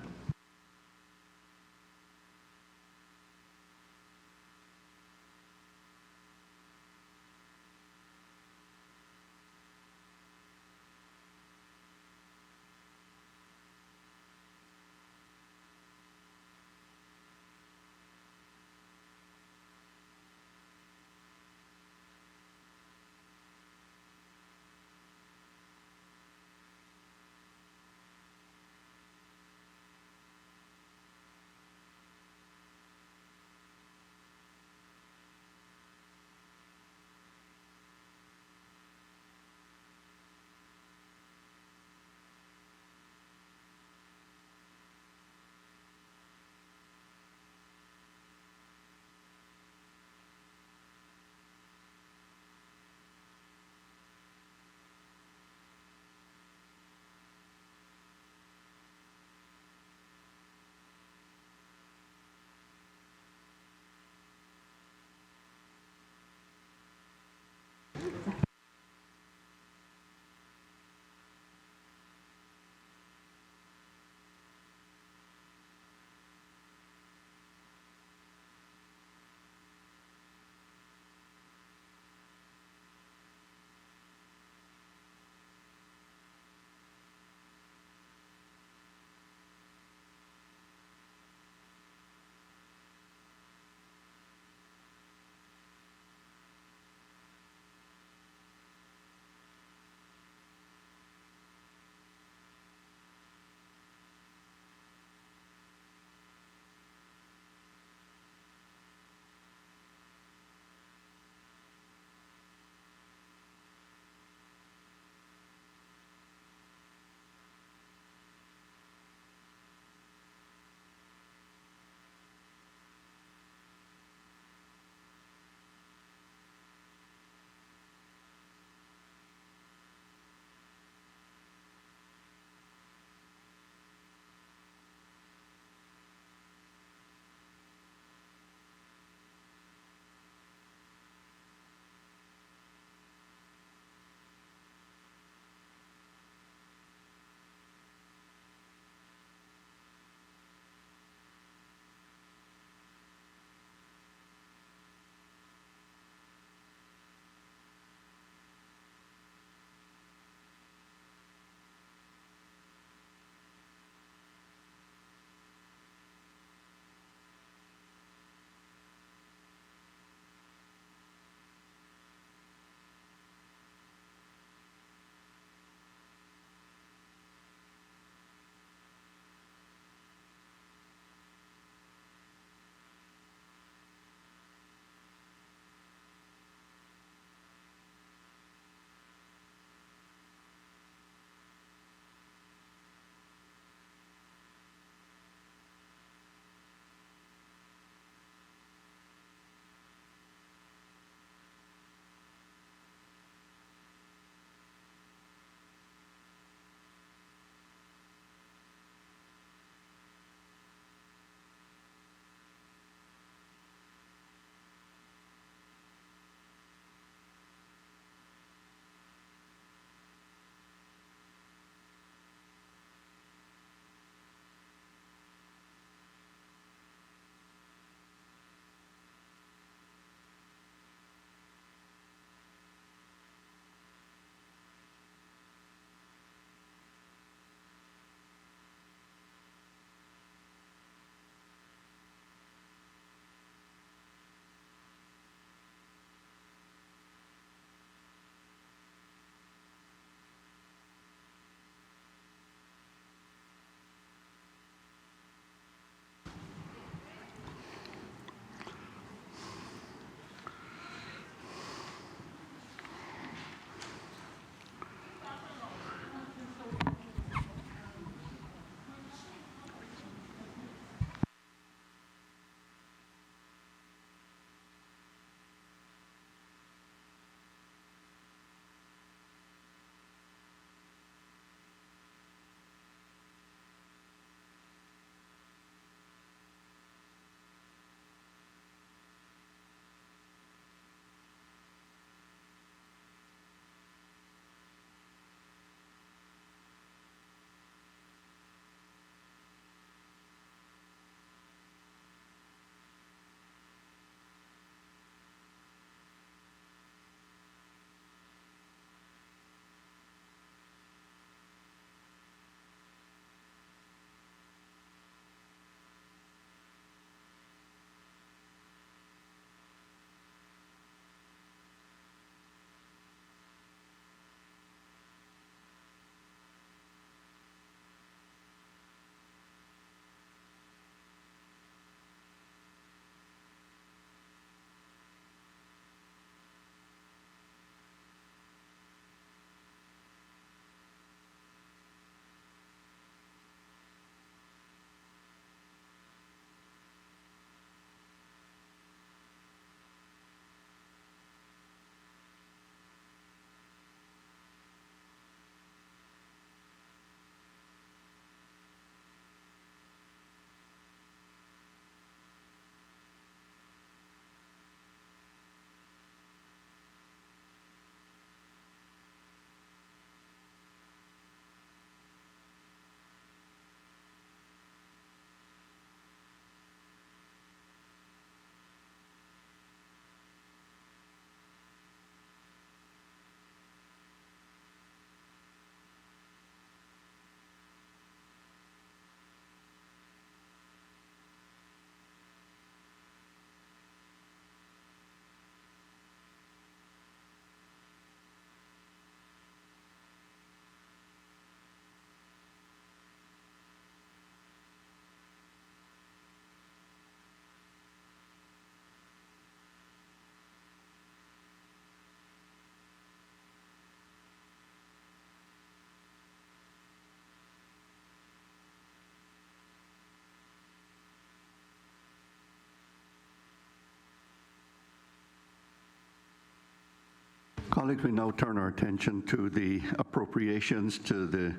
Colleagues, we now turn our attention to the appropriations to the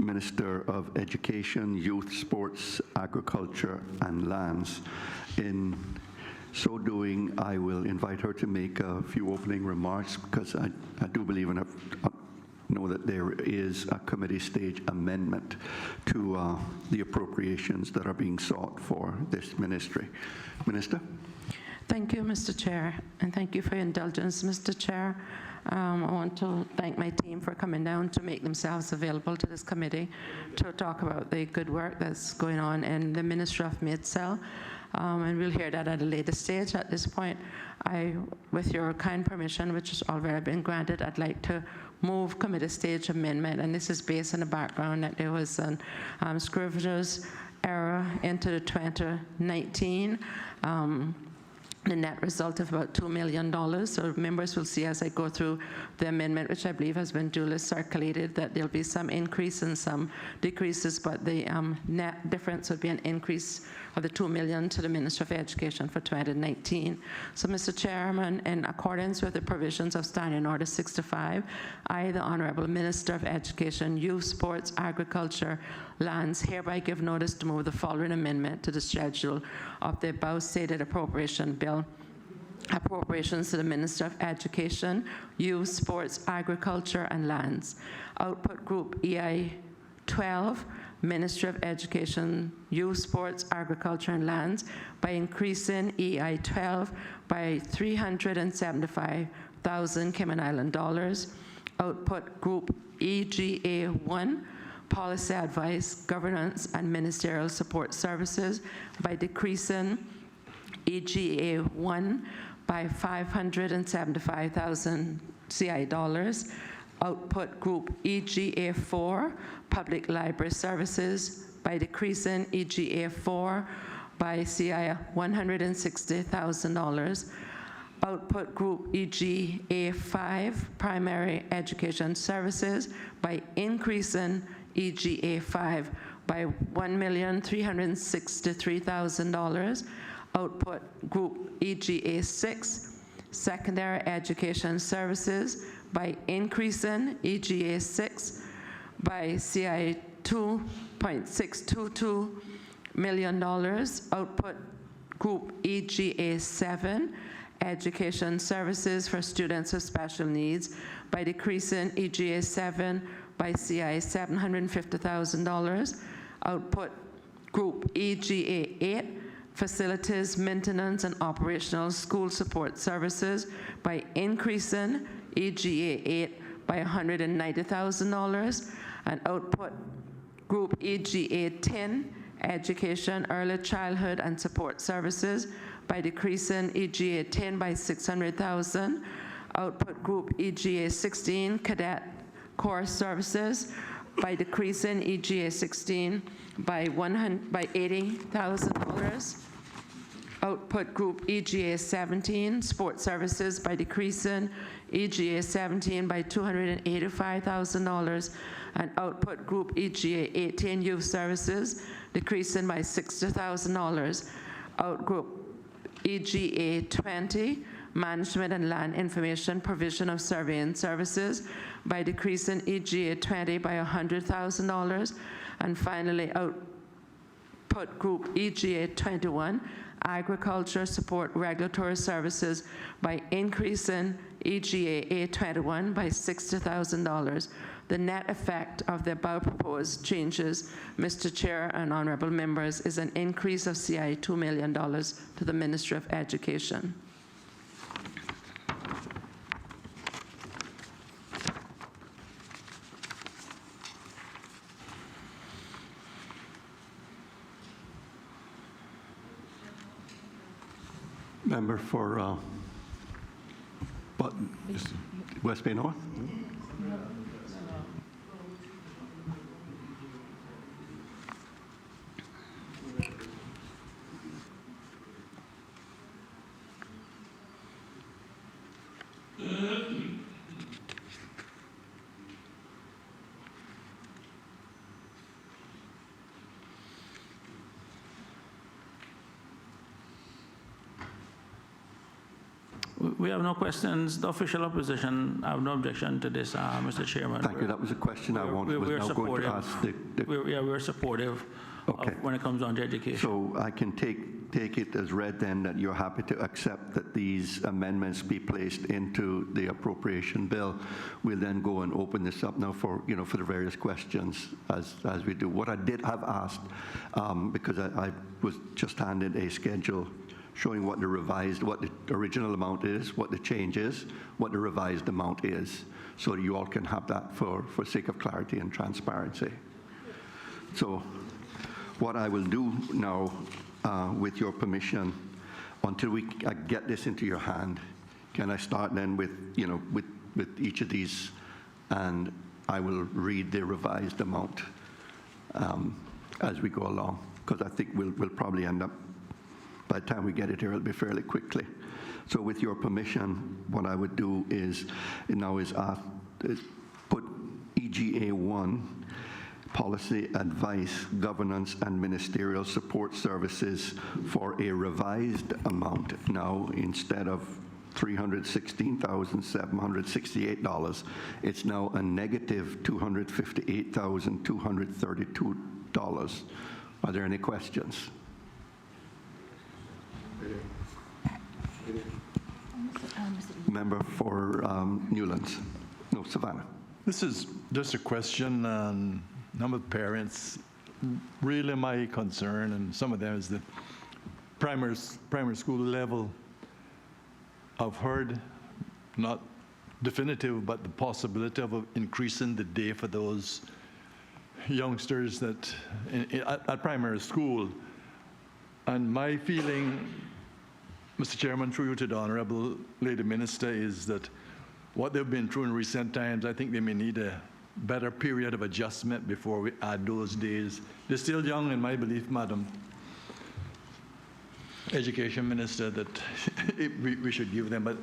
Minister of Education, Youth, Sports, Agriculture, and Lands. In so doing, I will invite her to make a few opening remarks because I do believe and know that there is a committee stage amendment to the appropriations that are being sought for this ministry. Minister? Thank you, Mr. Chair, and thank you for your indulgence, Mr. Chair. I want to thank my team for coming down to make themselves available to this committee to talk about the good work that's going on in the Ministry of Mid-Cell. And we'll hear that at a later stage. At this point, with your kind permission, which has already been granted, I'd like to move committee stage amendment, and this is based on the background that there was an scrivener's error into the 2019. The net result of about $2 million. So members will see as I go through the amendment, which I believe has been duly circulated, that there'll be some increase and some decreases, but the net difference would be an increase of the $2 million to the Ministry of Education for 2019. So, Mr. Chairman, in accordance with the provisions of Standing Order 65, I, the Honorable Minister of Education, Youth, Sports, Agriculture, Lands, hereby give notice to move the following amendment to the schedule of the above stated appropriation bill. Appropriations to the Minister of Education, Youth, Sports, Agriculture, and Lands. Output Group EI 12, Ministry of Education, Youth, Sports, Agriculture, and Lands by increasing EI 12 by 375,000 Cayman Island dollars. Output Group EGA 1, Policy Advice, Governance, and Ministerial Support Services by decreasing EGA 1 by 575,000 CI dollars. Output Group EGA 4, Public Library Services by decreasing EGA 4 by CI $160,000. Output Group EGA 5, Primary Education Services by increasing EGA 5 by $1,363,000. Output Group EGA 6, Secondary Education Services by increasing EGA 6 by CI $2.622 million. Output Group EGA 7, Education Services for Students with Special Needs by decreasing EGA 7 by CI $750,000. Output Group EGA 8, Facilities, Maintenance, and Operational School Support Services by increasing EGA 8 by $190,000. And output Group EGA 10, Education, Early Childhood, and Support Services by decreasing EGA 10 by $600,000. Output Group EGA 16, Cadet Corps Services by decreasing EGA 16 by $80,000. Output Group EGA 17, Sports Services by decreasing EGA 17 by $285,000. And output Group EGA 18, Youth Services, decreasing by $60,000. Outgroup EGA 20, Management and Land Information Provision of Surveying Services by decreasing EGA 20 by $100,000. And finally, output Group EGA 21, Agriculture Support Regulatory Services by increasing EGA 21 by $60,000. The net effect of the above proposed changes, Mr. Chair and honorable members, is an increase of CI $2 million to the Ministry of Education. Member for West Bay North. We have no questions. The official opposition have no objection to this, Mr. Chairman. Thank you. That was a question I wanted. We're Was now going to supportive. ask We're supportive Okay. when it comes on to education. So I can take it as read then that you're happy to accept that these amendments be placed into the appropriation bill. We'll then go and open this up now for, for the various questions as we do. What I did have asked, because I was just handed a schedule showing what the original amount is, what the change is, what the revised amount is, so you all can have that for sake of clarity and transparency. So what I will do now, with your permission, until I get this into your hand, can I start then with each of these, and I will read the revised amount as we go along, because I think we'll probably end up, by the time we get it here, it'll be fairly quickly. So with your permission, what I would do is put EGA 1, Policy, Advice, Governance, and Ministerial Support Services for a revised amount. Now, instead of $316,768, it's now a negative $258,232. Are there any questions? Member for Newlands. No, Savannah. This is just a question on number of parents. Really my concern, and some of them, is the primary school level. I've heard, not definitive, but the possibility of increasing the day for those youngsters that at primary school. And my feeling, Mr. Chairman, through you to the Honorable Lady Minister, is that what they've been through in recent times, I think they may need a better period of adjustment before we add those days. They're still young, in my belief, Madam Education Minister, that we should give them. But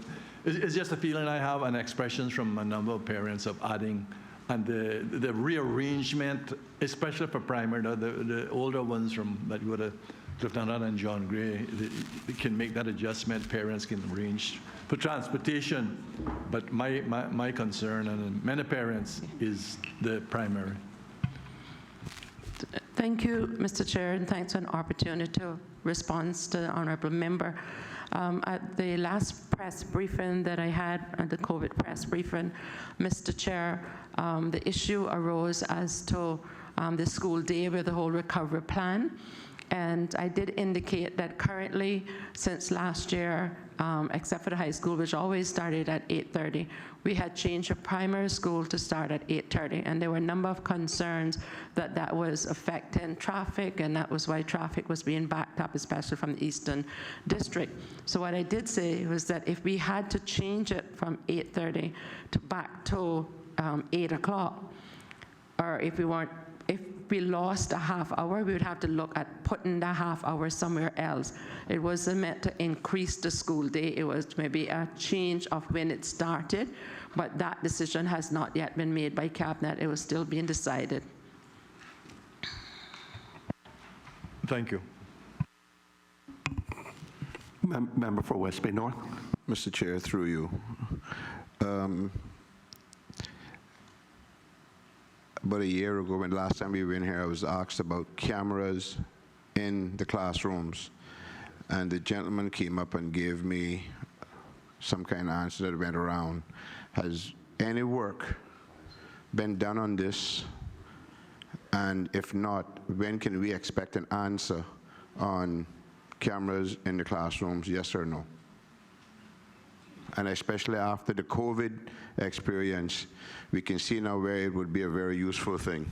it's just a feeling I have, and expressions from a number of parents of adding, and the rearrangement, especially for primary, the older ones from that would have Lieutenant and John Gray, they can make that adjustment. Parents can arrange for transportation, but my concern, and many parents, is the primary. Thank you, Mr. Chair, and thanks for an opportunity to respond to the honourable member. At the last press briefing that I had, at the COVID press briefing, Mr. Chair, the issue arose as to the school day with the whole recovery plan. And I did indicate that currently, since last year, except for the high school, which always started at 8:30, we had changed the primary school to start at 8:30. And there were a number of concerns that that was affecting traffic, and that was why traffic was being backed up, especially from the Eastern District. So what I did say was that if we had to change it from 8:30 to back to 8 o'clock, or if we lost a half hour, we would have to look at putting the half hour somewhere else. It wasn't meant to increase the school day. It was maybe a change of when it started, but that decision has not yet been made by Cabinet. It was still being decided. Thank you. Member for West Bay North. Mr. Chair, through you. About a year ago, when last time we were in here, I was asked about cameras in the classrooms. And the gentleman came up and gave me some kind of answer that went around. Has any work been done on this? And if not, when can we expect an answer on cameras in the classrooms, yes or no? And especially after the COVID experience, we can see now where it would be a very useful thing.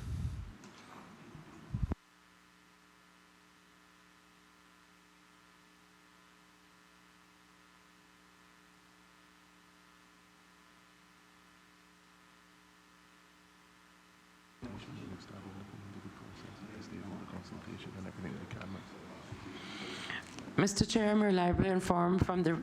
Mr. Chair, I'm reliably informed from the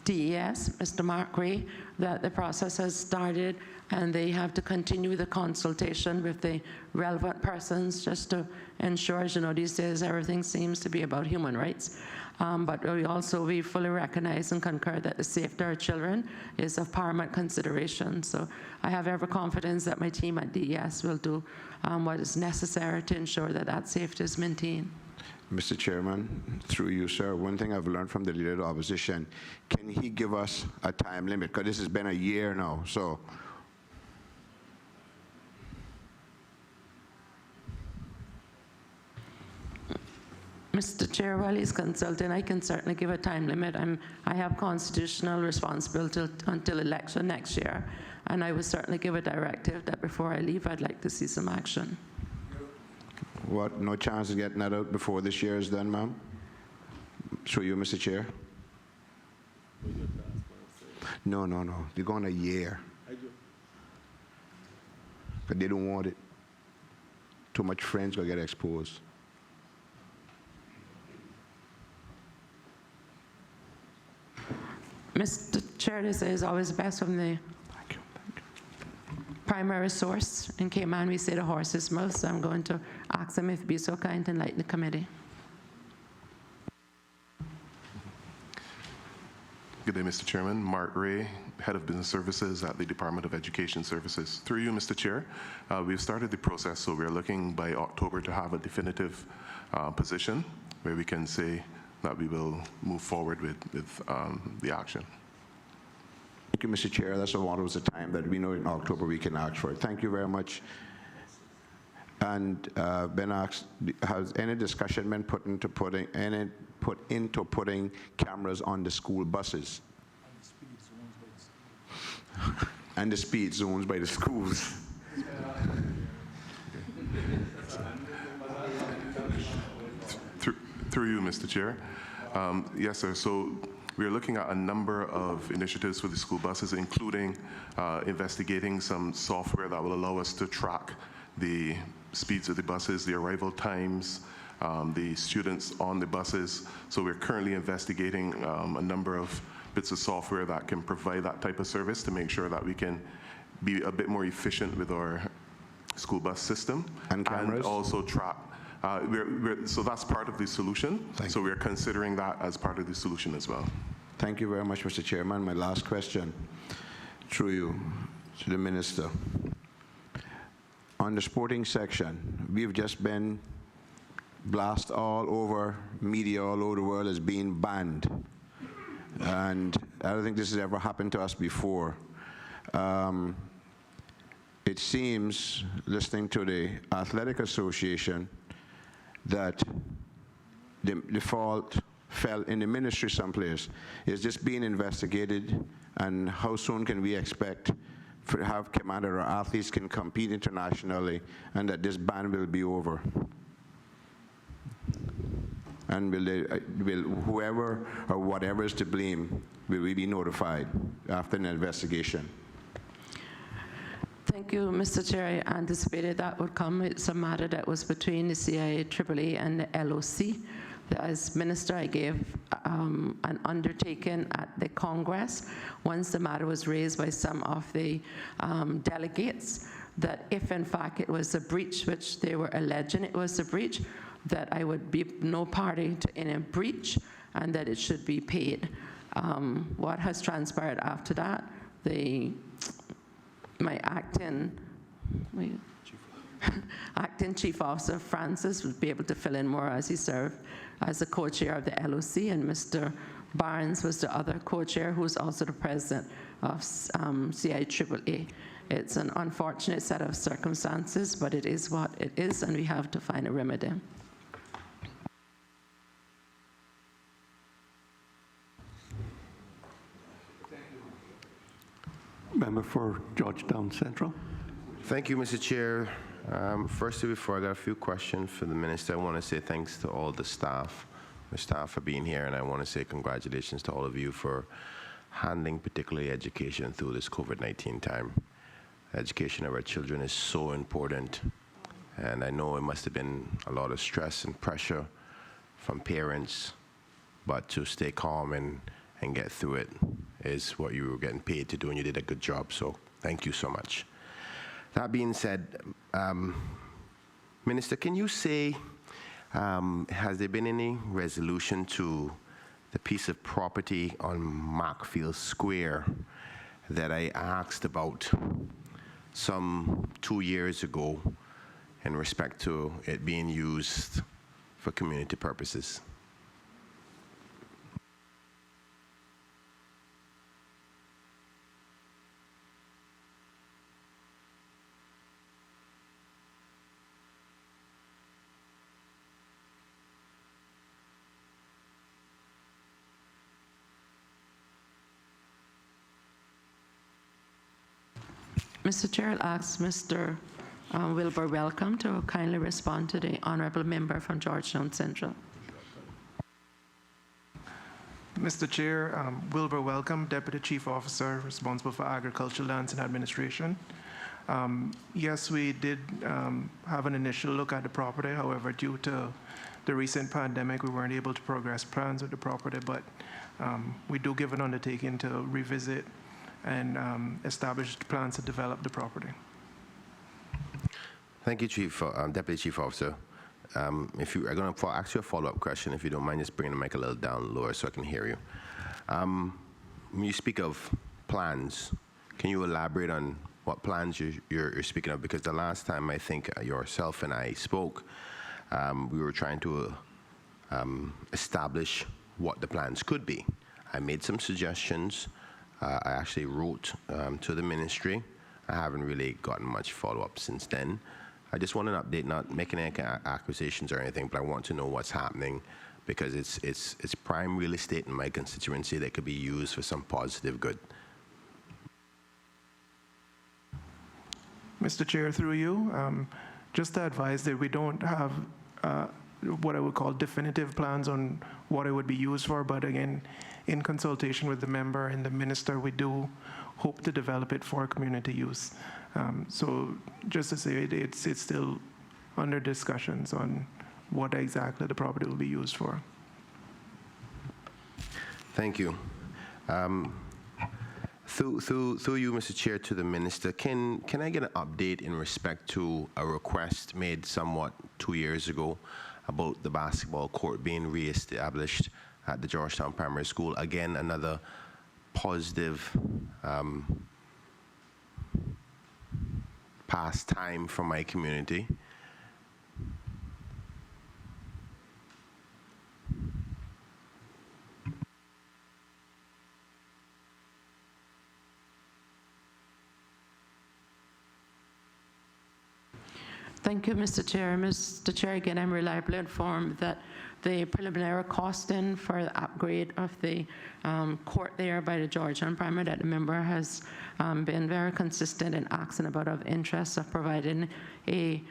DES, Mr. Mark Ray, that the process has started, and they have to continue the consultation with the relevant persons just to ensure, as you know, these days everything seems to be about human rights. But we fully recognize and concur that the safety of our children is of paramount consideration. So I have every confidence that my team at DES will do what is necessary to ensure that that safety is maintained. Mr. Chairman, through you, sir, one thing I've learned from the Leader of the Opposition, can he give us a time limit? Because this has been a year now, so. Mr. Chair, while he's consulting, I can certainly give a time limit. I have constitutional responsibility until election next year, and I will certainly give a directive that before I leave, I'd like to see some action. What, no chance of getting that out before this year is done, ma'am? Through you, Mr. Chair. No. They're going a year. But they don't want it. Too much friends going to get exposed. Mr. Chair, this is always best from the primary source. In Cayman, we say the horse's mouth, so I'm going to ask them if they'd be so kind to enlighten the committee. Good day, Mr. Chairman. Mark Ray, Head of Business Services at the Department of Education Services. Through you, Mr. Chair, we've started the process, so we're looking by October to have a definitive position where we can say that we will move forward with the action. Thank you, Mr. Chair. That's what was the time that we know in October we can ask for it. Thank you very much. And Ben asked, has any discussion been put into putting cameras on the school buses? And the speed zones by the schools. Through you, Mr. Chair. Yes, sir. So we are looking at a number of initiatives for the school buses, including investigating some software that will allow us to track the speeds of the buses, the arrival times, the students on the buses. So we're currently investigating a number of bits of software that can provide that type of service to make sure that we can be a bit more efficient with our school bus system. And cameras? And also track. So that's part of the solution. So we're considering that as part of the solution as well. Thank you very much, Mr. Chairman. My last question, through you, to the Minister. On the sporting section, we've just been blasted all over, media all over the world as being banned. And I don't think this has ever happened to us before. It seems, listening to the Athletic Association, that the fault fell in the ministry someplace. Is this being investigated, and how soon can we expect to have Cayman or athletes can compete internationally, and that this ban will be over? And will whoever or whatever is to blame, will we be notified after an investigation? Thank you, Mr. Chair. I anticipated that would come. It's a matter that was between the CIAAA and the LOC. As Minister, I gave an undertaking at the Congress, once the matter was raised by some of the delegates, that if in fact it was a breach, which they were alleging it was a breach, that I would be no party to any breach and that it should be paid. What has transpired after that, my acting Chief Officer Francis would be able to fill in more, as he served as the co-chair of the LOC, and Mr. Barnes was the other co-chair, who's also the president of CIAAA. It's an unfortunate set of circumstances, but it is what it is, and we have to find a remedy. Member for Georgetown Central. Thank you, Mr. Chair. Firstly, before I got a few questions for the Minister, I want to say thanks to all the staff for being here, and I want to say congratulations to all of you for handling particularly education through this COVID-19 time. Education of our children is so important, and I know it must have been a lot of stress and pressure from parents, but to stay calm and get through it is what you were getting paid to do, and you did a good job, so thank you so much. That being said, Minister, can you say, has there been any resolution to the piece of property on Markfield Square that I asked about some 2 years ago in respect to it being used for community purposes. Mr. Chair, I'll ask Mr. Wilbur Welcome to kindly respond to the honorable member from Georgetown Central. Mr. Chair, Wilbur Welcome, Deputy Chief Officer responsible for Agriculture, Lands and Administration. Yes, we did have an initial look at the property. However, due to the recent pandemic, we weren't able to progress plans with the property, but we do give an undertaking to revisit and establish plans to develop the property. Thank you, Deputy Chief Officer. I'm going to ask you a follow-up question, if you don't mind just bringing the mic a little down lower so I can hear you. When you speak of plans, can you elaborate on what plans you're speaking of? Because the last time I think yourself and I spoke, we were trying to establish what the plans could be. I made some suggestions. I actually wrote to the ministry. I haven't really gotten much follow-up since then. I just want an update, not making any accusations or anything, but I want to know what's happening because it's prime real estate in my constituency that could be used for some positive good. Mr. Chair, through you, just to advise that we don't have what I would call definitive plans on what it would be used for, but again, in consultation with the member and the minister, we do hope to develop it for community use. So just to say, it's still under discussions on what exactly the property will be used for. Thank you. Through you, Mr. Chair, to the minister, can I get an update in respect to a request made somewhat 2 years ago about the basketball court being reestablished at the Georgetown Primary School? Again, another positive pastime for my community. Thank you, Mr. Chair. Mr. Chair, again, I'm reliably informed that the preliminary costing for the upgrade of the court there by the Georgetown Primary, that the member has been very consistent in asking about of interest of providing a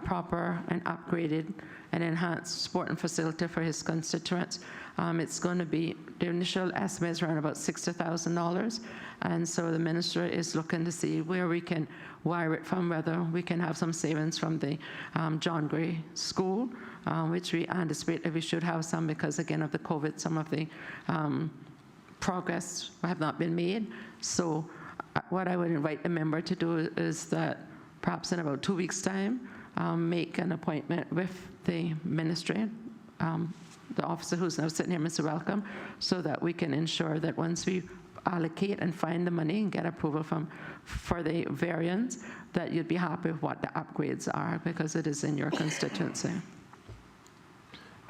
proper and upgraded and enhanced sporting facility for his constituents. It's going to be, the initial estimate is around about $60,000. And so the minister is looking to see where we can wire it from, whether we can have some savings from the John Gray School, which we anticipate that we should have some because, again, of the COVID, some of the progress have not been made. So what I would invite the member to do is that perhaps in about 2 weeks' time, make an appointment with the ministry, the officer who's now sitting here, Mr. Welcome, so that we can ensure that once we allocate and find the money and get approval for the variance, that you'd be happy with what the upgrades are because it is in your constituency.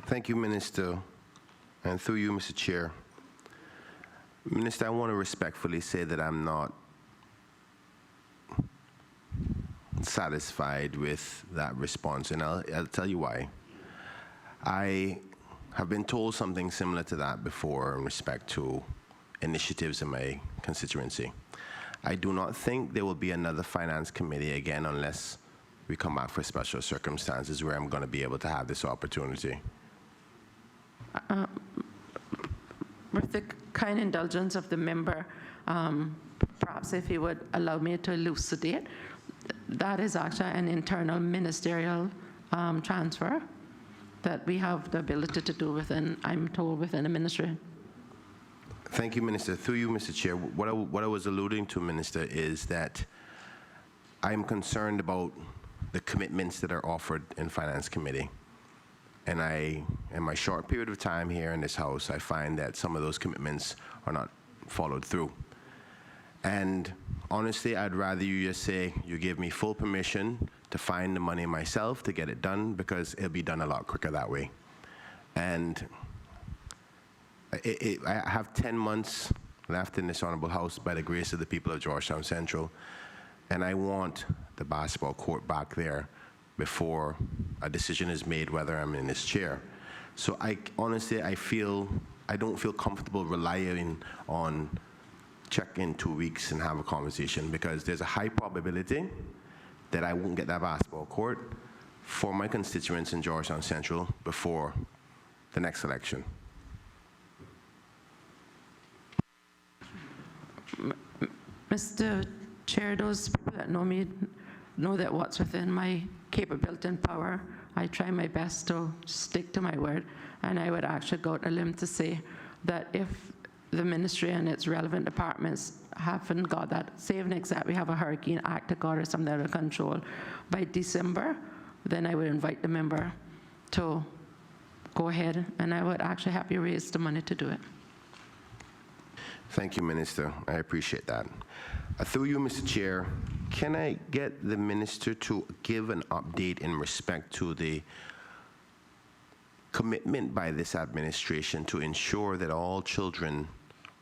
Thank you, Minister. And through you, Mr. Chair. Minister, I want to respectfully say that I'm not satisfied with that response, and I'll tell you why. I have been told something similar to that before in respect to initiatives in my constituency. I do not think there will be another finance committee again unless we come back for special circumstances where I'm going to be able to have this opportunity. With the kind indulgence of the member, perhaps if he would allow me to elucidate, that is actually an internal ministerial transfer that we have the ability to do within, I'm told, within the ministry. Thank you, Minister. Through you, Mr. Chair, what I was alluding to, Minister, is that I'm concerned about the commitments that are offered in Finance Committee. And in my short period of time here in this House, I find that some of those commitments are not followed through. And honestly, I'd rather you just say you give me full permission to find the money myself to get it done, because it'll be done a lot quicker that way. And I have 10 months left in this honorable House by the grace of the people of Georgetown Central, and I want the basketball court back there before a decision is made whether I'm in this chair. So honestly, I don't feel comfortable relying on check in 2 weeks and have a conversation, because there's a high probability that I won't get that basketball court for my constituents in Georgetown Central before the next election. Mr. Chair, those people that know me know that what's within my capability and power, I try my best to stick to my word. And I would actually go out on a limb to say that if the ministry and its relevant departments haven't got that, say an example, we have a hurricane act that got or something out of control by December, then I would invite the member to go ahead, and I would actually help you raise the money to do it. Thank you, Minister. I appreciate that. Through you, Mr. Chair, can I get the Minister to give an update in respect to the commitment by this administration to ensure that all children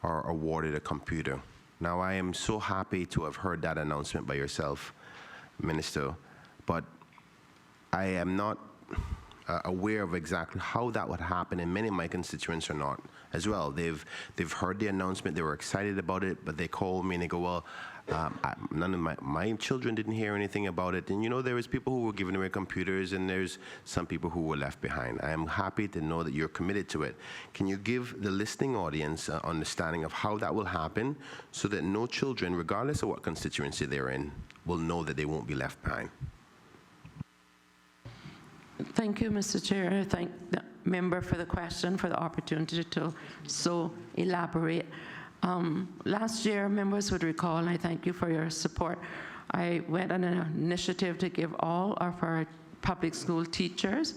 are awarded a computer? Now, I am so happy to have heard that announcement by yourself, Minister, but I am not aware of exactly how that would happen, and many of my constituents are not as well. They've heard the announcement, they were excited about it, but they call me and they go, well, none of my children didn't hear anything about it. And you know, there was people who were giving away computers, and there's some people who were left behind. I am happy to know that you're committed to it. Can you give the listening audience an understanding of how that will happen, so that no children, regardless of what constituency they're in, will know that they won't be left behind? Thank you, Mr. Chair. I thank the member for the question, for the opportunity to so elaborate. Last year, members would recall, and I thank you for your support, I went on an initiative to give all of our public school teachers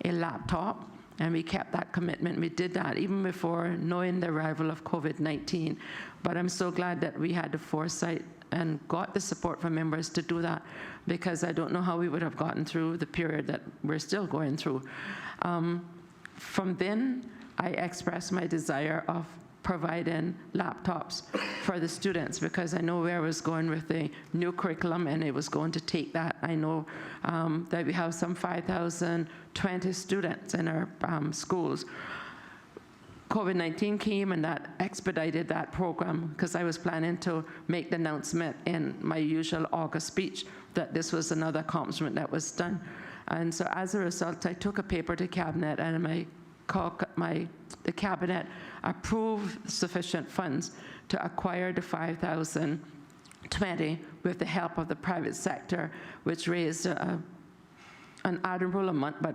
a laptop, and we kept that commitment. We did that even before knowing the arrival of COVID-19. But I'm so glad that we had the foresight and got the support from members to do that, because I don't know how we would have gotten through the period that we're still going through. From then, I expressed my desire of providing laptops for the students, because I know where I was going with the new curriculum, and it was going to take that. I know that we have some 5,020 students in our schools. COVID-19 came, and that expedited that program, because I was planning to make the announcement in my usual August speech that this was another accomplishment that was done. And so as a result, I took a paper to Cabinet, and the Cabinet approved sufficient funds to acquire the 5,020 with the help of the private sector, which raised an admirable amount, but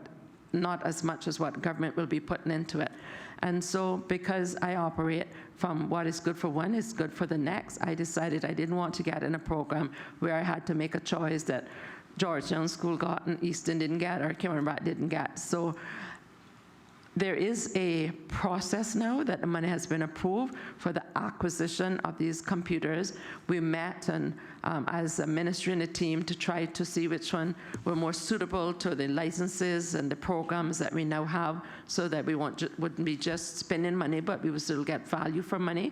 not as much as what government will be putting into it. And so, because I operate from what is good for one is good for the next, I decided I didn't want to get in a program where I had to make a choice that Georgetown School got and Easton didn't get, or Cayman didn't get. So there is a process now that the money has been approved for the acquisition of these computers. We met and as a ministry and a team to try to see which one were more suitable to the licenses and the programs that we now have, so that we wouldn't be just spending money, but we would still get value for money.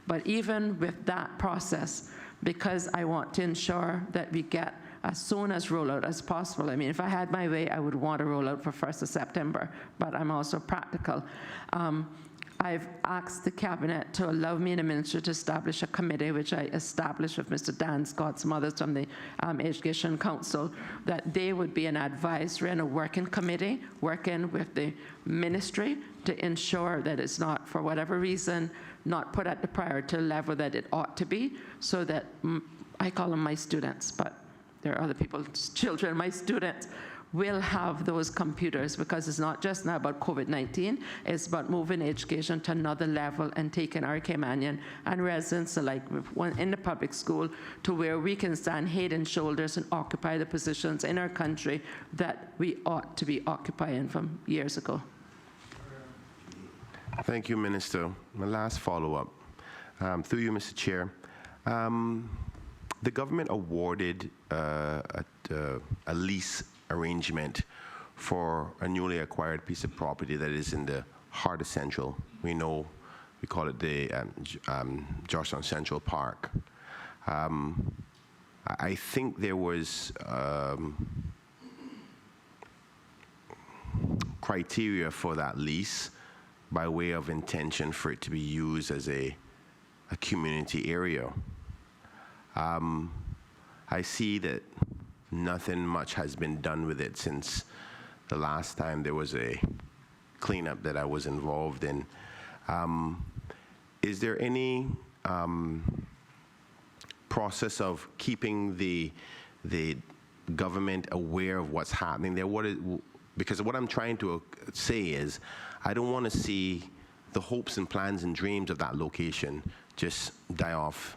But even with that process, because I want to ensure that we get as soon as rollout as possible. I mean, if I had my way, I would want to roll out for 1st of September, but I'm also practical. I've asked the Cabinet to allow me and the Minister to establish a committee, which I established with Mr. Dan Scott's mothers from the Education Council, that they would be an advisory and a working committee, working with the ministry to ensure that it's not, for whatever reason, not put at the priority level that it ought to be, so that I call them my students, but there are other people's children, my students, will have those computers, because it's not just now about COVID-19, it's about moving education to another level and taking our Caymanian and residents alike in the public school to where we can stand head and shoulders and occupy the positions in our country that we ought to be occupying from years ago. Thank you, Minister. My last follow-up. Through you, Mr. Chair. The government awarded a lease arrangement for a newly acquired piece of property that is in the heart of Central. We call it the Georgetown Central Park. I think there was criteria for that lease by way of intention for it to be used as a community area. I see that nothing much has been done with it since the last time there was a cleanup that I was involved in. Is there any process of keeping the government aware of what's happening there? Because what I'm trying to say is, I don't want to see the hopes and plans and dreams of that location just die off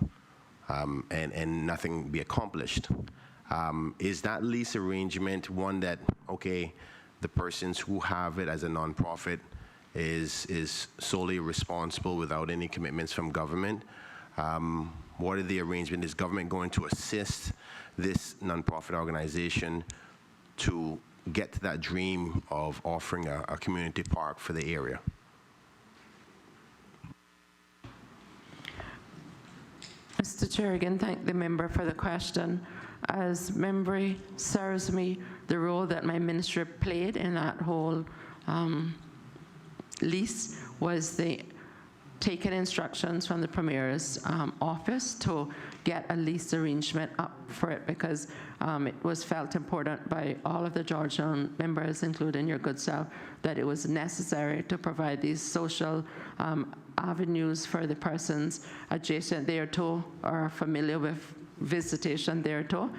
and nothing be accomplished. Is that lease arrangement one that, okay, the persons who have it as a nonprofit is solely responsible without any commitments from government? What are the arrangements? Is government going to assist this nonprofit organization to get to that dream of offering a community park for the area? Mr. Chair, again, thank the member for the question. As memory serves me, the role that my ministry played in that whole lease was the taking instructions from the Premier's office to get a lease arrangement up for it, because it was felt important by all of the Georgetown members, including your good self, that it was necessary to provide these social avenues for the persons adjacent thereto or familiar with visitation thereto.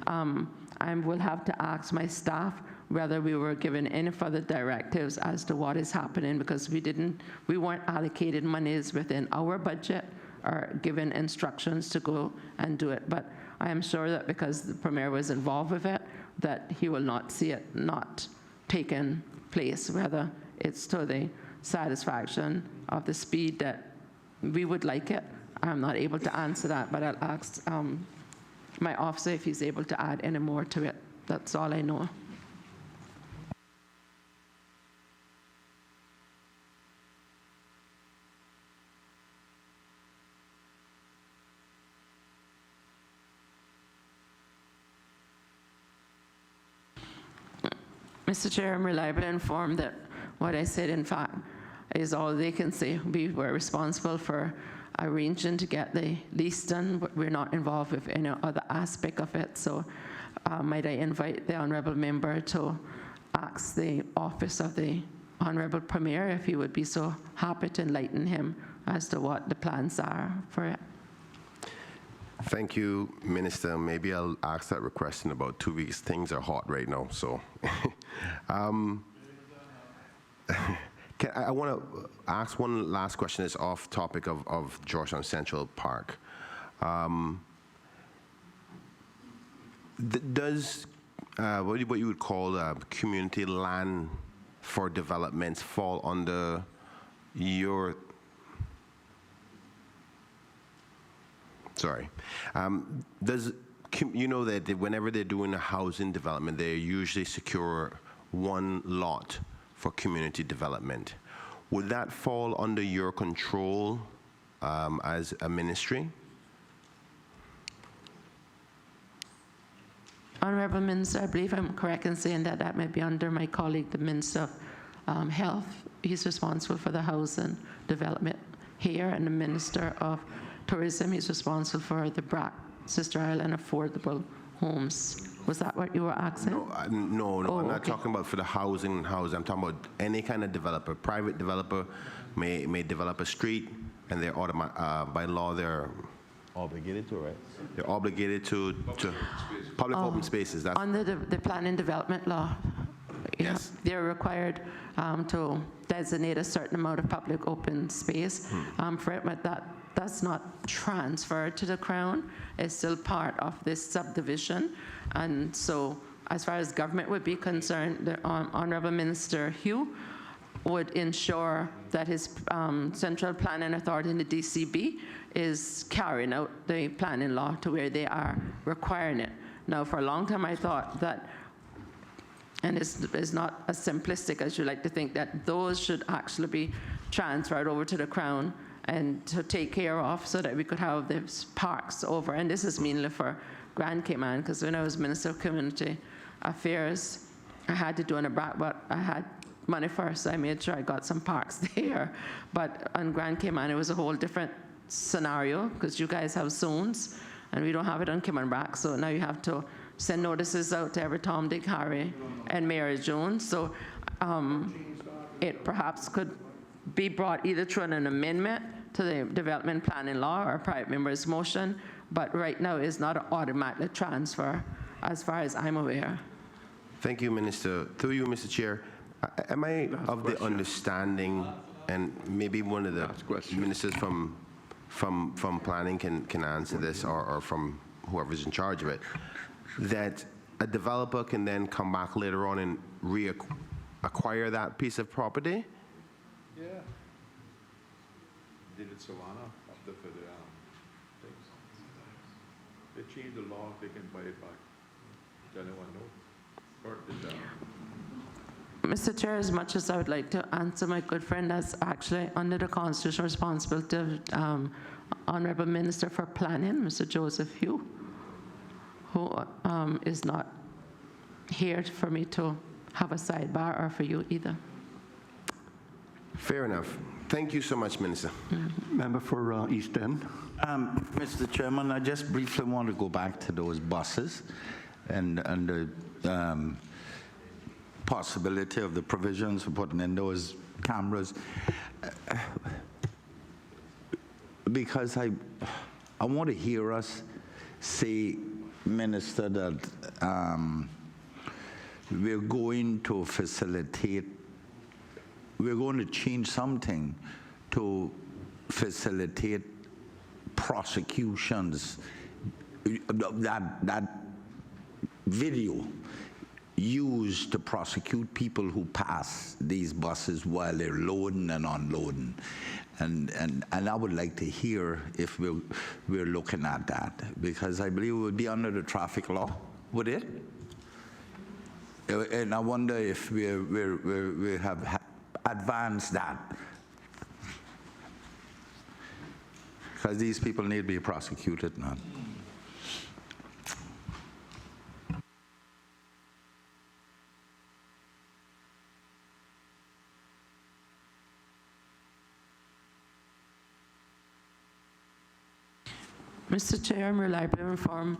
I will have to ask my staff whether we were given any further directives as to what is happening, because we weren't allocated monies within our budget or given instructions to go and do it. But I am sure that because the Premier was involved with it, that he will not see it not taking place, whether it's to the satisfaction of the speed that we would like it. I'm not able to answer that, but I'll ask my officer if he's able to add any more to it. That's all I know. Mr. Chair, I'm reliably informed that what I said, in fact, is all they can say. We were responsible for arranging to get the lease done, but we're not involved with any other aspect of it. So might I invite the honourable member to ask the office of the honourable Premier if he would be so happy to enlighten him as to what the plans are for it. Thank you, Minister. Maybe I'll ask that request in about 2 weeks. Things are hot right now, so. I want to ask one last question. It's off topic of Georgetown Central Park. Does what you would call community land for developments fall under your does you know that whenever they're doing a housing development, they usually secure one lot for community development? Would that fall under your control as a ministry? Honourable Minister, I believe I'm correct in saying that that may be under my colleague, the Minister of Health. He's responsible for the housing development here, and the Minister of Tourism, he's responsible for the BRAC, Sister Island Affordable Homes. Was that what you were asking? No, I'm not talking about for the housing. I'm talking about any kind of developer. Private developer may develop a street, and they're by law they're Obligated to, right? They're obligated to public open spaces. That's Under the planning development law, yes. they're required to designate a certain amount of public open space for it, but that does not transfer to the Crown. It's still part of this subdivision. And so as far as government would be concerned, the Honorable Minister Hugh would ensure that his Central Planning Authority in the DCB is carrying out the planning law to where they are requiring it. Now, for a long time, I thought that, and it's not as simplistic as you like to think, that those should actually be transferred over to the Crown and to take care of so that we could have these parks over. And this is mainly for Grand Cayman, because when I was Minister of Community Affairs, I had to do an ABRAC, but I had money first. I made sure I got some parks there. But on Grand Cayman, it was a whole different scenario because you guys have zones and we don't have it on Cayman Brac. So now you have to send notices out to every Tom, Dick, Harry, and Mary Jones. So it perhaps could be brought either through an amendment to the development planning law or a private member's motion, but right now it's not an automatic transfer as far as I'm aware. Thank you, Minister. Through you, Mr. Chair, am I of the understanding, and maybe one of the ministers from planning can answer this, or from whoever's in charge of it, that a developer can then come back later on and reacquire that piece of property? Yeah. Did it Savannah after for the things. They changed the law, they can buy it back. Does anyone know? Or did Mr. Chair, as much as I would like to answer my good friend, that's actually under the constitutional responsibility of Honorable Minister for Planning, Mr. Joseph Hugh, who is not here for me to have a sidebar, or for you either. Fair enough. Thank you so much, Minister. Member for East End. Mr. Chairman, I just briefly want to go back to those buses and the possibility of the provisions for putting in those cameras. Because I want to hear us say, Minister, that we're going to facilitate, we're going to change something to facilitate prosecutions. That video used to prosecute people who pass these buses while they're loading and unloading. And I would like to hear if we're looking at that, because I believe it would be under the traffic law, would it? And I wonder if we have advanced that, because these people need to be prosecuted now. Mr. Chair, I'm reliably informed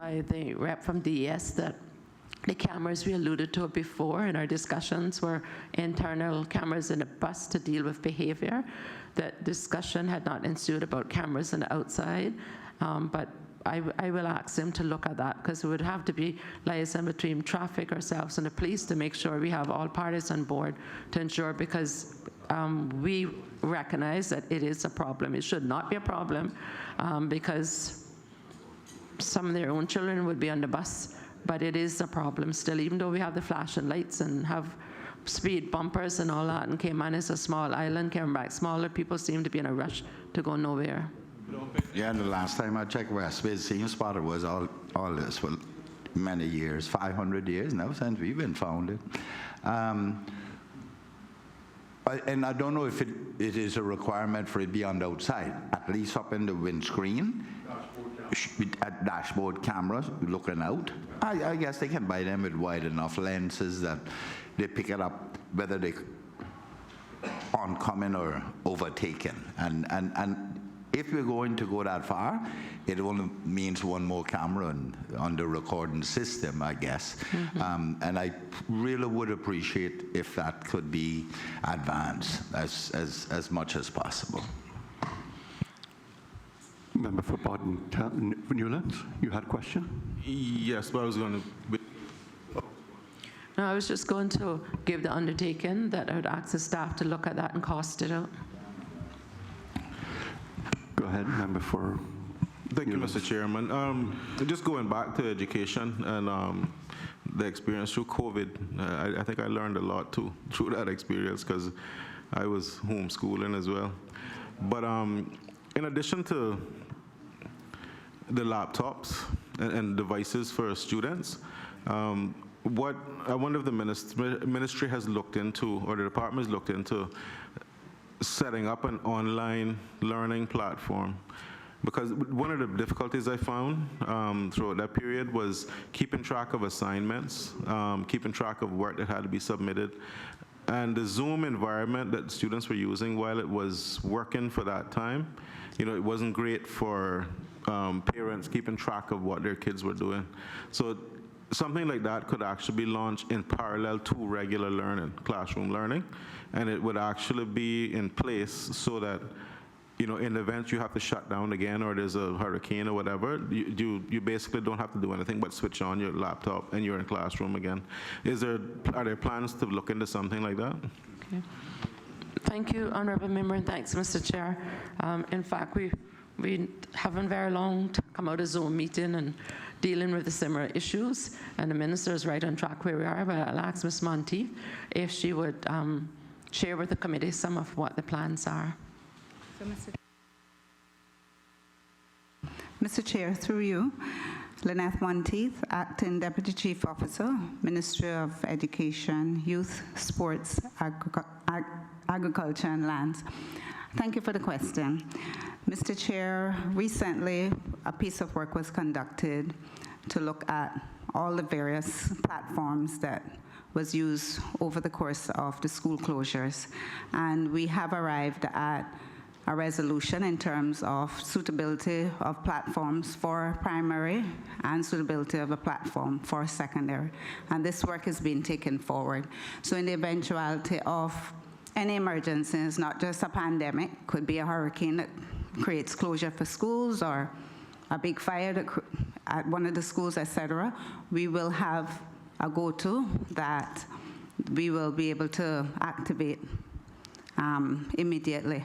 by the rep from DES that the cameras we alluded to before in our discussions were internal cameras in a bus to deal with behavior. That discussion had not ensued about cameras on the outside, but I will ask them to look at that, because it would have to be liaison between traffic, ourselves, and the police to make sure we have all parties on board to ensure, because we recognize that it is a problem. It should not be a problem, because some of their own children would be on the bus, but it is a problem still, even though we have the flashing lights and have speed bumpers and all that, and Cayman is a small island, Cayman Brac smaller, people seem to be in a rush to go nowhere. Yeah, and the last time I checked, West Bay, the same spot it was all this for many years, 500 years now since we've been founded. And I don't know if it is a requirement for it to be on the outside, at least up in the windscreen, at dashboard cameras looking out. I guess they can buy them with wide enough lenses that they pick it up, whether they oncoming or overtaken. And if we're going to go that far, it only means one more camera on the recording system, I guess. And I really would appreciate if that could be advanced as much as possible. Member for Bodden Newlands, you had a question? Yes, but I was going to. No, I was just going to give the undertaking that I would ask the staff to look at that and cost it out. Go ahead, member for. Thank you, Mr. Chairman. Just going back to education and the experience through COVID, I think I learned a lot too through that experience because I was homeschooling as well. But in addition to the laptops and devices for students, what I wonder if the ministry has looked into, or the department has looked into, setting up an online learning platform. Because one of the difficulties I found throughout that period was keeping track of assignments, keeping track of work that had to be submitted. And the Zoom environment that students were using, while it was working for that time, it wasn't great for parents keeping track of what their kids were doing. So something like that could actually be launched in parallel to regular learning, classroom learning, and it would actually be in place so that, in the event you have to shut down again or there's a hurricane or whatever, you basically don't have to do anything but switch on your laptop and you're in classroom again. Are there plans to look into something like that? Okay. Thank you, Honourable Member, and thanks, Mr. Chair. In fact, we haven't very long to come out of Zoom meeting and dealing with the similar issues, and the minister is right on track where we are, but I'll ask Ms. Monteith if she would share with the committee some of what the plans are. So, Mr. Chair, through you, Lynette Monteith, Acting Deputy Chief Officer, Ministry of Education, Youth, Sports, Agriculture and Lands. Thank you for the question. Mr. Chair, recently a piece of work was conducted to look at all the various platforms that was used over the course of the school closures. And we have arrived at a resolution in terms of suitability of platforms for primary and suitability of a platform for secondary. And this work is being taken forward. So in the eventuality of any emergencies, not just a pandemic, could be a hurricane that creates closure for schools or a big fire that at one of the schools, etc., we will have a go-to that we will be able to activate immediately.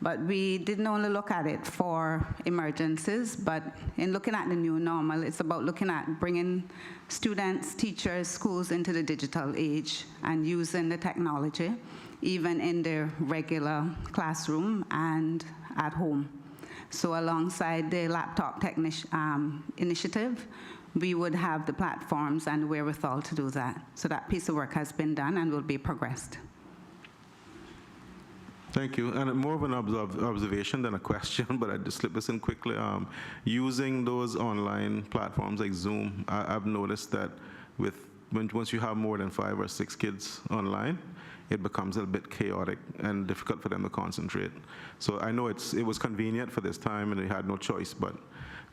But we didn't only look at it for emergencies, but in looking at the new normal, it's about looking at bringing students, teachers, schools into the digital age and using the technology, even in their regular classroom and at home. So alongside the laptop initiative, we would have the platforms and wherewithal to do that. So that piece of work has been done and will be progressed. Thank you. And more of an observation than a question, but I just slip this in quickly. Using those online platforms like Zoom, I've noticed that once you have more than 5 or 6 kids online, it becomes a bit chaotic and difficult for them to concentrate. So I know it was convenient for this time and they had no choice, but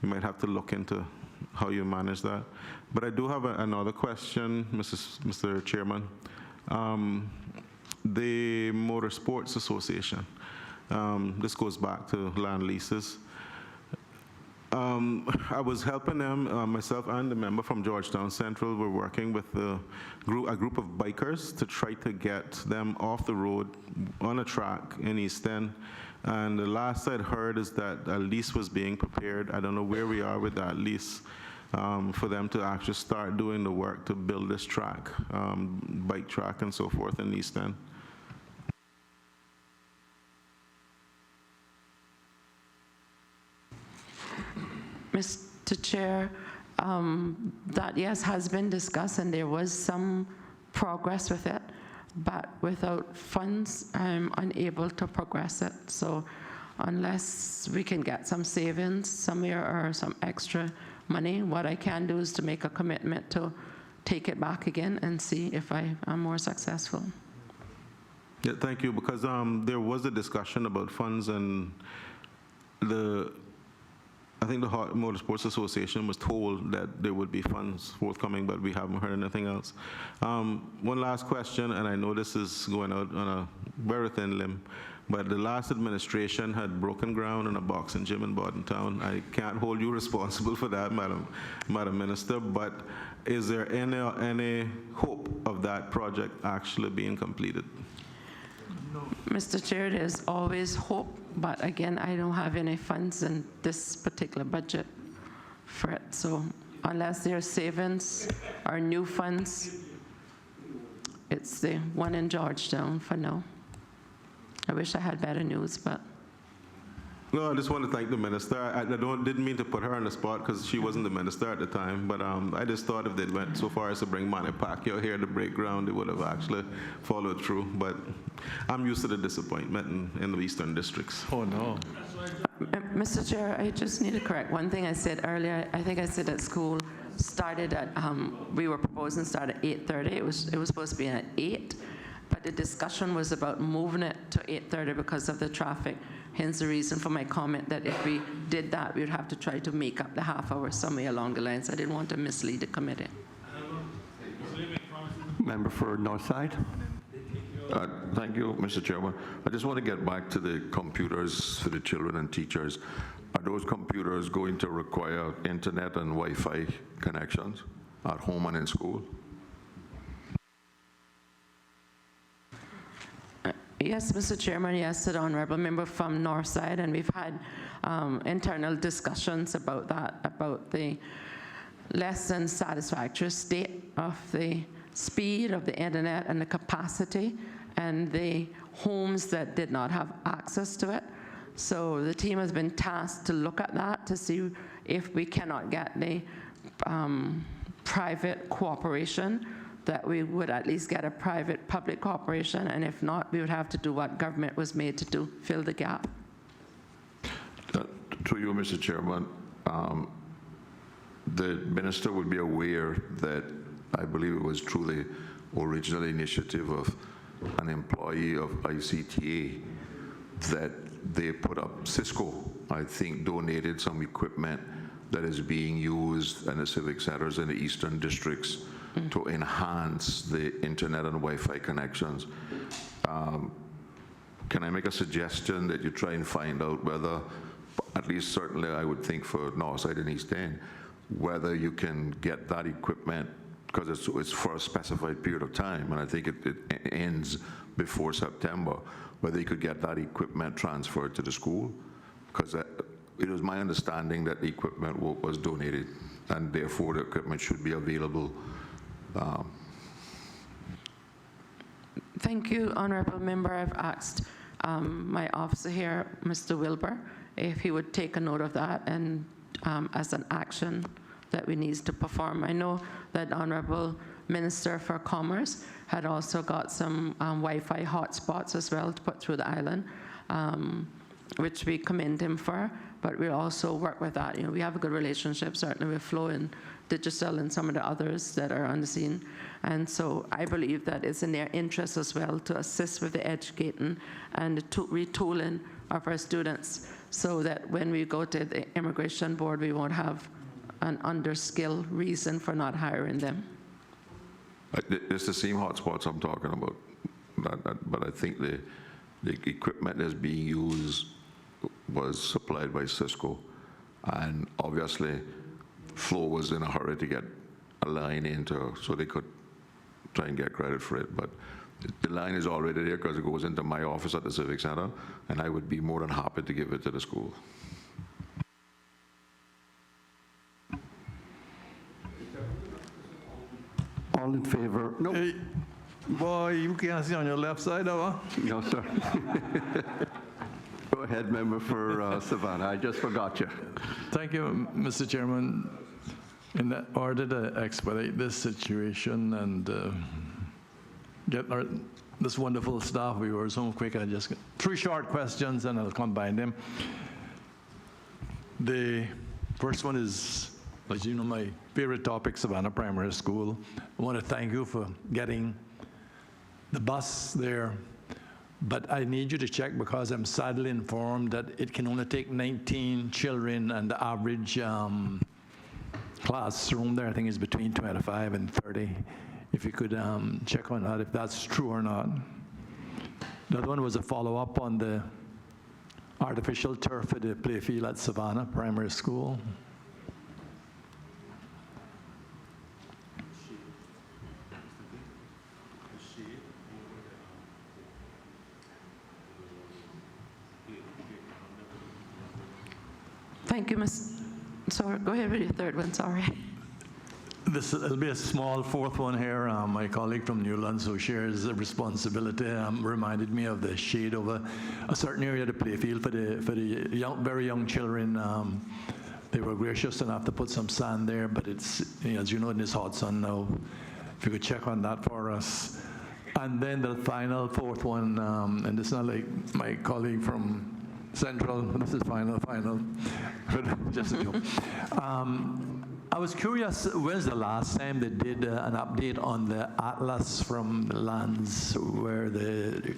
you might have to look into how you manage that. But I do have another question, Mr. Chairman. The Motorsports Association, this goes back to land leases. I was helping them, myself and the member from Georgetown Central were working with a group of bikers to try to get them off the road on a track in East End. And the last I'd heard is that a lease was being prepared. I don't know where we are with that lease for them to actually start doing the work to build this track, bike track and so forth in East End. Mr. Chair, that, yes, has been discussed, and there was some progress with it, but without funds, I'm unable to progress it. So unless we can get some savings somewhere or some extra money, what I can do is to make a commitment to take it back again and see if I am more successful. Yeah, thank you, because there was a discussion about funds, and I think the Motorsports Association was told that there would be funds forthcoming, but we haven't heard anything else. One last question, and I know this is going out on a very thin limb, but the last administration had broken ground in a boxing gym in Bordentown. I can't hold you responsible for that, Madam Minister, but is there any hope of that project actually being completed? Mr. Chair, there's always hope, but again, I don't have any funds in this particular budget for it. So unless there's savings or new funds, it's the one in Georgetown for now. I wish I had better news, but. No, I just want to thank the minister. I didn't mean to put her on the spot because she wasn't the minister at the time, but I just thought if they went so far as to bring Manny Pacquiao here to break ground, they would have actually followed through. But I'm used to the disappointment in the eastern districts. Oh, no. Mr. Chair, I just need to correct one thing I said earlier. I think I said that school started at, we were proposing start at 8:30. It was supposed to be at 8, but the discussion was about moving it to 8:30 because of the traffic. Hence the reason for my comment that if we did that, we would have to try to make up the half hour somewhere along the lines. I didn't want to mislead the committee. Member for Northside. Thank you, Mr. Chairman. I just want to get back to the computers for the children and teachers. Are those computers going to require internet and Wi-Fi connections at home and in school? Yes, Mr. Chairman, yes, to the honorable member from Northside, and we've had internal discussions about that, about the less than satisfactory state of the speed of the internet and the capacity and the homes that did not have access to it. So the team has been tasked to look at that to see if we cannot get the private cooperation, that we would at least get a private-public cooperation, and if not, we would have to do what government was made to do, fill the gap. Through you, Mr. Chairman, the minister would be aware that I believe it was through the original initiative of an employee of ICTA that they put up, Cisco, I think, donated some equipment that is being used in the civic centers in the eastern districts to enhance the internet and Wi-Fi connections. Can I make a suggestion that you try and find out whether, at least certainly I would think for Northside and East End, whether you can get that equipment, because it's for a specified period of time, and I think it ends before September, whether you could get that equipment transferred to the school, because it was my understanding that the equipment was donated, and therefore the equipment should be available. Thank you, honorable member. I've asked my officer here, Mr. Wilbur, if he would take a note of that and as an action that we need to perform. I know that honorable Minister for Commerce had also got some Wi-Fi hotspots as well to put through the island, which we commend him for, but we'll also work with that. You know, we have a good relationship, certainly with Flow and Digital and some of the others that are on the scene. And so I believe that it's in their interest as well to assist with the educating and the retooling of our students so that when we go to the immigration board, we won't have an underskilled reason for not hiring them. It's the same hotspots I'm talking about, but I think the equipment that's being used was supplied by Cisco, and obviously Flow was in a hurry to get a line into so they could try and get credit for it, but the line is already there because it goes into my office at the Civic Center, and I would be more than happy to give it to the school. All in favor? No. Hey, boy, you can't see on your left side, huh? No, sir. Go ahead, member for Savannah. I just forgot you. Thank you, Mr. Chairman. In order to expedite this situation and get this wonderful staff of yours home quick, I just 3 short questions and I'll combine them. The first one is, as you know, my favorite topic, Savannah Primary School. I want to thank you for getting the bus there, but I need you to check because I'm sadly informed that it can only take 19 children and the average classroom there, I think, is between 25 and 30. If you could check on that, if that's true or not. The other one was a follow-up on the artificial turf at the playfield at Savannah Primary School. Thank you, Ms. Sorry, go ahead with your third one, sorry. It'll be a small fourth one here. My colleague from Newlands, who shares the responsibility, reminded me of the shade over a certain area of the playfield for the very young children. They were gracious enough to put some sand there, but it's, as you know, in this hot sun now, if you could check on that for us. And then the final fourth one, and it's not like my colleague from Central, this is final, but just a joke. I was curious, when's the last time they did an update on the atlas from the lands where they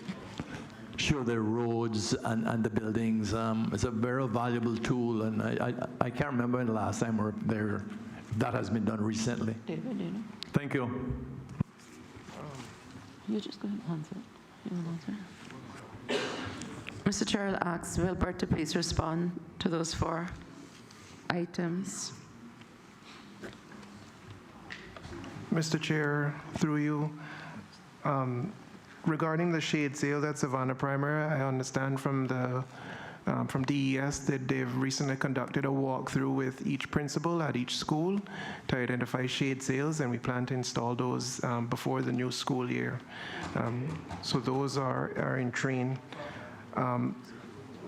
show the roads and the buildings? It's a very valuable tool, and I can't remember when the last time we're there. That has been done recently. David, do you know? Thank you. You just go ahead and answer it. You want to answer? Mr. Chair, I'll ask Wilbert to please respond to those 4 items. Mr. Chair, through you, regarding the shade sale at Savannah Primary, I understand from DES that they've recently conducted a walkthrough with each principal at each school to identify shade sales, and we plan to install those before the new school year. So those are in train.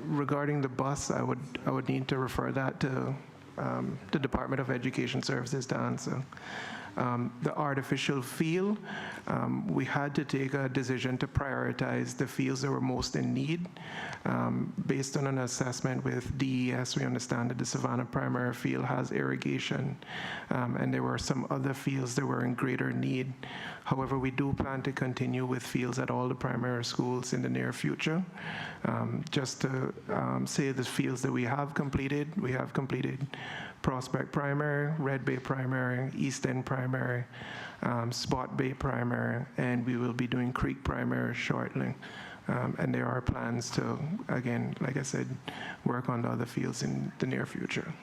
Regarding the bus, I would need to refer that to the Department of Education Services to answer. The artificial field, we had to take a decision to prioritize the fields that were most in need. Based on an assessment with DES, we understand that the Savannah Primary Field has irrigation, and there were some other fields that were in greater need. However, we do plan to continue with fields at all the primary schools in the near future. Just to say the fields that we have completed Prospect Primary, Red Bay Primary, East End Primary, Spot Bay Primary, and we will be doing Creek Primary shortly. And there are plans to, again, like I said, work on the other fields in the near future.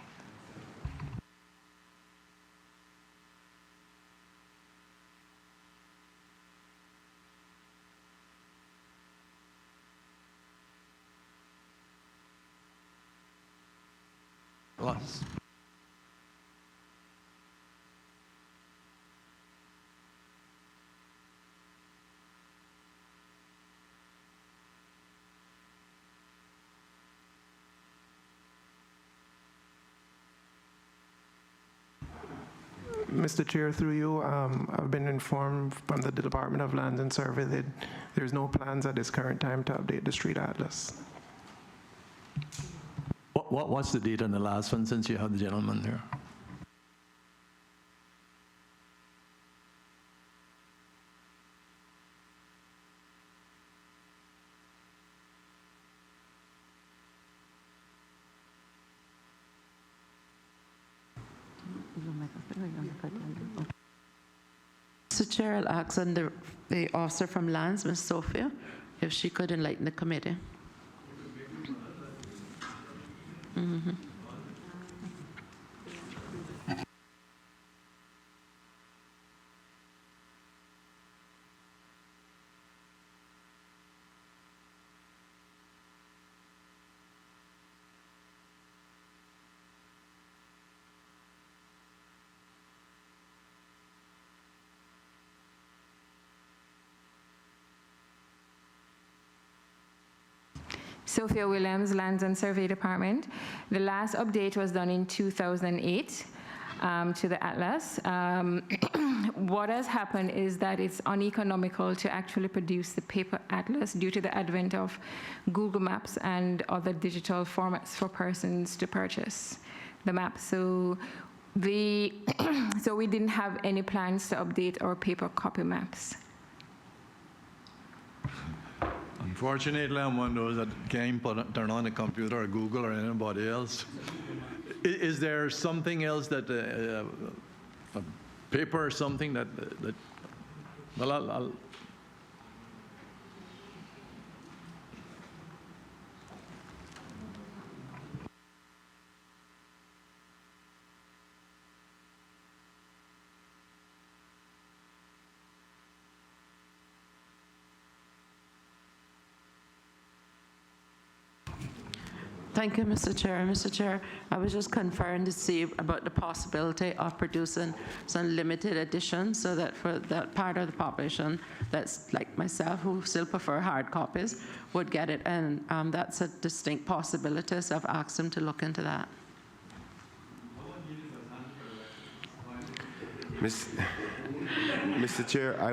Mr. Chair, through you, I've been informed from the Department of Lands and Survey that there's no plans at this current time to update the street atlas. What's the date on the last one, since you have the gentleman there? Mr. Chair, I'll ask the officer from Lands, Ms. Sophia, if she could enlighten the committee. Sophia Williams, Lands and Survey Department. The last update was done in 2008 to the atlas. What has happened is that it's uneconomical to actually produce the paper atlas due to the advent of Google Maps and other digital formats for persons to purchase the map. So so we didn't have any plans to update our paper copy maps. Unfortunately, I'm one of those that can't turn on the computer or Google or anybody else. Is there something else that, a paper or something that well, Thank you, Mr. Chair. Mr. Chair, I was just conferring to see about the possibility of producing some limited editions so that for that part of the population that's like myself who still prefer hard copies would get it. And that's a distinct possibility, so I've asked them to look into that. Mr. Chair, I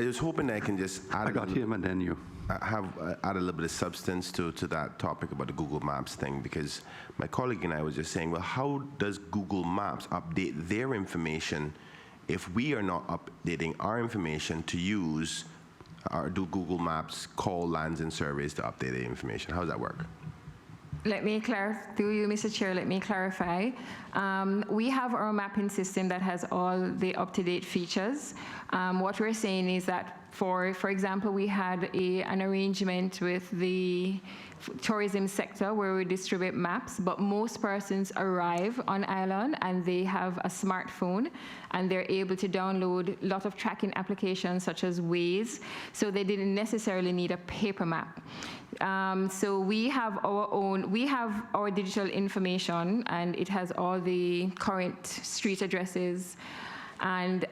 was hoping I can just add. I got him and then you. Add a little bit of substance to that topic about the Google Maps thing, because my colleague and I was just saying, well, how does Google Maps update their information if we are not updating our information to use, or do Google Maps call lands and surveys to update their information? How does that work? Let me clarify, through you, Mr. Chair, let me clarify. We have our mapping system that has all the up-to-date features. What we're saying is that, for example, we had an arrangement with the tourism sector where we distribute maps, but most persons arrive on island and they have a smartphone and they're able to download a lot of tracking applications such as Waze, so they didn't necessarily need a paper map. So we have our digital information, and it has all the current street addresses. And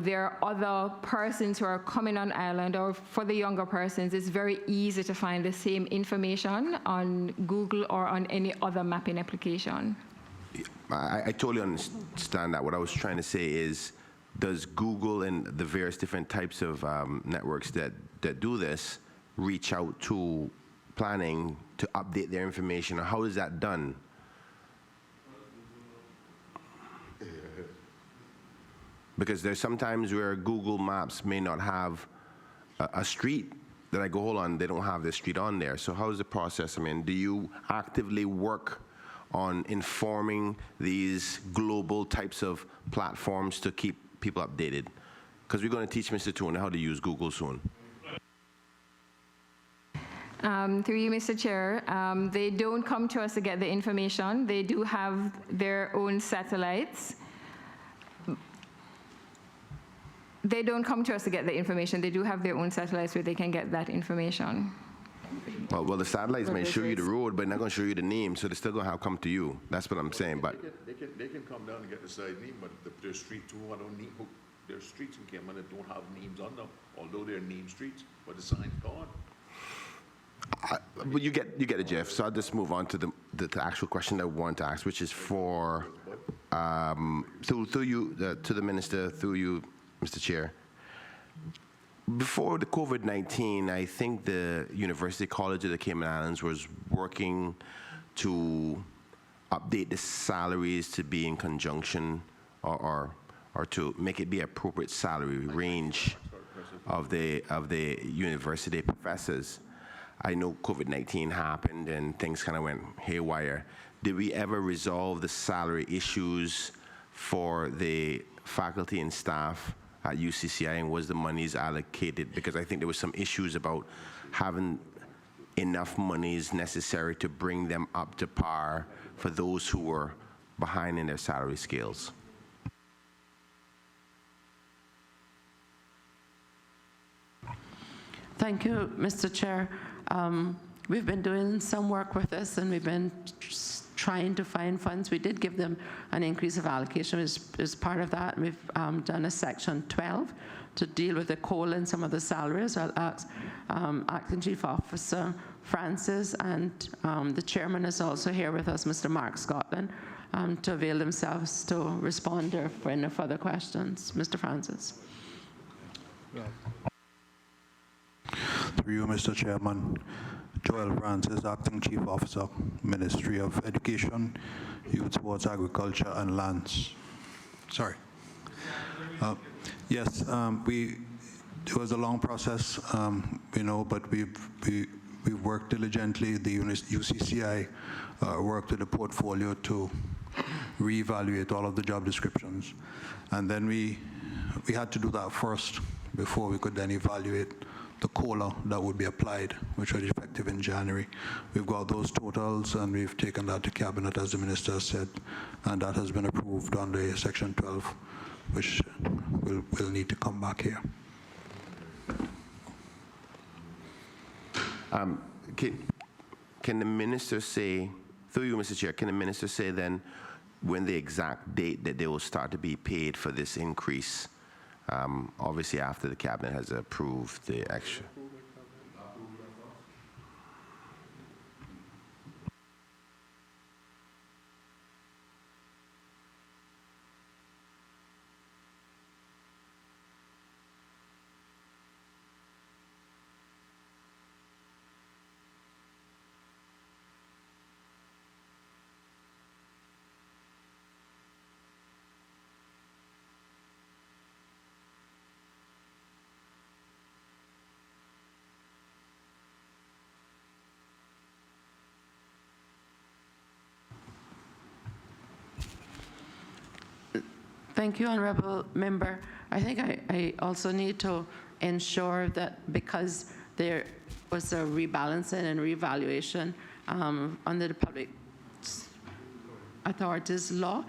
there are other persons who are coming on island, or for the younger persons, it's very easy to find the same information on Google or on any other mapping application. I totally understand that. What I was trying to say is, does Google and the various different types of networks that do this reach out to planning to update their information, or how is that done? Because there's sometimes where Google Maps may not have a street that I go, hold on, they don't have this street on there. So how is the process? I mean, do you actively work on informing these global types of platforms to keep people updated? Because we're going to teach Mr. Tuna how to use Google soon. Through you, Mr. Chair, they don't come to us to get the information. They do have their own satellites. They don't come to us to get the information. They do have their own satellites where they can get that information. Well, the satellites may show you the road, but they're not going to show you the name, so they're still going to have to come to you. That's what I'm saying. But they can come down and get the side name, but there's streets who don't need. There's streets in Cayman that don't have names on them, although they're named streets, but the sign's gone. But you get a gist. So I'll just move on to the actual question I want to ask, which is for through you to the minister, through you, Mr. Chair. Before the COVID-19, I think the University College of the Cayman Islands was working to update the salaries to be in conjunction or to make it be appropriate salary range of the university professors. I know COVID-19 happened and things kind of went haywire. Did we ever resolve the salary issues for the faculty and staff at UCCI, and was the monies allocated? Because I think there was some issues about having enough monies necessary to bring them up to par for those who were behind in their salary scales. Thank you, Mr. Chair. We've been doing some work with this, and we've been trying to find funds. We did give them an increase of allocation as part of that. We've done a Section 12 to deal with the COLA and some of the salaries. I'll ask Acting Chief Officer Francis, and the chairman is also here with us, Mr. Mark Scotland, to avail themselves to respond or for any further questions. Mr. Francis. Through you, Mr. Chairman, Joel Francis, Acting Chief Officer, Ministry of Education, Youth, Sports, Agriculture, and Lands. Sorry. Yes, it was a long process, but we've worked diligently. The UCCI worked with the portfolio to reevaluate all of the job descriptions, and then we had to do that first before we could then evaluate the COLA that would be applied, which was effective in January. We've got those totals, and we've taken that to Cabinet, as the Minister said, and that has been approved under Section 12, which will need to come back here. Can the minister say, through you, Mr. Chair, can the minister say then when the exact date that they will start to be paid for this increase? Obviously, after the cabinet has approved the extra. Thank you, Honorable Member. I think I also need to ensure that because there was a rebalancing and reevaluation under the Public Authorities Law,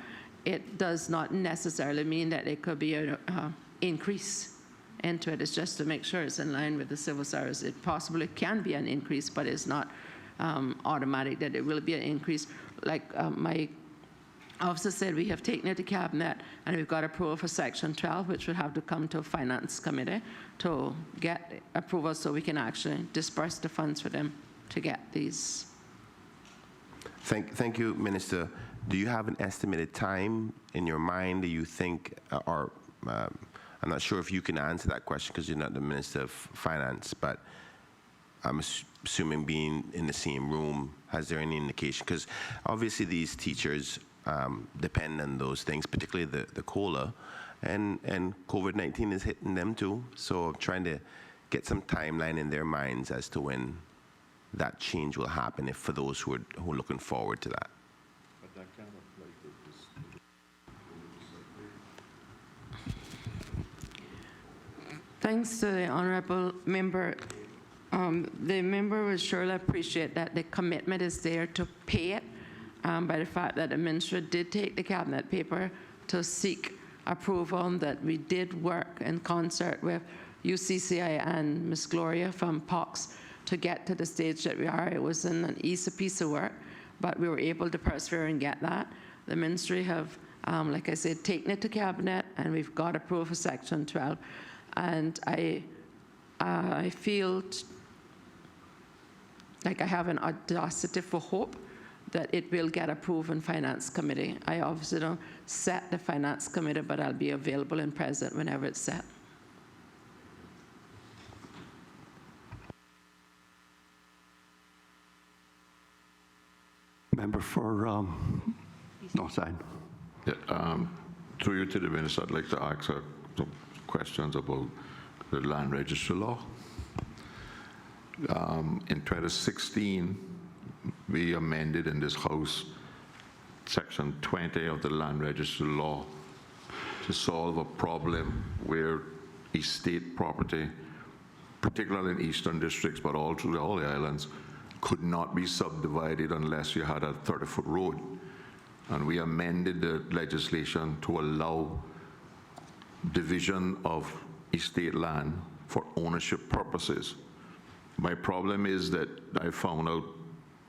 it does not necessarily mean that it could be an increase into it. It's just to make sure it's in line with the civil service. It possibly can be an increase, but it's not automatic that it will be an increase. Like my officer said, we have taken it to cabinet and we've got approval for section 12, which will have to come to finance committee to get approval so we can actually disperse the funds for them to get these. Thank you, Minister. Do you have an estimated time in your mind that you think, or I'm not sure if you can answer that question because you're not the Minister of Finance, but I'm assuming being in the same room, has there any indication? Because obviously these teachers depend on those things, particularly the COLA, and COVID-19 is hitting them too. So I'm trying to get some timeline in their minds as to when that change will happen, if for those who are looking forward to that. Thanks to the honorable member. The member will surely appreciate that the commitment is there to pay it by the fact that the minister did take the cabinet paper to seek approval, that we did work in concert with UCCI and Ms. Gloria from POX to get to the stage that we are. It wasn't an easy piece of work, but we were able to persevere and get that. The ministry have, like I said, taken it to cabinet, and we've got approval for section 12. And I feel like I have an audacity for hope that it will get approved in Finance Committee. I obviously don't set the Finance Committee, but I'll be available and present whenever it's set. Member for Northside. Yeah, through you to the Minister, I'd like to ask her some questions about the land registry law. In 2016, we amended in this House Section 20 of the land registry law to solve a problem where estate property, particularly in eastern districts, but all through all the islands, could not be subdivided unless you had a 30-foot road. And we amended the legislation to allow division of estate land for ownership purposes. My problem is that I found out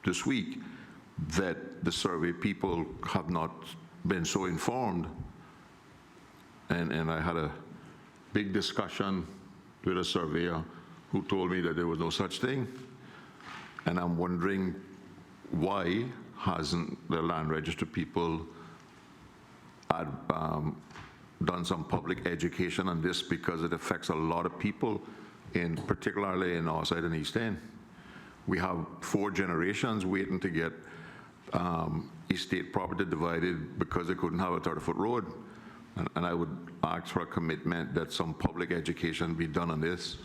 this week that the survey people have not been so informed. And I had a big discussion with a surveyor who told me that there was no such thing. And I'm wondering why hasn't the land registry people had, done some public education on this, because it affects a lot of people, particularly in Northside and East End. We have 4 generations waiting to get estate property divided because they couldn't have a 30-foot road. And I would ask for a commitment that some public education be done on this.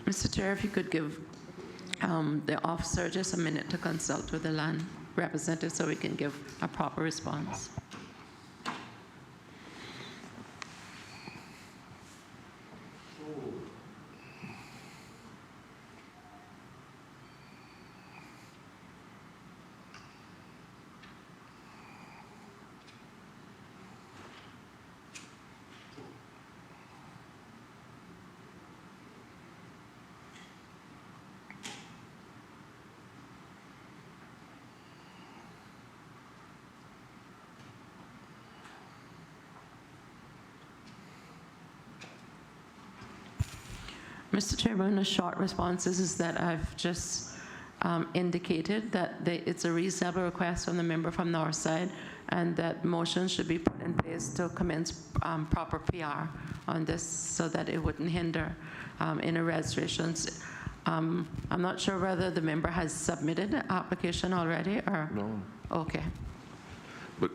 Mr. Chair, if you could give the officer just a minute to consult with the land representative so we can give a proper response. Mr. Chairman, a short response is that I've just indicated that it's a reasonable request from the member from Northside, and that motion should be put in place to commence proper PR on this so that it wouldn't hinder any registrations. I'm not sure whether the member has submitted the application already or... No. Okay. But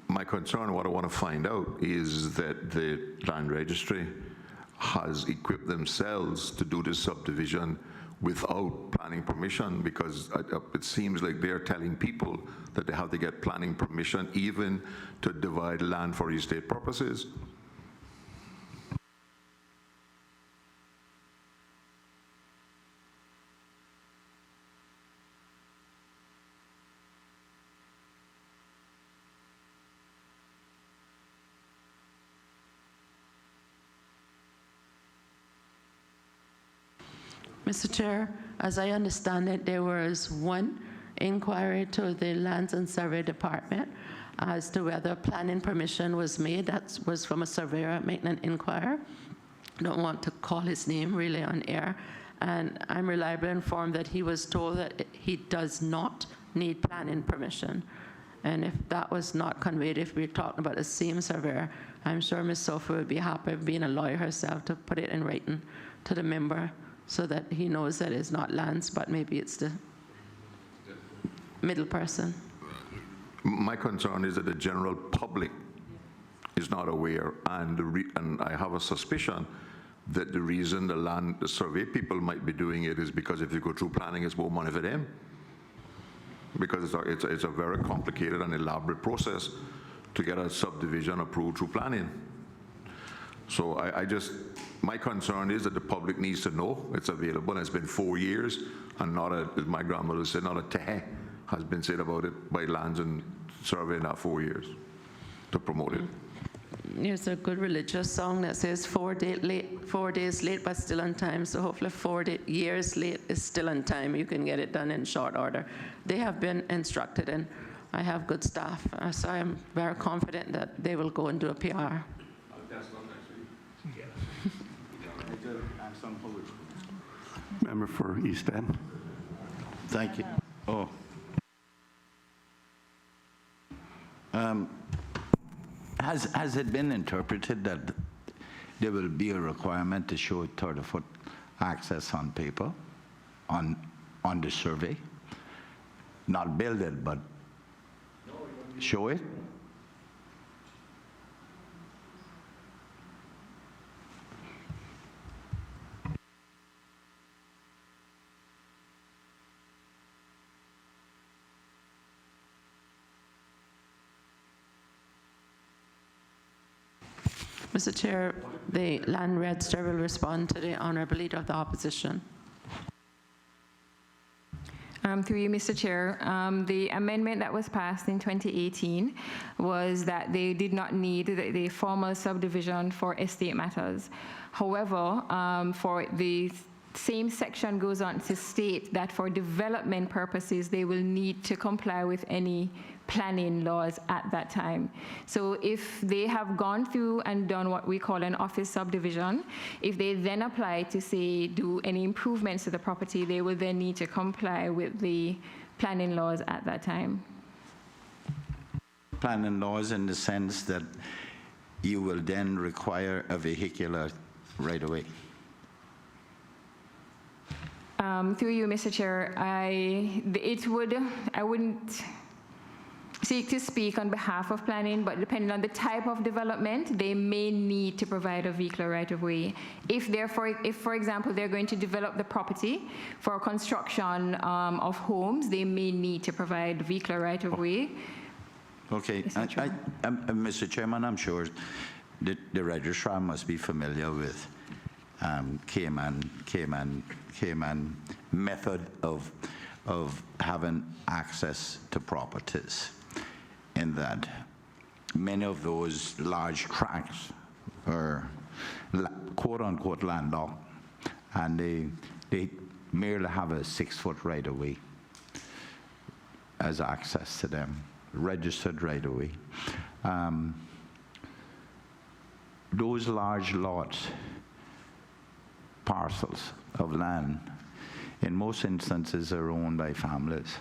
my concern, what I want to find out, is that the land registry has equipped themselves to do this subdivision without planning permission, because it seems like they're telling people that they have to get planning permission even to divide land for estate purposes. Mr. Chair, as I understand it, there was one inquiry to the Lands and Survey Department as to whether planning permission was made. That was from a surveyor making an inquiry. I don't want to call his name really on air. And I'm reliably informed that he was told that he does not need planning permission. And if that was not conveyed, if we're talking about the same surveyor, I'm sure Ms. Sophie would be happy, being a lawyer herself, to put it in writing to the member so that he knows that it's not Lance, but maybe it's the middle person. My concern is that the general public is not aware, and I have a suspicion that the reason the survey people might be doing it is because if you go through planning, it's more money for them. Because it's a very complicated and elaborate process to get a subdivision approved through planning. So my concern is that the public needs to know it's available, and it's been 4 years, and not a, as my grandmother said, not a teh has been said about it by Lands and Survey in that 4 years to promote it. There's a good religious song that says 4 days late, but still on time. So hopefully 4 years late is still on time. You can get it done in short order. They have been instructed, and I have good staff, so I'm very confident that they will go and do a PR. Member for East End. Thank you. Has it been interpreted that there will be a requirement to show 30-foot access on paper, on the survey? Not build it, but show it? Mr. Chair, the Land Register will respond to the Honourable Leader of the Opposition. Through you, Mr. Chair, the amendment that was passed in 2018 was that they did not need the formal subdivision for estate matters. However, for the same section goes on to state that for development purposes, they will need to comply with any planning laws at that time. So if they have gone through and done what we call an office subdivision, if they then apply to, say, do any improvements to the property, they will then need to comply with the planning laws at that time. Planning laws in the sense that you will then require a vehicular right-of-way. Through you, Mr. Chair, I wouldn't seek to speak on behalf of planning, but depending on the type of development, they may need to provide a vehicular right-of-way. If, for example, they're going to develop the property for construction of homes, they may need to provide vehicular right-of-way. Okay, Mr. Chairman, I'm sure the registrar must be familiar with Cayman method of having access to properties, in that many of those large tracts are quote-unquote landlocked, and they merely have a 6-foot right-of-way as access to them, registered right-of-way. Those large lots parcels of land, in most instances, are owned by families.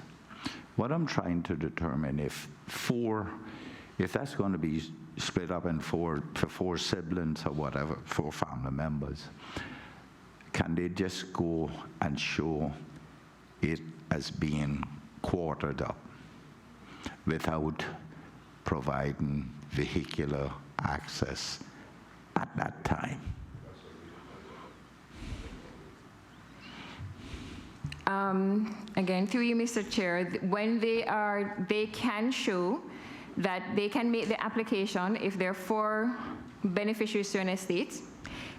What I'm trying to determine if that's going to be split up in for four siblings or whatever, 4 family members, can they just go and show it as being quartered up without providing vehicular access at that time? Again, through you, Mr. Chair, when they can show that they can make the application if there are 4 beneficiaries to an estate.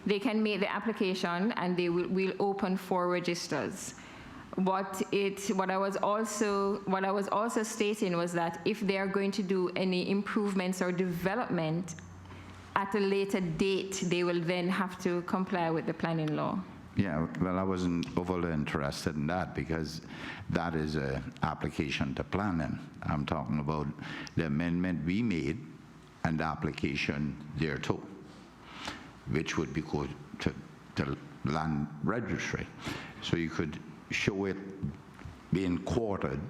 They can make the application and they will open 4 registers. What I was also stating was that if they are going to do any improvements or development at a later date, they will then have to comply with the planning law. Yeah, well, I wasn't overly interested in that because that is an application to planning. I'm talking about the amendment we made and the application thereto, which would be go to land registry. So you could show it being quartered,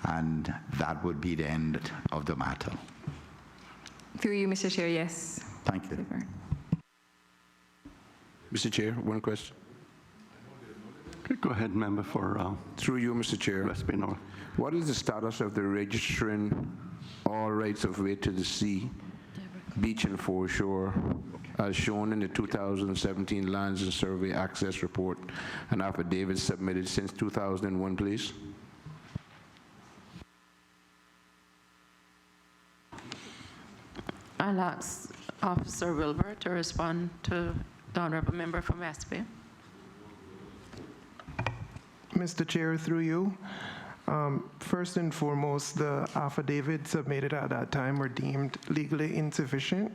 and that would be the end of the matter. Through you, Mr. Chair, yes. Thank you. Mr. Chair, one question. Okay, go ahead, member for Through you, Mr. Chair. West Bay North. What is the status of the registering all rights of way to the sea, beach and foreshore, as shown in the 2017 Lands and Survey Access Report and affidavit submitted since 2001, please? I'll ask Officer Wilbur to respond to the honorable member from West Bay. Mr. Chair, through you, first and foremost, the affidavits submitted at that time were deemed legally insufficient.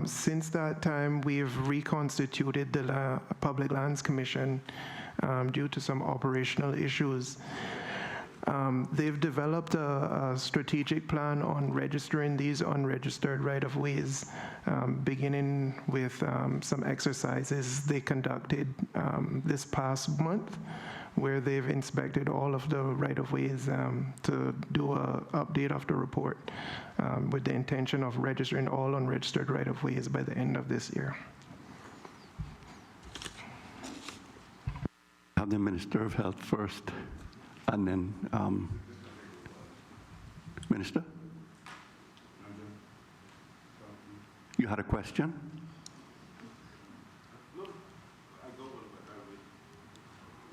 Since that time, we've reconstituted the Public Lands Commission due to some operational issues. They've developed a strategic plan on registering these unregistered right-of-ways, beginning with some exercises they conducted this past month, where they've inspected all of the right-of-ways to do an update of the report with the intention of registering all unregistered right-of-ways by the end of this year. Have the Minister of Health first, and then Minister? You had a question?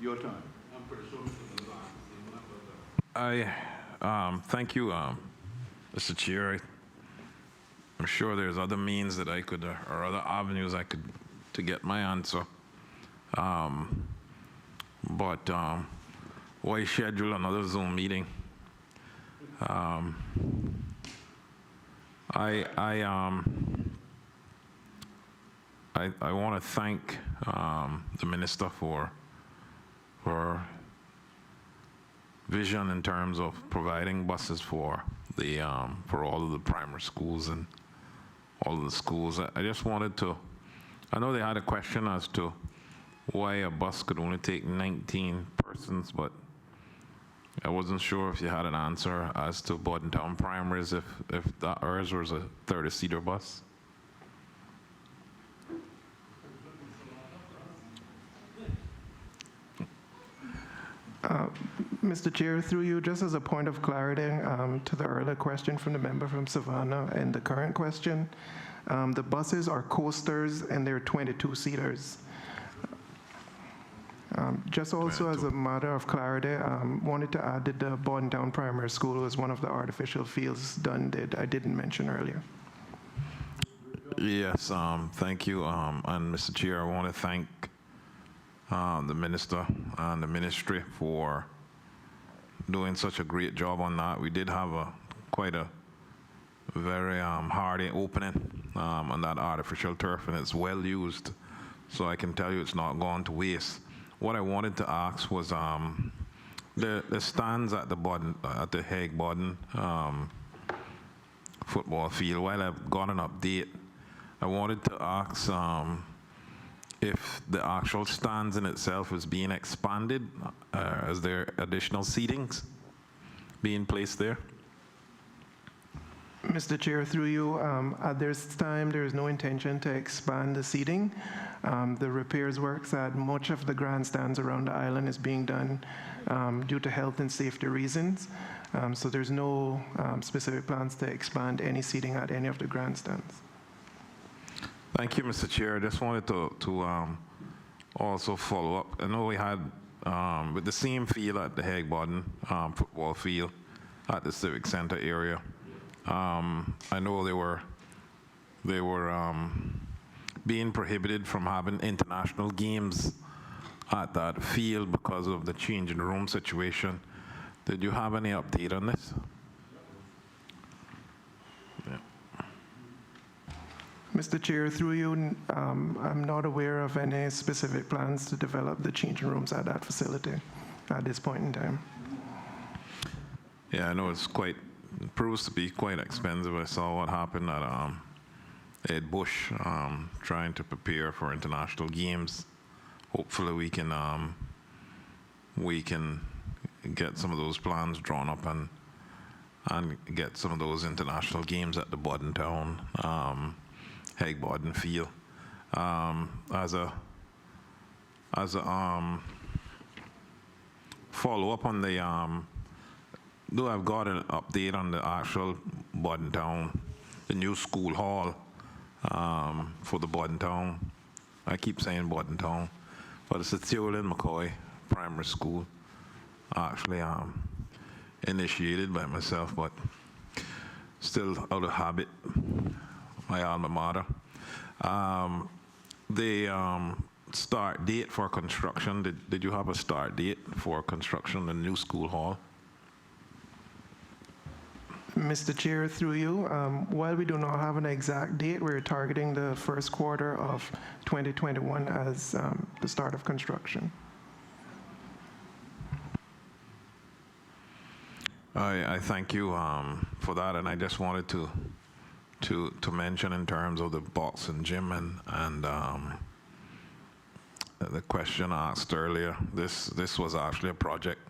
Your turn. Thank you, Mr. Chair. I'm sure there's other means that I could, or other avenues I could, to get my answer. But why schedule another Zoom meeting? I want to thank the minister for vision in terms of providing buses for the for all of the primary schools and all of the schools. I just wanted to, I know they had a question as to why a bus could only take 19 persons, but I wasn't sure if you had an answer as to Bordentown Primaries, if that ours was a 30-seater bus. Mr. Chair, through you, just as a point of clarity to the earlier question from the member from Savannah and the current question, the buses are coasters and they're 22-seaters. Just also as a matter of clarity, wanted to add that the Bordentown Primary School was one of the artificial fields done that I didn't mention earlier. Yes, thank you. And Mr. Chair, I want to thank the minister and the ministry for doing such a great job on that. We did have quite a very hardy opening on that artificial turf, and it's well used, so I can tell you it's not gone to waste. What I wanted to ask was the stands at the Bodden, at the Hague Bodden football field. While I've got an update, I wanted to ask if the actual stands in itself is being expanded, is there additional seatings being placed there? Mr. Chair, through you, at this time, there is no intention to expand the seating. The repairs works at much of the grandstands around the island is being done due to health and safety reasons. So there's no specific plans to expand any seating at any of the grandstands. Thank you, Mr. Chair. I just wanted to also follow up. I know we had with the same field at the Haig-Bodden football field at the Civic Center area. I know they were being prohibited from having international games at that field because of the change in room situation. Did you have any update on this? Yeah. Mr. Chair, through you, I'm not aware of any specific plans to develop the changing rooms at that facility at this point in time. Yeah, I know it proves to be quite expensive. I saw what happened at Ed Bush trying to prepare for international games. Hopefully we can get some of those plans drawn up and get some of those international games at the Bodden Town, Haig-Bodden field. As a follow up on the though I've got an update on the actual Bodden Town, the new school hall for the Bodden Town. I keep saying Bodden Town, but it's a Theolin McCoy Primary School, actually initiated by myself, but still out of habit, my alma mater. The start date for construction, did you have a start date for construction of the new school hall? Mr. Chair, through you, while we do not have an exact date, we're targeting the first quarter of 2021 as the start of construction. I thank you for that, and I just wanted to mention in terms of the boxing gym and the question asked earlier. This was actually a project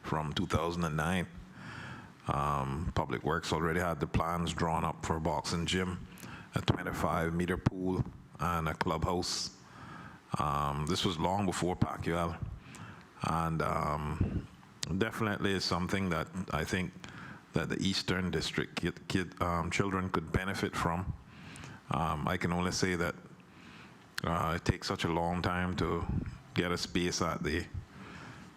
from 2009. Public Works already had the plans drawn up for a boxing gym, a 25-meter pool, and a clubhouse. This was long before Pacquiao, and definitely is something that I think that the Eastern District children could benefit from. I can only say that it takes such a long time to get a space at the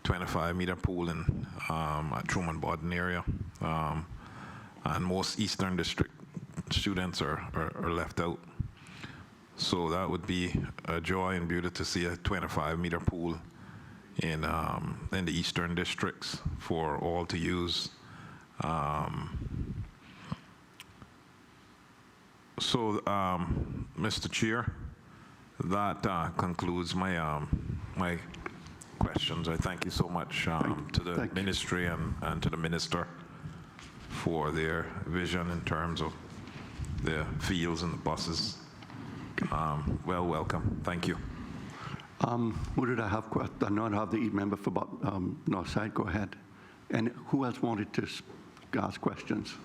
25-meter pool in at Truman-Bodden area, and most Eastern District students are left out. So that would be a joy and beauty to see a 25-meter pool in the Eastern Districts for all to use. Mr. Chair, that concludes my my questions. I thank you so much to the ministry and to the minister for their vision in terms of the fields and the buses. Well, welcome. Thank you. Who did I have? I not have the member for Northside. Go ahead. And who else wanted to ask questions?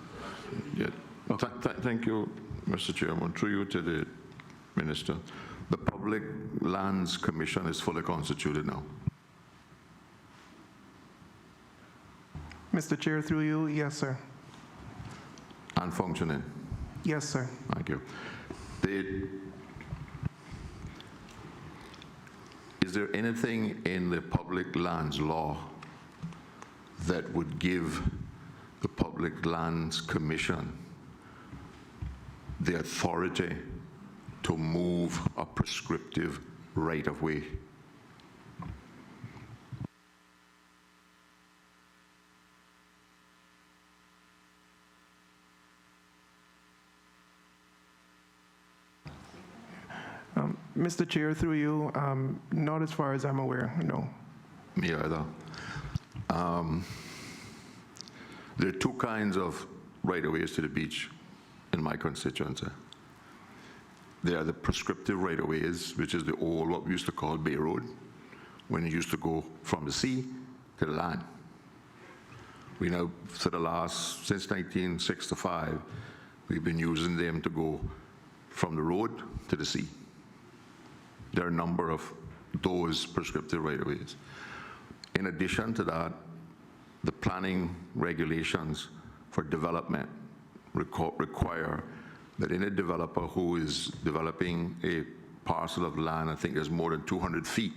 Yeah. Okay. Thank you, Mr. Chairman. Through you to the minister. The Public Lands Commission is fully constituted now. Mr. Chair, through you, yes, sir. And functioning? Yes, sir. Thank you. Is there anything in the public lands law that would give the Public Lands Commission the authority to move a prescriptive right-of-way? Mr. Chair, through you, not as far as I'm aware, no. Me either. There are two kinds of right-of-ways to the beach in my constituency. There are the prescriptive right-of-ways, which is the old, what we used to call Bay Road, when you used to go from the sea to the land. We now, since 1965, we've been using them to go from the road to the sea. There are a number of those prescriptive right-of-ways. In addition to that, the planning regulations for development require that any developer who is developing a parcel of land, I think there's more than 200 feet,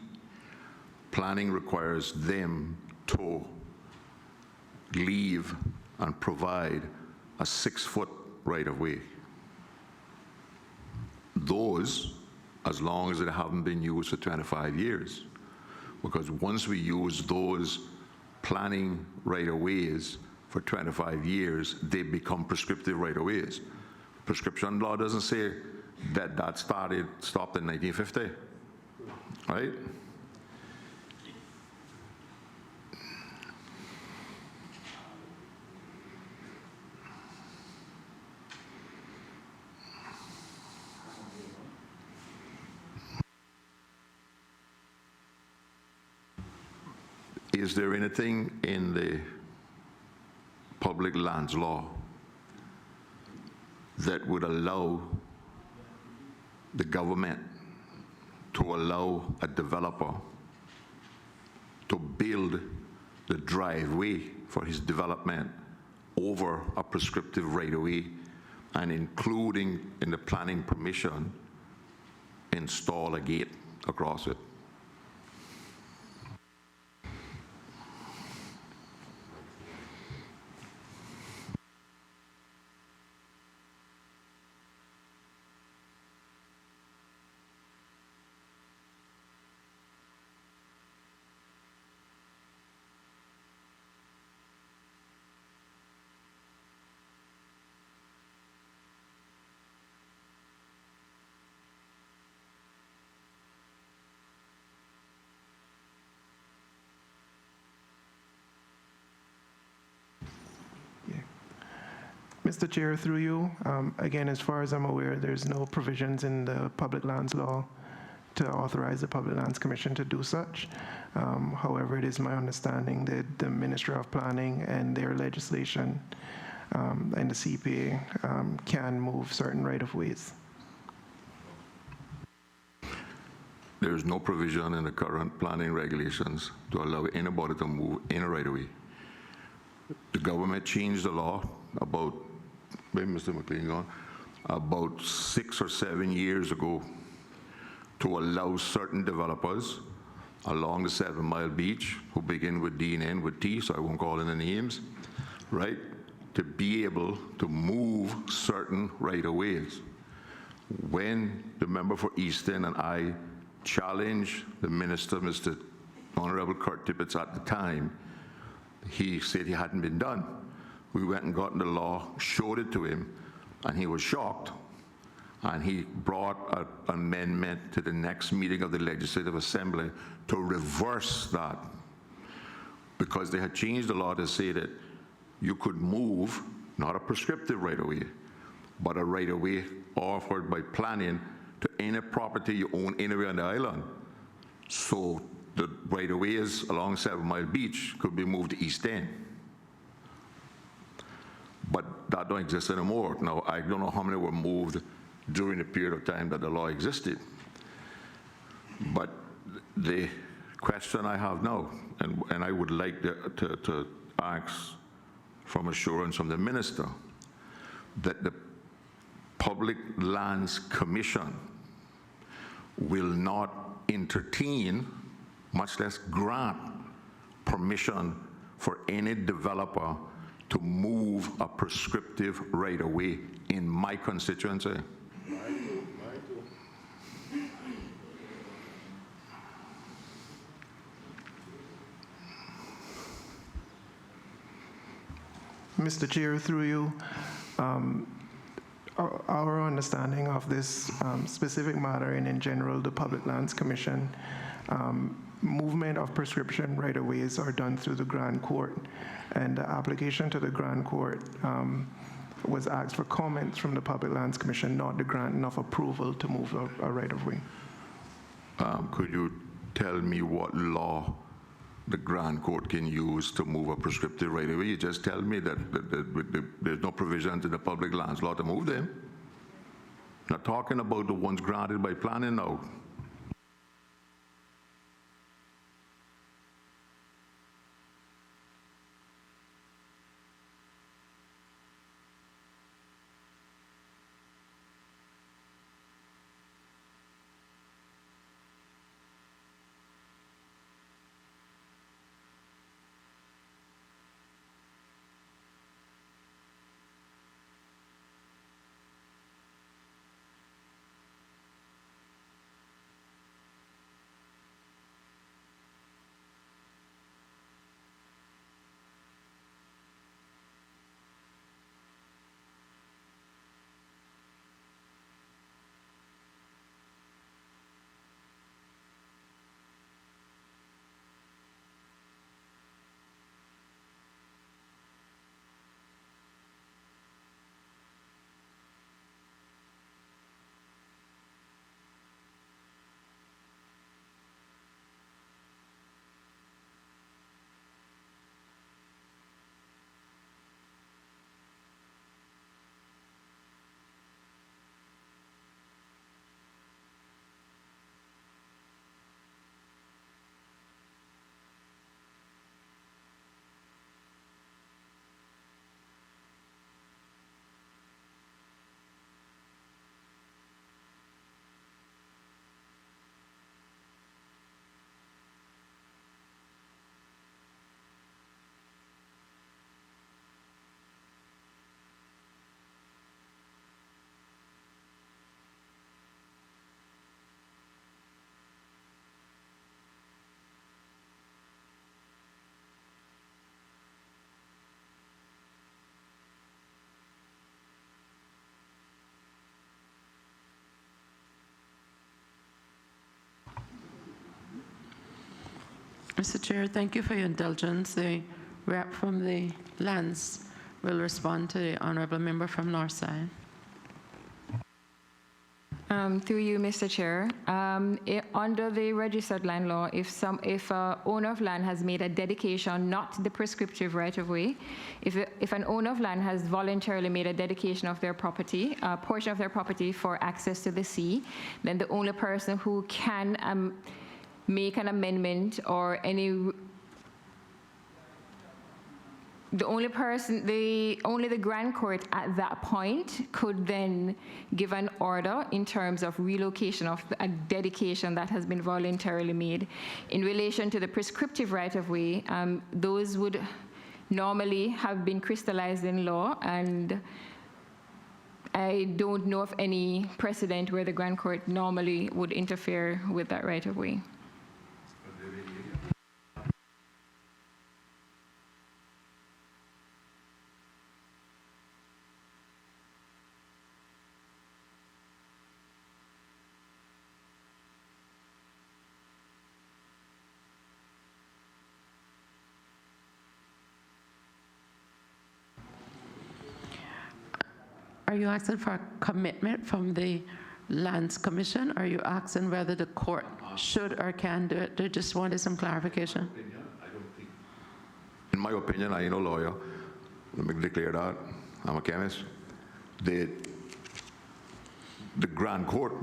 planning requires them to leave and provide a 6-foot right-of-way. Those, as long as they haven't been used for 25 years, because once we use those planning right-of-ways for 25 years, they become prescriptive right-of-ways. Prescription law doesn't say that that stopped in 1950, right? Is there anything in the public lands law that would allow the government to allow a developer to build the driveway for his development over a prescriptive right-of-way, and including in the planning permission, install a gate across it? Mr. Chair, through you, again, as far as I'm aware, there's no provisions in the public lands law to authorize the Public Lands Commission to do such. However, it is my understanding that the Ministry of Planning and their legislation and the CPA can move certain right-of-ways. There is no provision in the current planning regulations to allow anybody to move in a right-of-way. The government changed the law about, maybe Mr. McLean gone, about 6 or 7 years ago to allow certain developers along the 7 Mile Beach, who begin with D and end with T, so I won't call in the names, right, to be able to move certain right-of-ways. When the member for Easton and I challenged the minister, Mr. Honorable Kurt Tippett at the time, he said he hadn't been done. We went and got in the law, showed it to him, and he was shocked. And he brought an amendment to the next meeting of the Legislative Assembly to reverse that, because they had changed the law to say that you could move, not a prescriptive right-of-way, but a right-of-way offered by planning to any property you own anywhere on the island. So the right-of-ways along 7 Mile Beach could be moved to East End. But that don't exist anymore. Now, I don't know how many were moved during the period of time that the law existed. But the question I have now, and I would like to ask from assurance from the minister, that the Public Lands Commission will not entertain, much less grant, permission for any developer to move a prescriptive right-of-way in my constituency. Mr. Chair, through you, our understanding of this specific matter and in general the Public Lands Commission, movement of prescription right-of-ways are done through the Grand Court, and the application to the Grand Court was asked for comments from the Public Lands Commission, not to grant enough approval to move a right-of-way. Could you tell me what law the Grand Court can use to move a prescriptive right-of-way? You just tell me that there's no provisions in the public lands law to move them. Not talking about the ones granted by planning now. Mr. Chair, thank you for your indulgence. The rep from the Lands will respond to the honourable member from Northside. Through you, Mr. Chair, under the registered land law, if an owner of land has made a dedication, not the prescriptive right-of-way, if an owner of land has voluntarily made a dedication of their property, a portion of their property for access to the sea, then the only person who can make an amendment or only the Grand Court at that point could then give an order in terms of relocation of a dedication that has been voluntarily made. In relation to the prescriptive right-of-way, those would normally have been crystallized in law, and I don't know of any precedent where the Grand Court normally would interfere with that right-of-way. Are you asking for a commitment from the Lands Commission? Or are you asking whether the court should or can do it? I just wanted some clarification. In my opinion, I ain't no lawyer. Let me declare that. I'm a chemist. The Grand Court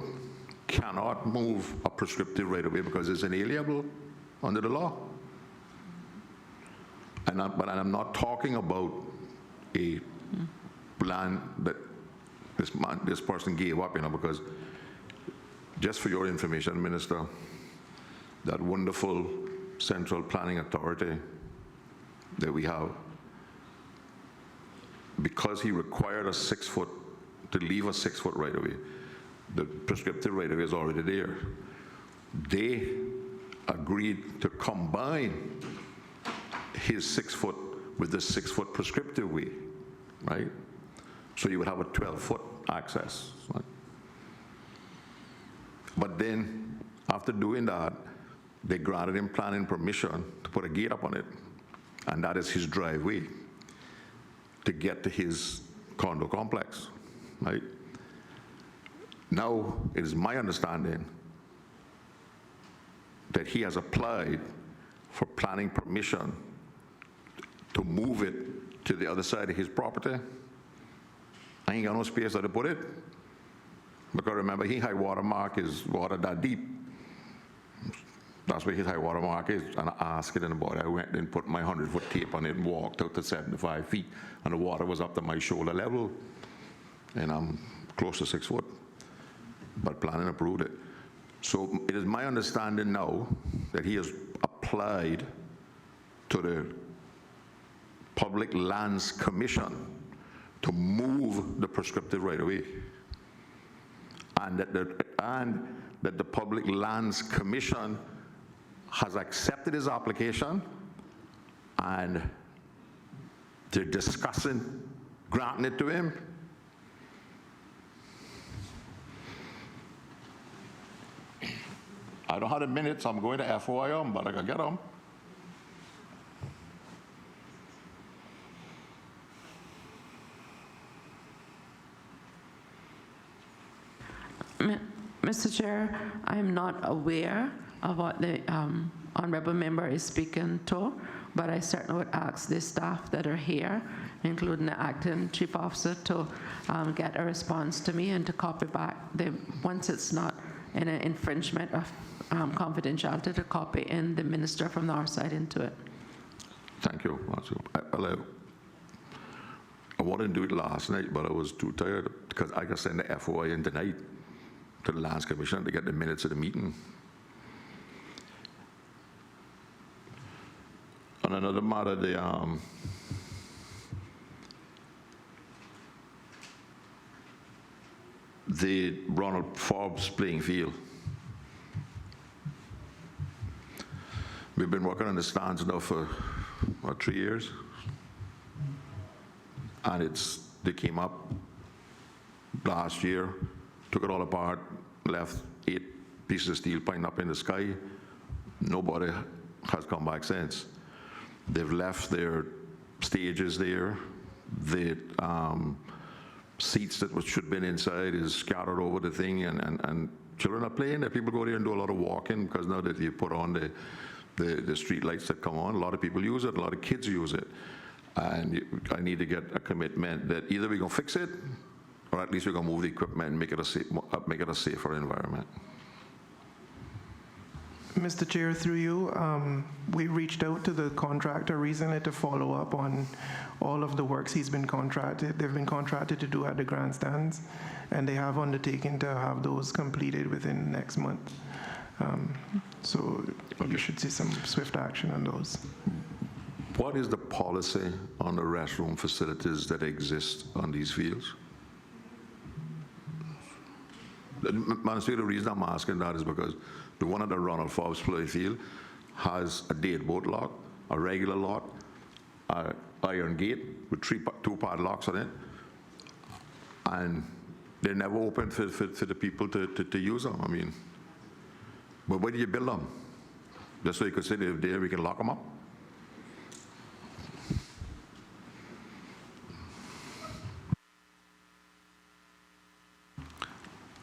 cannot move a prescriptive right-of-way because it's inalienable under the law. But I'm not talking about a land that this person gave up, because just for your information, Minister, that wonderful central planning authority that we have, because he required a 6 foot to leave a 6 foot right of way, the prescriptive right of way is already there. They agreed to combine his 6 foot with the 6 foot prescriptive way, right? So you would have a 12-foot access. Right? But then, after doing that, they granted him planning permission to put a gate up on it, and that is his driveway to get to his condo complex, right? Now, it is my understanding that he has applied for planning permission to move it to the other side of his property. I ain't got no space to put it. Because remember, his high water mark is water that deep. That's where his high water mark is. And I asked it in the body. I went and put my 100-foot tape on it and walked out to 75 feet. And the water was up to my shoulder level. And I'm close to 6 foot. But planning approved it. So it is my understanding now that he has applied to the Public Lands Commission to move the prescriptive right-of-way. And that the Public Lands Commission has accepted his application, and they're discussing granting it to him. I don't have the minutes. I'm going to FOIM, but I can get them. Mr. Chair, I'm not aware of what the honourable member is speaking to, but I certainly would ask the staff that are here, including the acting chief officer, to get a response to me and to copy back, once it's not in an infringement of confidentiality, to copy in the minister from our side into it. Thank you. I wanted to do it last night, but I was too tired because I can send the FOI in tonight to the Lands Commission to get the minutes of the meeting. On another matter, the Ronald Forbes playing field. We've been working on the stands now for, what, 3 years? And they came up last year, took it all apart, left 8 pieces of steel pointing up in the sky. Nobody has come back since. They've left their stages there. The seats that should have been inside is scattered over the thing, and children are playing there. People go there and do a lot of walking because now that you put on the street lights that come on, a lot of people use it, a lot of kids use it. And I need to get a commitment that either we're going to fix it, or at least we're going to move the equipment and make it a safer environment. Mr. Chair, through you, we reached out to the contractor recently to follow up on all of the works they've been contracted to do at the grandstands, and they have undertaken to have those completed within next month. So you should see some swift action on those. What is the policy on the restroom facilities that exist on these fields? Honestly, the reason I'm asking that is because the one at the Ronald Forbes play field has a dead boat lock, a regular lock, an iron gate with 2 padlocks on it, and they're never open for the people to use them. I mean, but where do you build them? Just so you could say if there we can lock them up?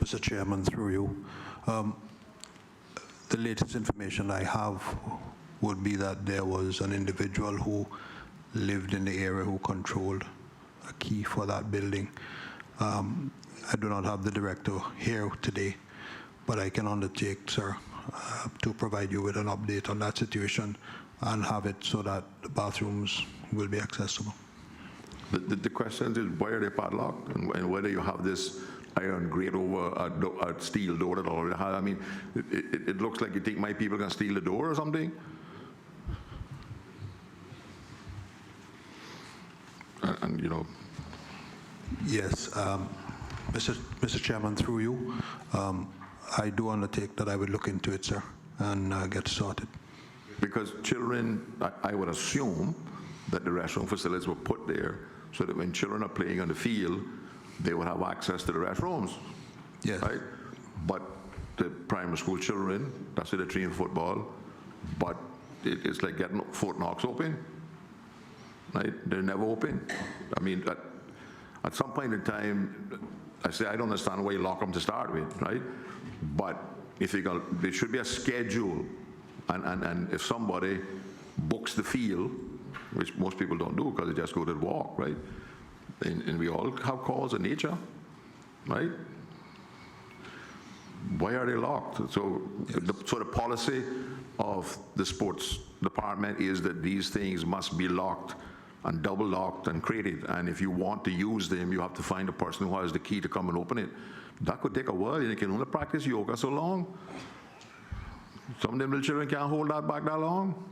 Mr. Chairman, through you. The latest information I have would be that there was an individual who lived in the area who controlled a key for that building. I do not have the director here today, but I can undertake, sir, to provide you with an update on that situation and have it so that the bathrooms will be accessible. The question is, why are they padlocked, and whether you have this iron grate over a steel door that already has. I mean, it looks like you think my people can steal the door or something. And you know. Yes, Mr. Chairman, through you, I do undertake that I would look into it, sir, and get sorted. Because children, I would assume that the restroom facilities were put there so that when children are playing on the field, they would have access to the restrooms. Yes. Right? But the primary school children, that's where they train football, but it's like getting Fort Knox open. Right? They're never open. I mean, At some point in time, I say, I don't understand why you lock them to start with, right? But if you go, there should be a schedule, and if somebody books the field, which most people don't do because they just go to the walk, right? And we all have calls of nature, right? Why are they locked? So the policy of the sports department is that these things must be locked and double locked and crated, and if you want to use them, you have to find a person who has the key to come and open it. That could take a while, and you can only practice yoga so long. Some of them little children can't hold that back that long.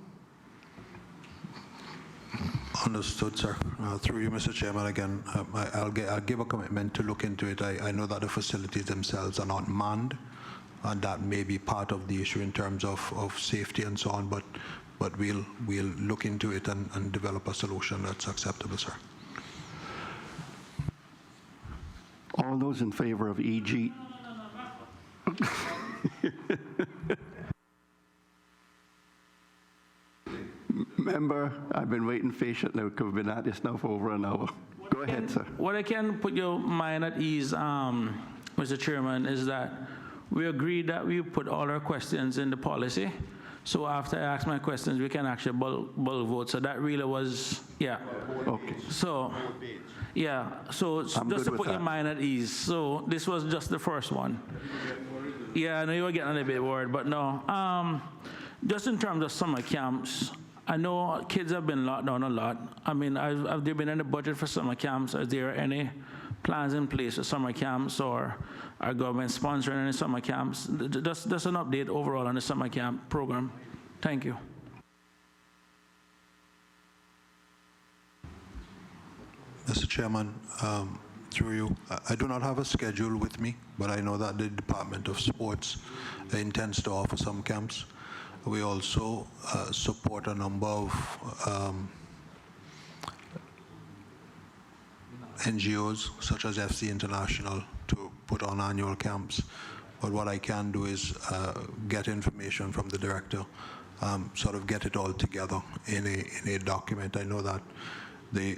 Understood, sir. Through you, Mr. Chairman, again, I'll give a commitment to look into it. I know that the facilities themselves are not manned, and that may be part of the issue in terms of safety and so on, but we'll look into it and develop a solution that's acceptable, sir. All those in favor of EG? Member, I've been waiting patiently because we've been at this now for over an hour. Go ahead, sir. What I can put your mind at ease, Mr. Chairman, is that we agreed that we put all our questions in the policy. So after I ask my questions, we can actually bulk vote. So that really was, yeah. Okay. So, yeah. So just to put your mind at ease. So this was just the first one. Yeah, I know you were getting a little bit worried, but no. Just in terms of summer camps, I know kids have been locked down a lot. I mean, have there been any budget for summer camps? Are there any plans in place for summer camps, or our government sponsoring any summer camps? Just an update overall on the summer camp program. Thank you. Mr. Chairman, through you, I do not have a schedule with me, but I know that the Department of Sports intends to offer some camps. We also support a number of NGOs, such as FC International, to put on annual camps. But what I can do is get information from the director, sort of get it all together in a document. I know that the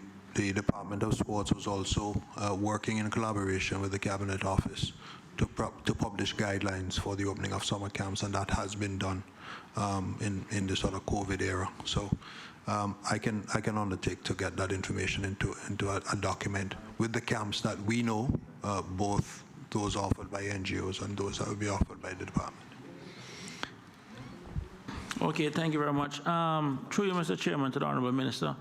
Department of Sports was also working in collaboration with the Cabinet Office to publish guidelines for the opening of summer camps, and that has been done in the sort of COVID era. So I can undertake to get that information into a document with the camps that we know, both those offered by NGOs and those that will be offered by the department. Okay, thank you very much. Through you, Mr. Chairman, to the Honorable Minister,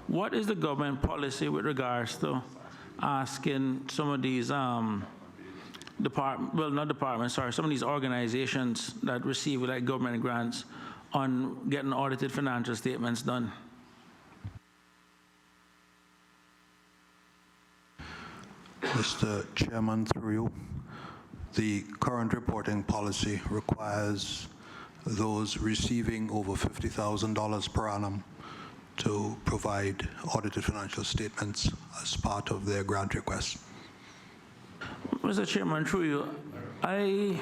what is the government policy with regards to asking some of these some of these organizations that receive like government grants on getting audited financial statements done? Mr. Chairman, through you, the current reporting policy requires those receiving over $50,000 per annum to provide audited financial statements as part of their grant request. Mr. Chairman, through you, I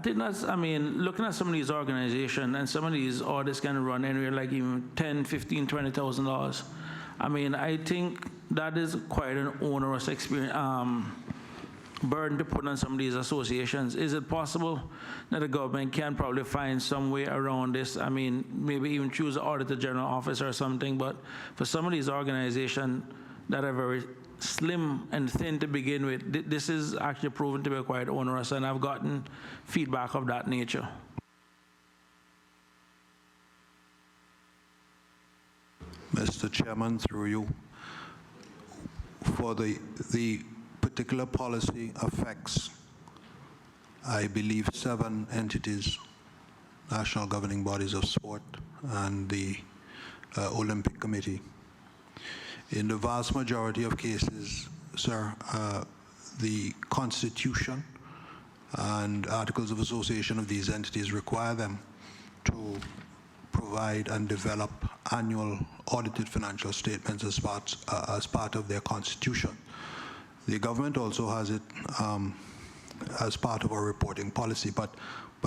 think that's, I mean, looking at some of these organizations, and some of these audits can run anywhere like even $10,000, $15,000, $20,000. I mean, I think that is quite an onerous burden to put on some of these associations. Is it possible that the government can probably find some way around this? I mean, maybe even choose an Auditor General office or something, but for some of these organizations that are very slim and thin to begin with, this is actually proven to be quite onerous, and I've gotten feedback of that nature. Mr. Chairman, through you, for the particular policy affects, I believe, 7 entities, national governing bodies of sport and the Olympic Committee. In the vast majority of cases, sir, the Constitution and Articles of Association of these entities require them to provide and develop annual audited financial statements as part of their constitution. The government also has it as part of our reporting policy, but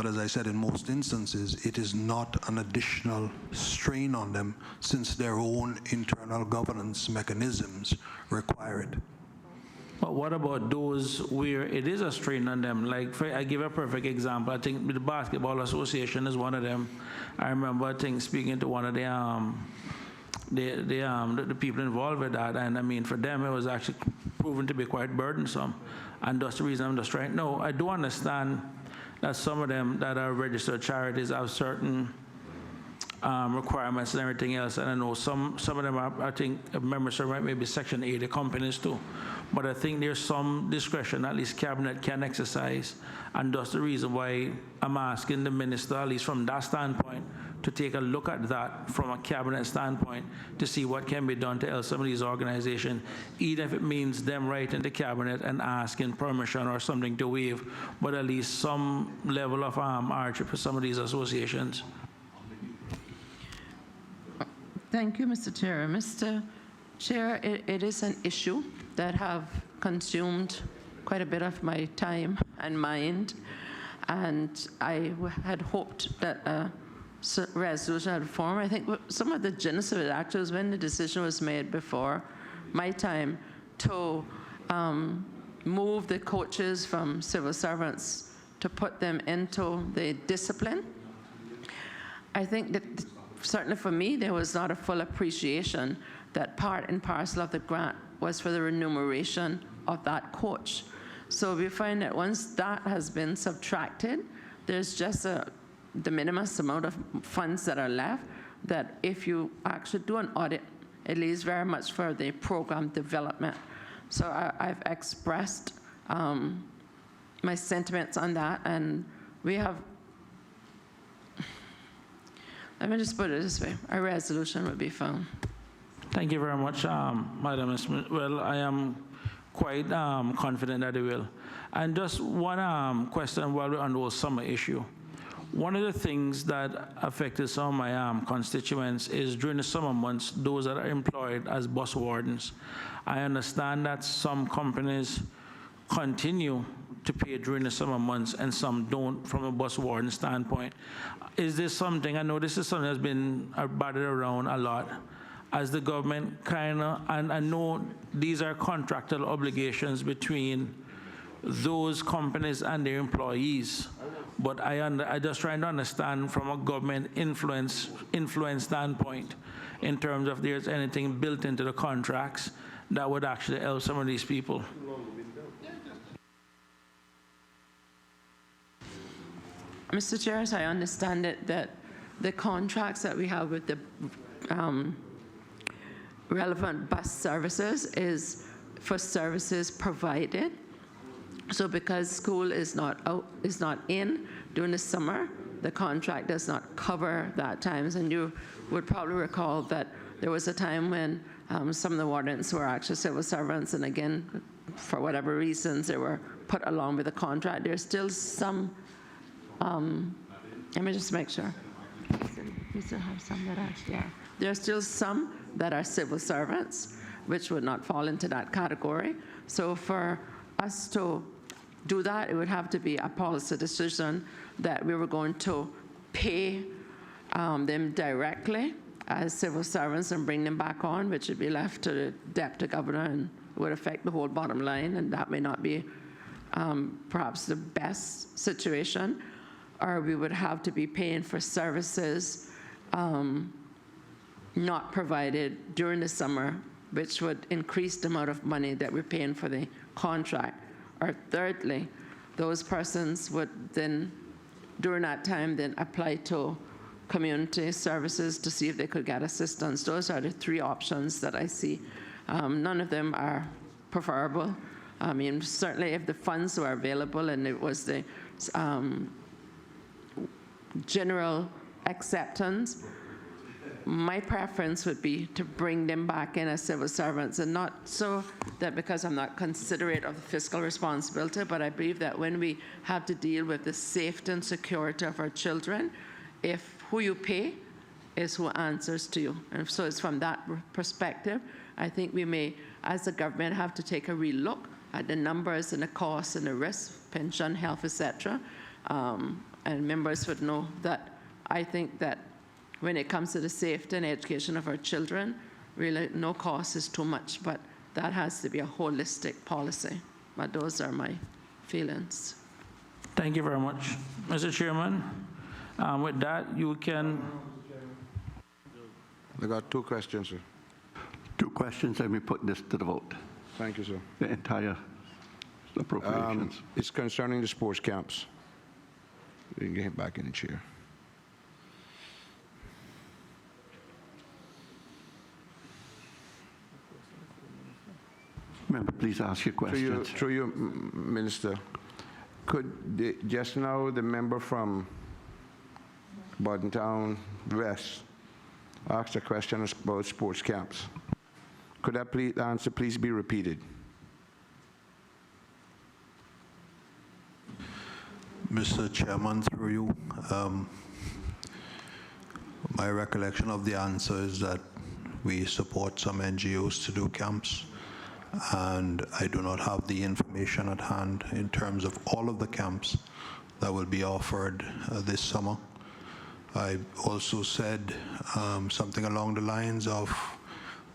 as I said, in most instances, it is not an additional strain on them since their own internal governance mechanisms require it. But what about those where it is a strain on them? Like, I give a perfect example. I think the Basketball Association is one of them. I remember, I think, speaking to one of the people involved with that, and I mean, for them, it was actually proven to be quite burdensome. And that's the reason I'm just trying. No, I do understand that some of them that are registered charities have certain requirements and everything else. And I know some of them are, I think, members are maybe Section 80 companies too. But I think there's some discretion at least Cabinet can exercise. And that's the reason why I'm asking the minister, at least from that standpoint, to take a look at that from a Cabinet standpoint to see what can be done to help some of these organizations, even if it means them writing to Cabinet and asking permission or something to waive, but at least some level of hardship for some of these associations. Thank you, Mr. Chair. Mr. Chair, it is an issue that have consumed quite a bit of my time and mind, and I had hoped that a resolution had formed. I think some of the genesis of it actually was when the decision was made before my time to move the coaches from civil servants to put them into the discipline. I think that certainly for me, there was not a full appreciation that part and parcel of the grant was for the remuneration of that coach. So we find that once that has been subtracted, there's just a de minimis amount of funds that are left, that if you actually do an audit, it leaves very much for the program development. So I've expressed my sentiments on that, and we have, let me just put it this way, a resolution would be found. Thank you very much, Madam Smith. Well, I am quite confident that it will. And just one question while we're on the summer issue. One of the things that affected some of my constituents is during the summer months, those that are employed as bus wardens. I understand that some companies continue to pay during the summer months and some don't from a bus warden standpoint. Is this something, I know this is something that's been batted around a lot, as the government kind of, and I know these are contractual obligations between those companies and their employees, but I just trying to understand from a government influence standpoint in terms of there's anything built into the contracts that would actually help some of these people. Mr. Chair, as I understand it, that the contracts that we have with the relevant bus services is for services provided. So because school is not in during the summer, the contract does not cover that times. And you would probably recall that there was a time when some of the wardens were actually civil servants, and again, for whatever reasons, they were put along with the contract. There's still some, let me just make sure. We still have some that are, yeah. There's still some that are civil servants, which would not fall into that category. So for us to do that, it would have to be a policy decision that we were going to pay them directly as civil servants and bring them back on, which would be left to the deputy governor and would affect the whole bottom line, and that may not be perhaps the best situation. Or we would have to be paying for services not provided during the summer, which would increase the amount of money that we're paying for the contract. Or thirdly, those persons would then, during that time, then apply to community services to see if they could get assistance. Those are the three options that I see. None of them are preferable. I mean, certainly if the funds were available and it was the general acceptance, my preference would be to bring them back in as civil servants, and not so that because I'm not considerate of the fiscal responsibility, but I believe that when we have to deal with the safety and security of our children, if who you pay is who answers to you. And so it's from that perspective, I think we may, as a government, have to take a real look at the numbers and the costs and the risks, pension, health, etc. And members would know that I think that when it comes to the safety and education of our children, really no cost is too much, but that has to be a holistic policy. But those are my feelings. Thank you very much. Mr. Chairman, with that, you can... I got 2 questions, sir. 2 questions, and we put this to the vote. Thank you, sir. The entire appropriations. It's concerning the sports camps. You can get back in the chair. Member, please ask your questions. Through you, Minister, just now the member from Town West asked a question about sports camps. Could that answer please be repeated? Mr. Chairman, through you, my recollection of the answer is that we support some NGOs to do camps, and I do not have the information at hand in terms of all of the camps that will be offered this summer. I also said something along the lines of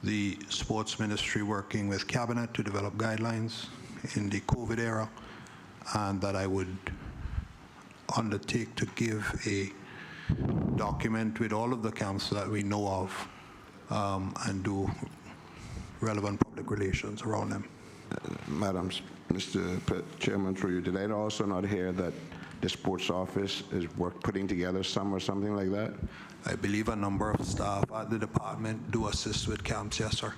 the sports ministry working with Cabinet to develop guidelines in the COVID era, and that I would undertake to give a document with all of the camps that we know of and do relevant public relations around them. Mr. Chairman, through you, did I also not hear that the sports office is putting together some or something like that? I believe a number of staff at the department do assist with camps, yes, sir.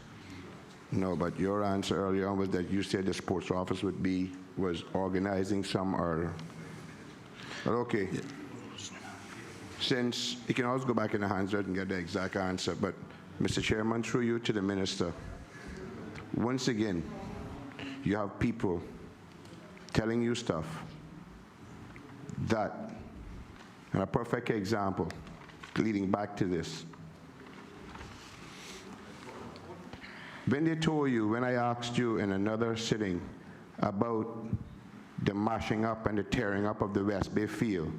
No, but your answer earlier on was that you said the sports office was organizing some or... But okay. Yeah. Since you can always go back in the Hansard and get the exact answer, but Mr. Chairman, through you to the minister, once again, you have people telling you stuff that, and a perfect example leading back to this. When they told you, when I asked you in another sitting about the mashing up and the tearing up of the West Bay field,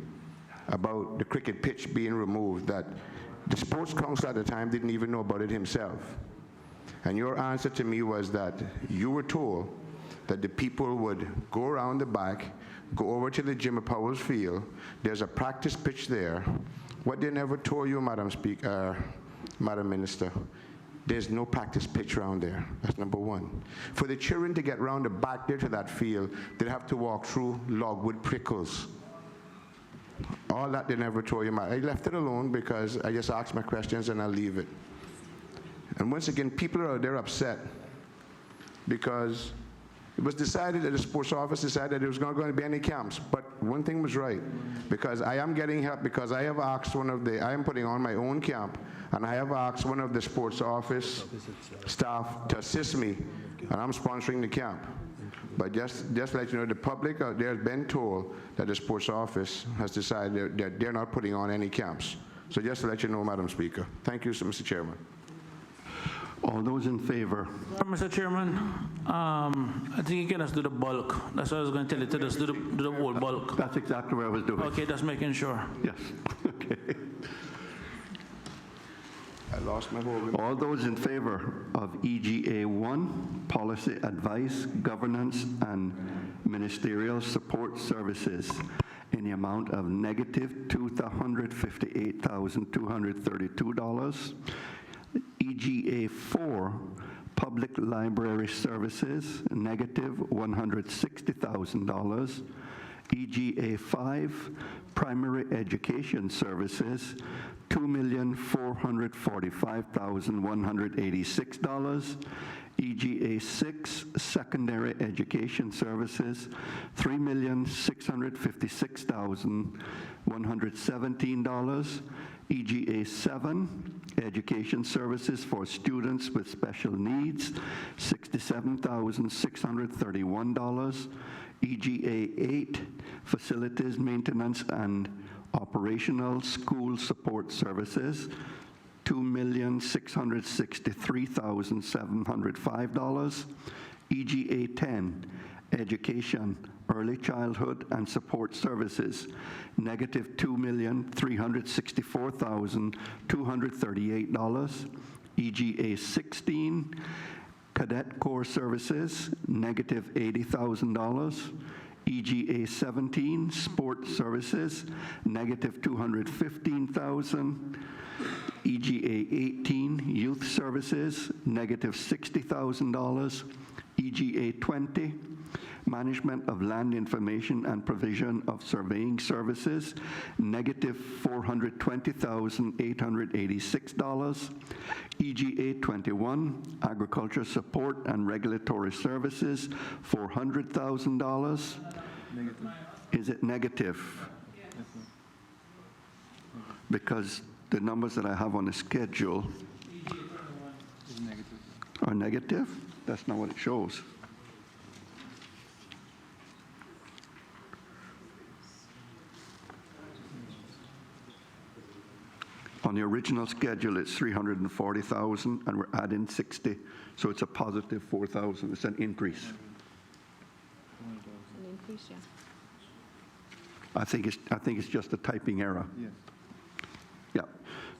about the cricket pitch being removed, that the sports council at the time didn't even know about it himself. And your answer to me was that you were told that the people would go around the back, go over to the Jimmy Powell's field, there's a practice pitch there. What they never told you, Madam Minister, there's no practice pitch around there. That's number one. For the children to get around the back there to that field, they'd have to walk through logwood prickles. All that they never told you. I left it alone because I just asked my questions and I'll leave it. And once again, people are they're upset because it was decided that the sports office decided there was not going to be any camps. But one thing was right, because I am getting help, because I have asked I am putting on my own camp, and I have asked one of the sports office staff to assist me, and I'm sponsoring the camp. But just to let you know, the public out there has been told that the sports office has decided that they're not putting on any camps. So just to let you know, Madam Speaker. Thank you, Mr. Chairman. All those in favor? Mr. Chairman, I think you can just do the bulk. That's what I was going to tell you, to just do the whole bulk. That's exactly what I was doing. Okay, just making sure. Yes, okay. I lost my whole... All those in favor of EGA 1, Policy Advice, Governance, and Ministerial Support Services, in the amount of negative $258,232. EGA 4, Public Library Services, negative $160,000. EGA 5, Primary Education Services, $2,445,186. EGA 6, Secondary Education Services, $3,656,117. EGA 7, Education Services for Students with Special Needs, $67,631. EGA 8, Facilities Maintenance and Operational School Support Services, $2,663,705. EGA 10, Education, Early Childhood and Support Services, negative $2,364,238. EGA 16, Cadet Corps Services, negative $80,000. EGA 17, Sport Services, negative $215,000. EGA 18, Youth Services, negative $60,000. EGA 20, Management of Land Information and Provision of Surveying Services, negative $420,886. EGA 21, Agriculture Support and Regulatory Services, $400,000. Is it negative? Because the numbers that I have on the schedule are negative? That's not what it shows. On the original schedule, it's 340,000, and we're adding 60, so it's a positive 4,000. It's an increase. An increase, yeah. I think it's just a typing error. Yeah.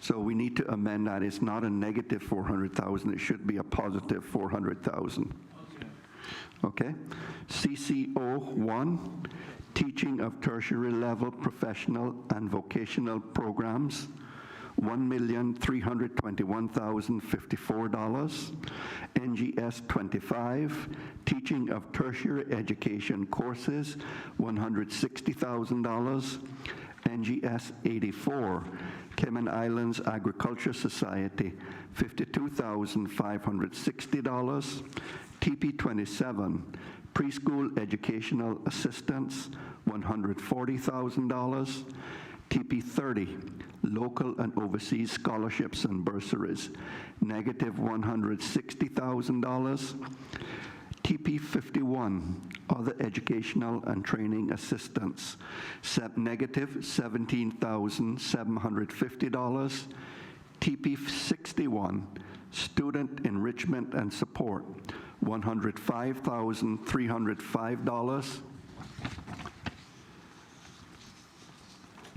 So we need to amend that. It's not a negative 400,000. It should be a positive 400,000. Okay. CCO 1, Teaching of Tertiary Level Professional and Vocational Programs, $1,321,054. NGS 25, Teaching of Tertiary Education Courses, $160,000. NGS 84, Cayman Islands Agriculture Society, $52,560. TP 27, Preschool Educational Assistance, $140,000. TP 30, Local and Overseas Scholarships and Bursaries, negative $160,000. TP 51, Other Educational and Training Assistance, negative $17,750. TP 61, Student Enrichment and Support, $105,305.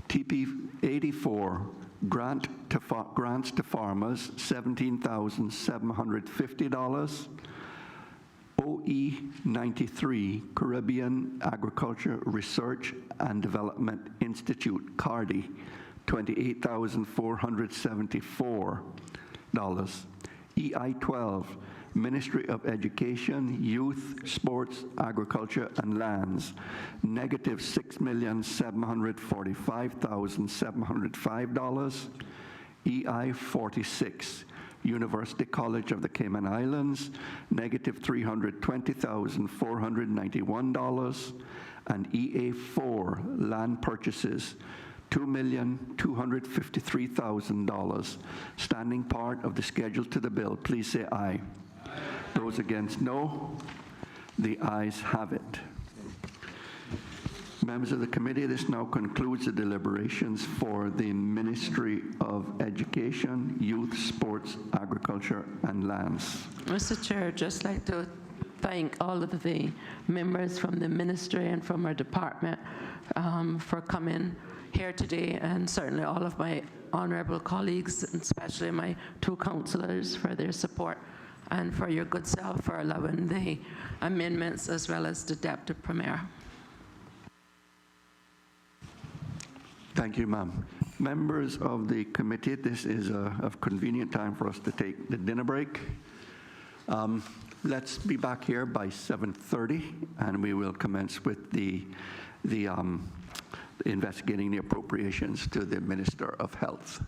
TP 84, grants to farmers, $17,750. OE 93, Caribbean Agriculture Research and Development Institute, CARDI, $28,474. EI 12, Ministry of Education, Youth, Sports, Agriculture, and Lands, negative $6,745,705. EI 46, University College of the Cayman Islands, negative $320,491. And EA 4, Land Purchases, $2,253,000. Standing part of the schedule to the bill, please say aye. Those against, no. The ayes have it. Members of the committee, this now concludes the deliberations for the Ministry of Education, Youth, Sports, Agriculture, and Lands. Mr. Chair, I'd just like to thank all of the members from the ministry and from our department for coming here today, and certainly all of my honorable colleagues, and especially my two councillors, for their support and for your good self for allowing the amendments, as well as the Deputy Premier. Thank you, ma'am. Members of the committee, this is a convenient time for us to take the dinner break. Let's be back here by 7:30, and we will commence with the investigating the appropriations to the Minister of Health.